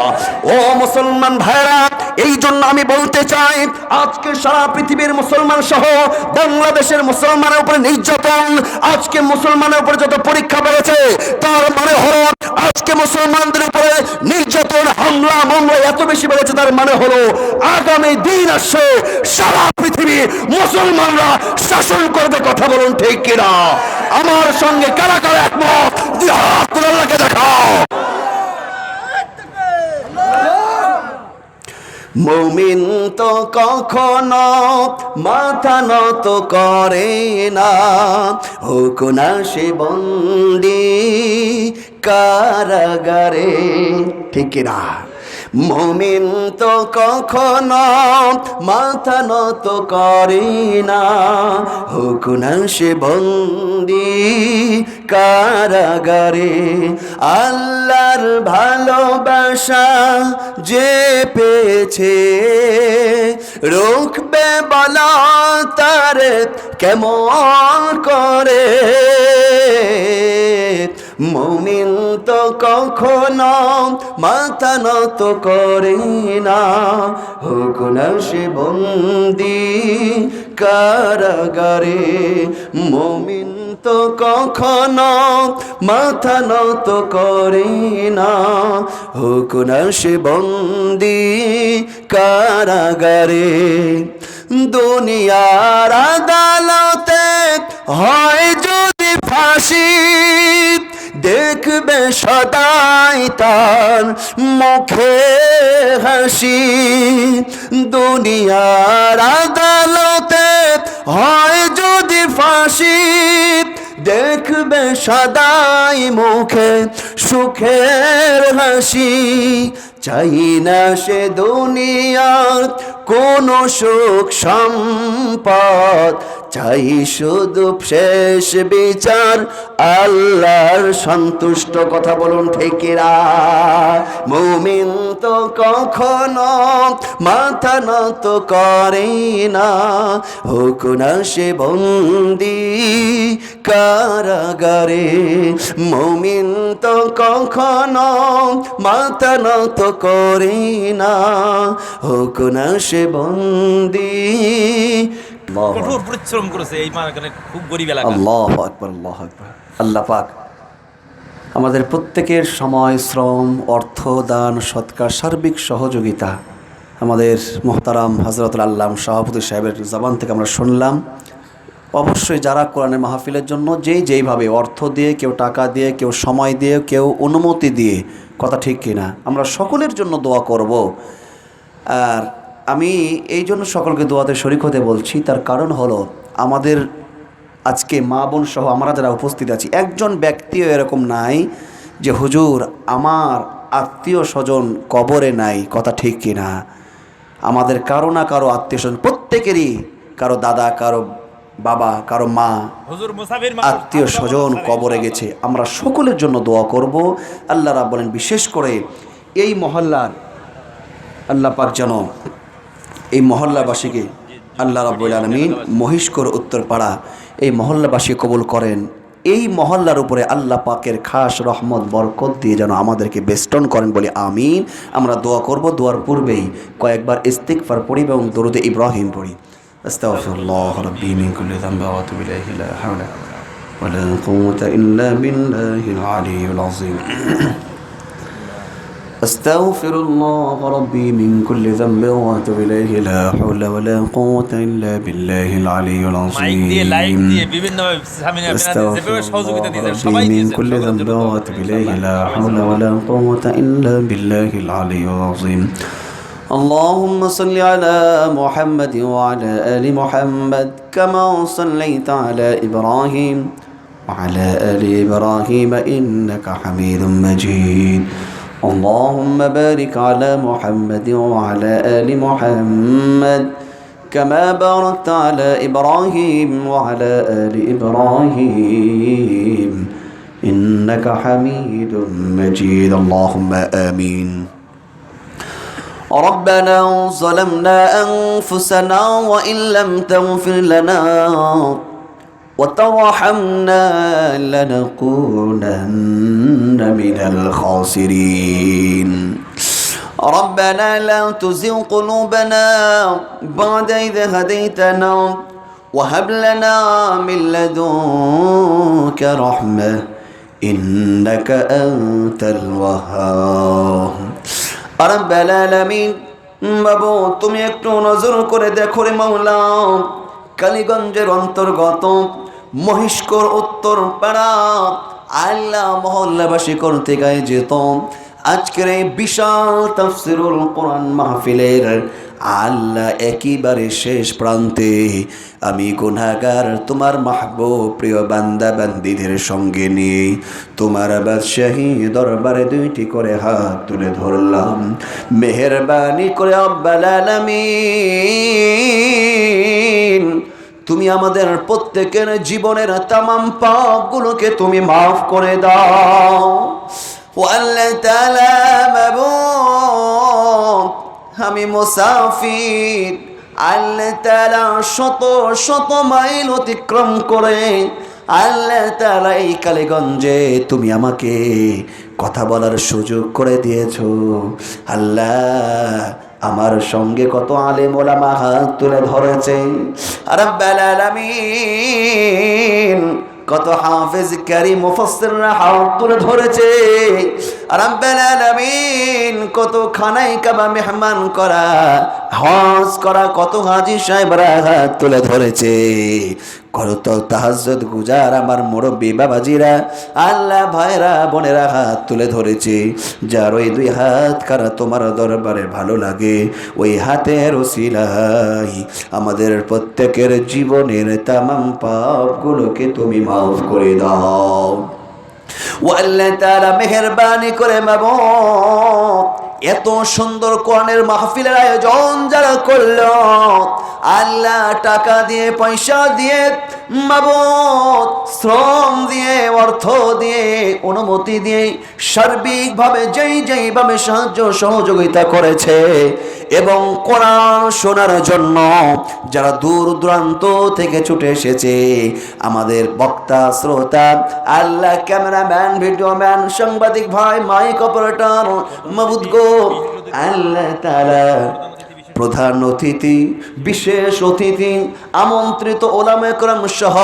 ও মুসলমান ভাইরা, এই জন্য আমি বলতে চাই, আজকে সারা পৃথিবীর মুসলমান সহ বাংলাদেশের মুসলমানের উপরে নির্যাতন, আজকে মুসলমানের উপরে যত পরীক্ষা বেড়েছে, তার মানে হলো আজকে মুসলমানদের উপরে নির্যাতন, হামলা, মামলা এত বেশি বেড়েছে, তার মানে হলো আগামী দিন আসছে সারা পৃথিবী মুসলমানরা শাসন করবে। কথা বলুন ঠিক কিনা? আমার সঙ্গে কারা কারা একমত? হাত তুলে আল্লাহকে দেখাও। মুমিন তো কখনো মাথা নত করে না, হোক না সে বন্দি কারাগারে। ঠিক না? মুমিন তো কখনো মাথা নত করে না, হোক না সে বন্দি কারাগারে। আল্লাহর ভালোবাসা যে পেয়েছে, রুখবে বলা তার কেমন করে? মুমিন তো কখনো মাথা নত করে না, হোক না সে বন্দি কারাগারে। মুমিন তো কখনো মাথা নত করে না, হোক না সে বন্দি কারাগারে। দুনিয়ার আদালতে হয় যদি ফাঁসি, দেখবে সদাই নাই তার মুখে হাসি, দুনিয়ার আদালতে হয় যদি ফাঁসি, দেখবে সদাই মুখে সুখের হাসি। চাই না সে দুনিয়ার কোন সুখ সম্পদ, চাই শুধু শেষ বিচার আল্লাহর সন্তুষ্ট। কথা বলুন ঠিক কিনা? মুমিন তো কখনো মাথা নত করে না, হোক না সে বন্দি কারাগারে। মুমিন তো কখনো মাথা নত করে না, হোক না সে বন্দি। কঠোর পরিশ্রম করেছে এই মাঝখানে, খুব গরিব এলাকা। আল্লাহু আকবার, আল্লাহু আকবার। আল্লাহ পাক আমাদের প্রত্যেকের সময়, শ্রম, অর্থ দান, সৎকার, সার্বিক সহযোগিতা আমাদের মুহতারাম হযরতুল আল্লাম সভাপতি সাহেবের জবান থেকে আমরা শুনলাম। অবশ্যই যারা কোরআনের মাহফিলের জন্য যেইভাবে অর্থ দিয়ে, কেউ টাকা দিয়ে, কেউ সময় দিয়ে, কেউ অনুমতি দিয়ে, কথা ঠিক কিনা, আমরা সকলের জন্য দোয়া করব। আর আমি এই জন্য সকলকে দোয়াতে শরীক হতে বলছি, তার কারণ হলো আমাদের আজকে মা বোন সহ আমরা যারা উপস্থিত আছি, একজন ব্যক্তিও এরকম নাই যে হুজুর আমার আত্মীয় স্বজন কবরে নাই। কথা ঠিক কিনা? আমাদের কারো না কারো আত্মীয় স্বজন, প্রত্যেকেরই কারো দাদা, কারো বাবা, কারো মা, আত্মীয় স্বজন কবরে গেছে। আমরা সকলের জন্য দোয়া করব। আল্লাহ রাব্বুল বলেন বিশেষ করে এই মহল্লার আল্লাহ পাক যেন এই মহল্লাবাসীকে আল্লাহ রাব্বুল আলামিন মহিষকর উত্তরপাড়া এই মহল্লাবাসী কবুল করেন। এই মহল্লার উপরে আল্লাহ পাকের খাস রহমত বরকত দিয়ে যেন আমাদেরকে বেষ্টন করেন বলে আমিন। আমরা দোয়া করব। দোয়ার পূর্বেই কয়েকবার ইস্তিগফার পড়ি এবং দরুদে ইব্রাহিম পড়ি। আস্তাগফিরুল্লাহ রাব্বি মিন কুল্লি যামবি ওয়া আতুবু ইলাইহি লা হাওলা ওয়া লা কুওয়াতা ইল্লা বিল্লাহিল আলিয়্যিল আযীম। أستغفر الله ربي من كل ذنب وأتوب إليه لا حول ولا قوة إلا بالله العلي العظيم. أستغفر الله ربي من كل ذنب وأتوب إليه لا حول ولا قوة إلا بالله العلي العظيم. اللهم صل على محمد وعلى آل محمد كما صليت على إبراهيم وعلى آل إبراهيم إنك حميد مجيد. اللهم بارك على محمد وعلى آل محمد كما باركت على إبراهيم وعلى آل إبراهيم إنك حميد مجيد. اللهم آمين. ربنا ظلمنا أنفسنا وإن لم تغفر لنا وترحمنا لنكونن من الخاسرين. ربنا لا تزغ قلوبنا بعد إذ هديتنا وهب لنا من لدنك رحمة إنك أنت الوهاب. رب العالمين বাবু তুমি একটু নজর করে দেখো রে মাওলা, কালীগঞ্জের অন্তর্গত মহিষকর উত্তর পাড়া আল্লাহ মহল্লাবাসী করতে গায়ে যেত আজকের এই বিশাল তাফসীরুল কোরআন মাহফিলের আল্লাহ একেবারে শেষ প্রান্তে আমি গুনাহগার তোমার মাহবুব প্রিয় বান্দা বান্দীদের সঙ্গে নিয়ে তোমার বাদশাহী দরবারে দুইটি করে হাত তুলে ধরলাম। মেহেরবানি করে রব্বুল আলামিন তুমি আমাদের প্রত্যেকের জীবনের তামাম পাপগুলোকে তুমি মাফ করে দাও। ও আল্লাহ তাআলা মাবুদ আমি মুসাফির, আল্লাহ তাআলা শত শত মাইল অতিক্রম করে আল্লাহ তাআলা এই কালীগঞ্জে তুমি আমাকে কথা বলার সুযোগ করে দিয়েছো। আল্লাহ আমার সঙ্গে কত আলেম ওলামা হাত তুলে ধরেছে রব্বুল আলামিন, কত হাফেজ কারীম মুফাসসিররা হাত তুলে ধরেছে রব্বুল আলামিন, কত খানায় কাবা মেহমান করা হজ করা কত হাজী সাহেবরা হাত তুলে ধরেছে, করো তো তাহাজ্জুদ গুজার আমার মুরব্বী বাবাজিরা, আল্লাহ ভাইরা বোনেরা হাত তুলে ধরেছে, যার ওই দুই হাত কারা তোমার দরবারে ভালো লাগে, ওই হাতের ওসিলাই আমাদের প্রত্যেকের জীবনের তামাম পাপগুলোকে তুমি মাফ করে দাও। ও আল্লাহ তাআলা মেহেরবানি করে মাবুদ, এত সুন্দর কোরআনের মাহফিলের আয়োজন যারা করলো, আল্লাহ টাকা দিয়ে পয়সা দিয়ে মাবুদ শ্রম দিয়ে অর্থ দিয়ে অনুমতি দিয়ে সার্বিকভাবে যেইভাবে সাহায্য সহযোগিতা করেছে এবং কোরআন শোনার জন্য যারা দূর দূরান্ত থেকে ছুটে এসেছে, আমাদের বক্তা শ্রোতা, আল্লাহ ক্যামেরাম্যান, ভিডিওম্যান, সাংবাদিক ভাই, মাইক অপারেটর, মাবুদ গো আল্লাহ তাআলা প্রধান অতিথি, বিশেষ অতিথি, আমন্ত্রিত ওলামা একরাম সহ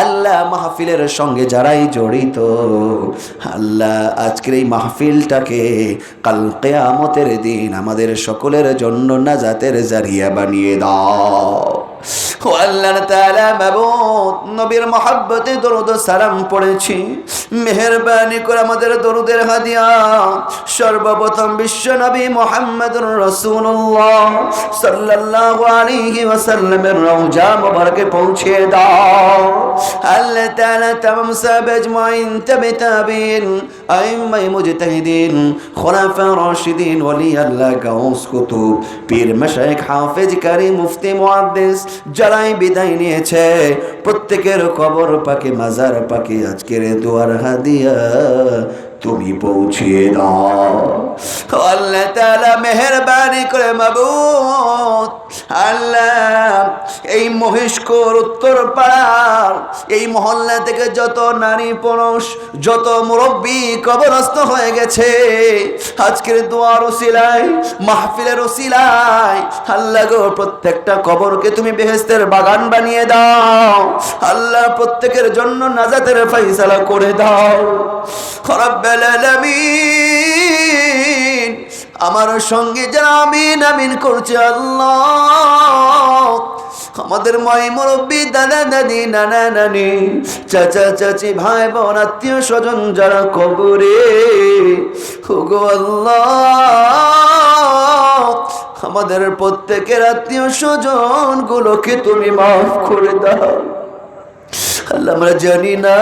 আল্লাহ মাহফিলের সঙ্গে যারাই জড়িত, আল্লাহ আজকের এই মাহফিলটাকে কাল কিয়ামতের দিন আমাদের সকলের জন্য নাজাতের জারিয়া বানিয়ে দাও। ও আল্লাহ তাআলা মাবুদ, নবীর মহব্বতে দরুদ ও সালাম পড়েছি, মেহেরবানি করে আমাদের দরুদের হাদিয়া সর্বপ্রথম বিশ্ব নবী মুহাম্মদুর রাসূলুল্লাহ সাল্লাল্লাহু আলাইহি ওয়াসাল্লামের রওজা মুবারকে পৌঁছে দাও। আল্লাহ তাআলা তামাম সাহাবা আজমাইন, তাবিঈন, আইম্মায়ে মুজতাহিদিন, খুলাফা রাশিদিন, ওলি আল্লাহ, গাউস, কুতুব, পীর, মাশায়েখ, হাফেজ, কারি, মুফতি, মুহাদ্দিস যারাই বিদায় নিয়েছে, প্রত্যেকের কবর পাকে, মাজার পাকে আজকের দুয়ার হাদিয়া তুমি পৌঁছিয়ে দাও। আল্লাহ তাআলা মেহেরবানি করে মাবুদ, আল্লাহ এই মহেশপুর উত্তর পাড়ার এই মহল্লা থেকে যত নারী পুরুষ, যত মুরব্বী কবরস্থ হয়ে গেছে, আজকের দুয়ার ওসিলায়, মাহফিলের ওসিলায় আল্লাহ গো প্রত্যেকটা কবরকে তুমি বেহেশতের বাগান বানিয়ে দাও। আল্লাহ প্রত্যেকের জন্য নাজাতের ফয়সালা করে দাও। রব্বুল আলামিন, আমার সঙ্গে যারা আমিন আমিন করছে, আল্লাহ আমাদের মাই মুরব্বী, দাদা দাদি, নানা নানি, চাচা চাচি, ভাই বোন, আত্মীয় স্বজন যারা কবরে, ওগো আল্লাহ আমাদের প্রত্যেকের আত্মীয় স্বজন গুলোকে তুমি মাফ করে দাও। আল্লাহ আমরা জানি না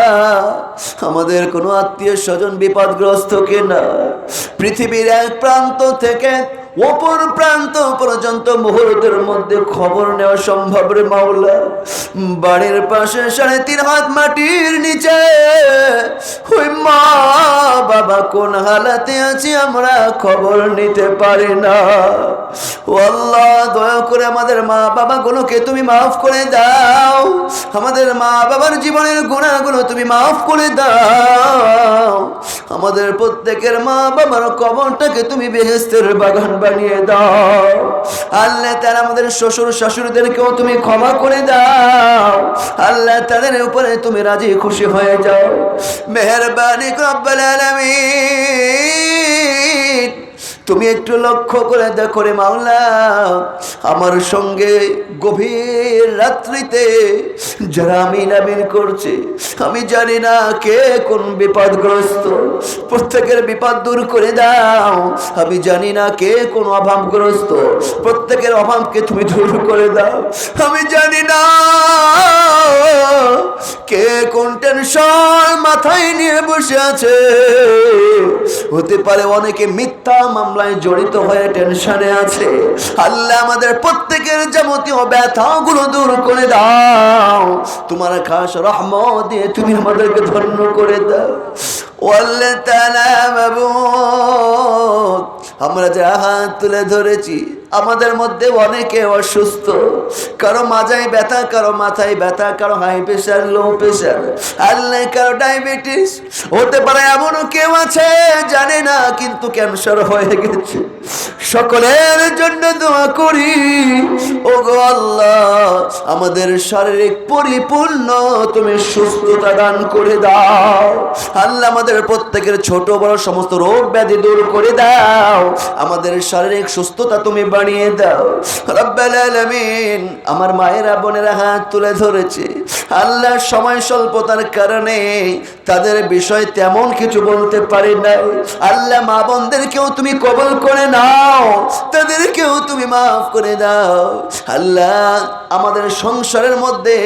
আমাদের কোনো আত্মীয় স্বজন বিপদগ্রস্ত কিনা, পৃথিবীর এক প্রান্ত থেকে অপর প্রান্ত পর্যন্ত মুহূর্তের মধ্যে খবর নেওয়া সম্ভব রে মাওলা। বাড়ির পাশে 3.5 হাত মাটির নিচে ওই মা বাবা কোন হালাতে আছে আমরা খবর নিতে পারি না। ও আল্লাহ দয়া করে আমাদের মা বাবা গুলোকে তুমি মাফ করে দাও, আমাদের মা বাবার জীবনের গুনাহগুলো তুমি মাফ করে দাও, আমাদের প্রত্যেকের মা বাবার কবরটাকে তুমি বেহেশতের বাগান বানিয়ে দাও। আল্লাহ তাআলা আমাদের শ্বশুর শাশুড়িদেরকেও তুমি ক্ষমা করে দাও। আল্লাহ তাদের উপরে তুমি রাজি খুশি হয়ে যাও। মেহেরবানি রব্বুল আলামিন, তুমি একটু লক্ষ্য করে দেখো রে মাওলা, আমার সঙ্গে গভীর রাত্রিতে যারা আমিন আমিন করছে, আমি জানি না কে কোন বিপদগ্রস্ত, প্রত্যেকের বিপদ দূর করে দাও। আমি জানি না কে কোন অভাবগ্রস্ত, প্রত্যেকের অভাবকে তুমি দূর করে দাও। আমি জানি না কে কোন টেনশন মাথায় নিয়ে বসে আছে, হতে পারে অনেকে মিথ্যা মামলায় জড়িত হয়ে টেনশনে আছে। আল্লাহ আমাদের প্রত্যেকের যাবতীয় ব্যথাগুলো দূর করে দাও, তোমার খাস রহমত দিয়ে তুমি আমাদেরকে ধন্য করে দাও। ও আল্লাহ তাআলা মাবুদ, আমরা যে হাত তুলে ধরেছি, আমাদের মধ্যে অনেকে অসুস্থ, কারো মাজায় ব্যথা, কারো মাথায় ব্যথা, কারো হাই প্রেশার, লো প্রেশার, আল্লাহ কারো ডায়াবেটিস, হতে পারে এমনও কেউ আছে জানে না কিন্তু ক্যান্সার হয়ে গেছে। সকলের জন্য দোয়া করি, ওগো আল্লাহ আমাদের শারীরিক পরিপূর্ণ তুমি সুস্থতা দান করে দাও। আল্লাহ আমাদের প্রত্যেকের ছোট বড় সমস্ত রোগ ব্যাধি দূর করে দাও, আমাদের শারীরিক সুস্থতা তুমি বাড়িয়ে দাও। রব্বুল আলামিন, আমার মায়েরা বোনেরা হাত তুলে ধরেছে আল্লাহ, সময় স্বল্পতার কারণে তাদের বিষয় তেমন কিছু বলতে পারি না। আল্লাহ মা বোনদেরকেও তুমি কবুল করে নাও, তাদেরকেও তুমি মাফ করে দাও। আল্লাহ আমাদের সংসারের মধ্যে,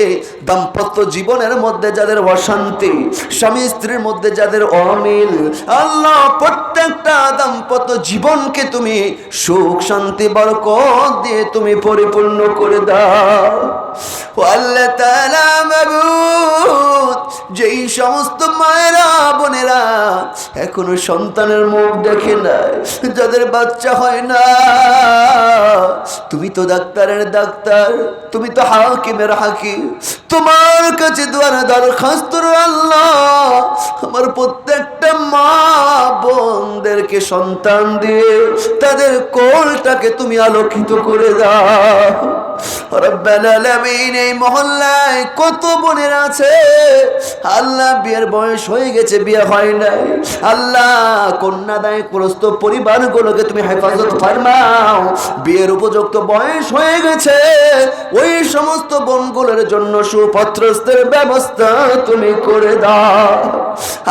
দাম্পত্য জীবনের মধ্যে যাদের অশান্তি, স্বামী স্ত্রীর মধ্যে যাদের অমিল, আল্লাহ প্রত্যেকটা দাম্পত্য জীবনকে তুমি সুখ শান্তি বরকত দিয়ে তুমি পরিপূর্ণ করে দাও। ও আল্লাহ তাআলা মাবুদ, যেই সমস্ত মায়েরা বোনেরা এখনো সন্তানের মুখ দেখে না, যাদের বাচ্চা হয় না, তুমি তো ডাক্তারের ডাক্তার, তুমি তো হাকিমের হাকিম, তোমার কাছে দুয়ারে দরখাস্ত আল্লাহ, আমার প্রত্যেকটা মা বোনদেরকে সন্তান দিয়ে তাদের কোলটাকে তুমি আলোকিত করে দাও। রব্বুল আলামিন, এই মহল্লায় কত বোনের আছে আল্লাহ বিয়ের বয়স হয়ে গেছে, বিয়ে হয় নাই, আল্লাহ কন্যাদায়গ্রস্ত পরিবারগুলোকে তুমি হেফাজত ফরমাও। বিয়ের উপযুক্ত বয়স হয়ে গেছে, ওই সমস্ত বোনগুলোর জন্য সুপাত্রস্থের ব্যবস্থা তুমি করে দাও।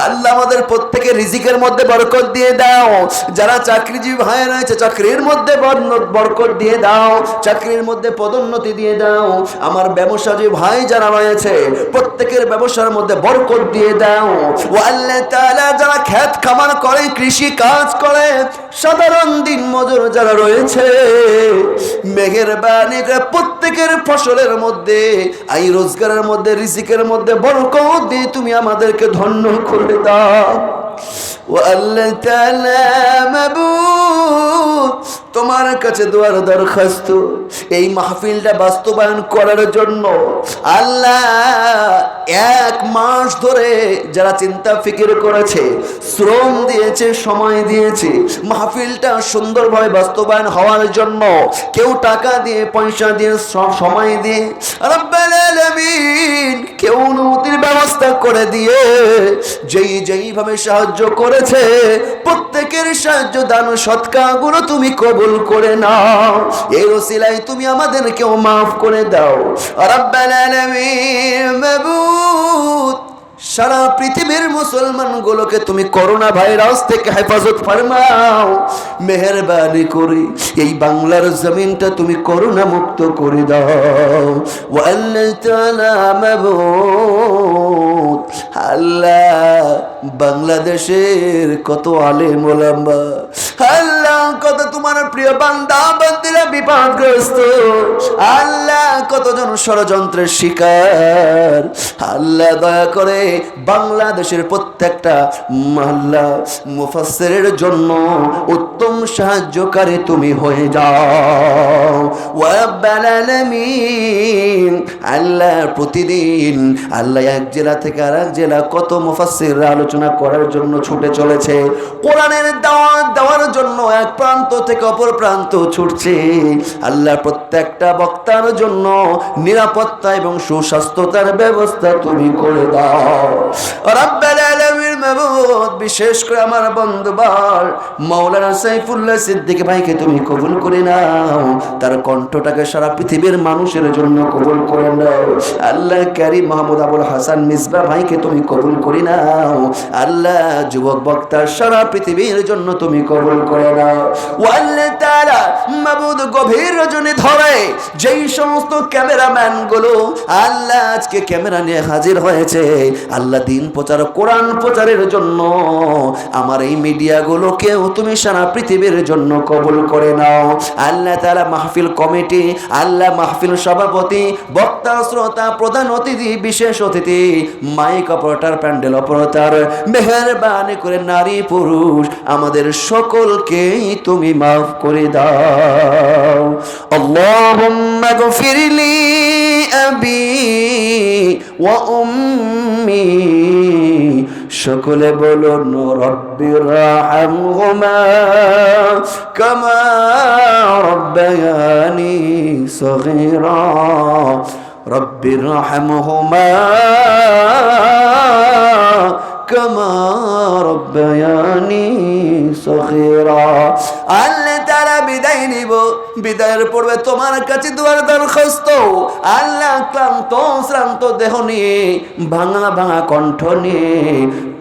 আল্লাহ আমাদের প্রত্যেকের রিজিকের মধ্যে বরকত দিয়ে দাও। যারা চাকরিজীবী ভাই রয়েছে চাকরির মধ্যে বরকত দিয়ে দাও, চাকরির মধ্যে পদোন্নতি দিয়ে দাও। আমার ব্যবসায়ী ভাই যারা রয়েছে প্রত্যেকের ব্যবসার মধ্যে বরকত দিয়ে দাও। ও আল্লাহ তাআলা, যারা ক্ষেত খামার করে, কৃষি কাজ করে, সাধারণ দিন মজুর যারা রয়েছে, মেহেরবানি করে প্রত্যেকের ফসলের মধ্যে, আয় রোজগারের মধ্যে, রিজিকের মধ্যে বরকত দিয়ে তুমি আমাদেরকে ধন্য করে দাও। ও আল্লাহ তাআলা মাবুদ, তোমার কাছে দুয়ার দরখাস্ত, এই মাহফিলটা বাস্তবায়ন করার জন্য আল্লাহ 1 মাস ধরে যারা চিন্তা ফিকির করেছে, শ্রম দিয়েছে, সময় দিয়েছে, মাহফিলটা সুন্দরভাবে বাস্তবায়ন হওয়ার জন্য, কেউ টাকা দিয়ে, পয়সা দিয়ে, সময় দিয়ে, রব্বুল আলামিন কেউ অনুমতির ব্যবস্থা করে দিয়ে যেইভাবে সাহায্য করেছে, প্রত্যেকের সাহায্য দান সৎকারগুলো তুমি কবুল করে নাও। এই ওসিলায় তুমি আমাদেরকেও মাফ করে দাও। রব্বুল আলামিন মাবুদ, সারা পৃথিবীর মুসলমানগুলোকে তুমি করোনা ভাইরাস থেকে হেফাজত ফরমাও। মেহেরবানি করে এই বাংলার জমিনটা তুমি করোনা মুক্ত করে দাও। ও আল্লাহ তাআলা মাবুদ, আল্লাহ বাংলাদেশের কত আলেম ওলামা, আল্লাহ কত তোমার প্রিয় বান্দা বান্দিরা বিপদগ্রস্ত, আল্লাহ কতজন ষড়যন্ত্রের শিকার, আল্লাহ দয়া করে বাংলাদেশের প্রত্যেকটা মহল্লা মুফাসসিরের জন্য উত্তম সাহায্যকারী তুমি হয়ে যাও। ওয়া রাব্বাল আলামিন, আল্লাহ প্রতিদিন আল্লাহ এক জেলা থেকে আরেক জেলা কত মুফাসসিররা আলোচনা করার জন্য ছুটে চলেছে, কোরআনের দাওয়াত দেওয়ার জন্য এক প্রান্ত থেকে অপর প্রান্ত ছুটছে। আল্লাহ প্রত্যেকটা বক্তার জন্য নিরাপত্তা এবং সুস্বাস্থ্যতার ব্যবস্থা তুমি করে দাও। রব্বুল আলামিন মাবুদ, বিশেষ করে আমার বন্ধুবার মাওলানা সাইফুল্লাহ সিদ্দিক ভাইকে তুমি কবুল করে নাও, তার কণ্ঠটাকে সারা পৃথিবীর মানুষের জন্য কবুল করে নাও। আল্লাহ কারীম মাহমুদ আবুল হাসান মিসবাহ ভাইকে তুমি কবুল করে নাও। আল্লাহ যুবক বক্তা সারা পৃথিবীর জন্য তুমি কবুল করে নাও। ও আল্লাহ তাআলা মাবুদ, গভীর রজনী ধরে যেই সমস্ত ক্যামেরাম্যান গুলো আল্লাহ আজকে ক্যামেরা নিয়ে হাজির হয়েছে, আল্লাহ দিন প্রচার, কোরআন প্রচারের জন্য আমার এই মিডিয়াগুলোকেও তুমি সারা পৃথিবীর জন্য কবুল করে নাও। আল্লাহ তাআলা মাহফিল কমিটি, আল্লাহ মাহফিল সভাপতি, বক্তা, শ্রোতা, প্রধান অতিথি, বিশেষ অতিথি, মাইক অপারেটর, প্যান্ডেল অপারেটর, মেহেরবানি করে নারী পুরুষ আমাদের সকলকেই তুমি মাফ করে দাও। আল্লাহুম্মা গফিরলি আবি ওয়া উম্মি সকলে বলুন রব্বিরহামহুমা কামা রব্বায়ানি সগীরা রব্বিরহামহুমা কামা রব্বায়ানি সগীরা। আল্লাহ তাআলা বিদায় নিব, বিদায়ের পূর্বে তোমার কাছে দুয়ার দরখাস্ত। আল্লাহ ক্লান্ত শ্রান্ত দেহ নিয়ে ভাঙা ভাঙা কণ্ঠ নিয়ে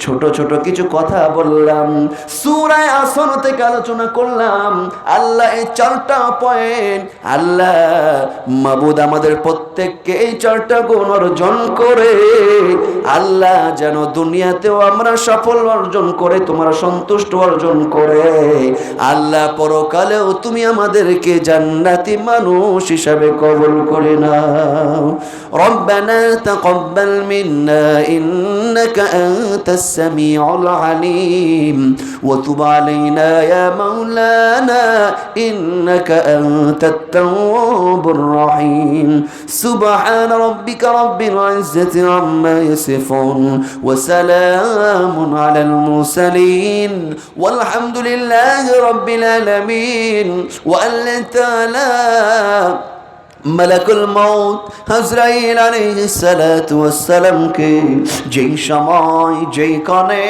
ছোট ছোট কিছু কথা বললাম, সূরা আসন থেকে আলোচনা করলাম। আল্লাহ এই 4টা পয়েন্ট, আল্লাহ মাবুদ আমাদের প্রত্যেককে এই 4টা গুণ অর্জন করে আল্লাহ যেন দুনিয়াতেও আমরা সফল অর্জন করে তোমার সন্তুষ্ট অর্জন করে আল্লাহ পরকালেও তুমি আমাদেরকে জান্নাতি মানুষ হিসাবে কবুল করে নাও। রব্বানা তাকাব্বাল মিন্না ইন্নাকা আনতাস সামিউল আলিম ওয়া তুব আলাইনা ইয়া মাওলানা ইন্নাকা আনতাত তাওয়াবুর রহিম। সুবহানা রাব্বিকা রাব্বিল ইজ্জাতি আম্মা ইয়াসিফুন ওয়া সালামুন আলাল মুরসালিন ওয়ালহামদুলিল্লাহি রাব্বিল আলামিন। ওয়া আল্লাহ তাআলা মালাকুল মউত আজরাইল আলাইহিস সালাতু ওয়াস সালামকে যেই সময়, যেই কানে,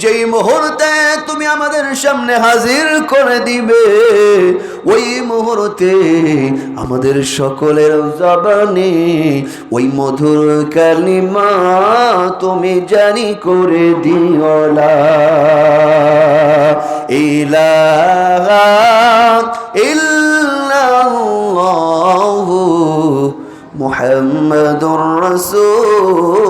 যেই মুহূর্তে তুমি আমাদের সামনে হাজির করে দিবে, ওই মুহূর্তে আমাদের সকলের জবানে ওই মধুর কালিমা তুমি জারি করে দিও লা ইলাহা ইল্লাল্লাহু মুহাম্মাদুর রাসূল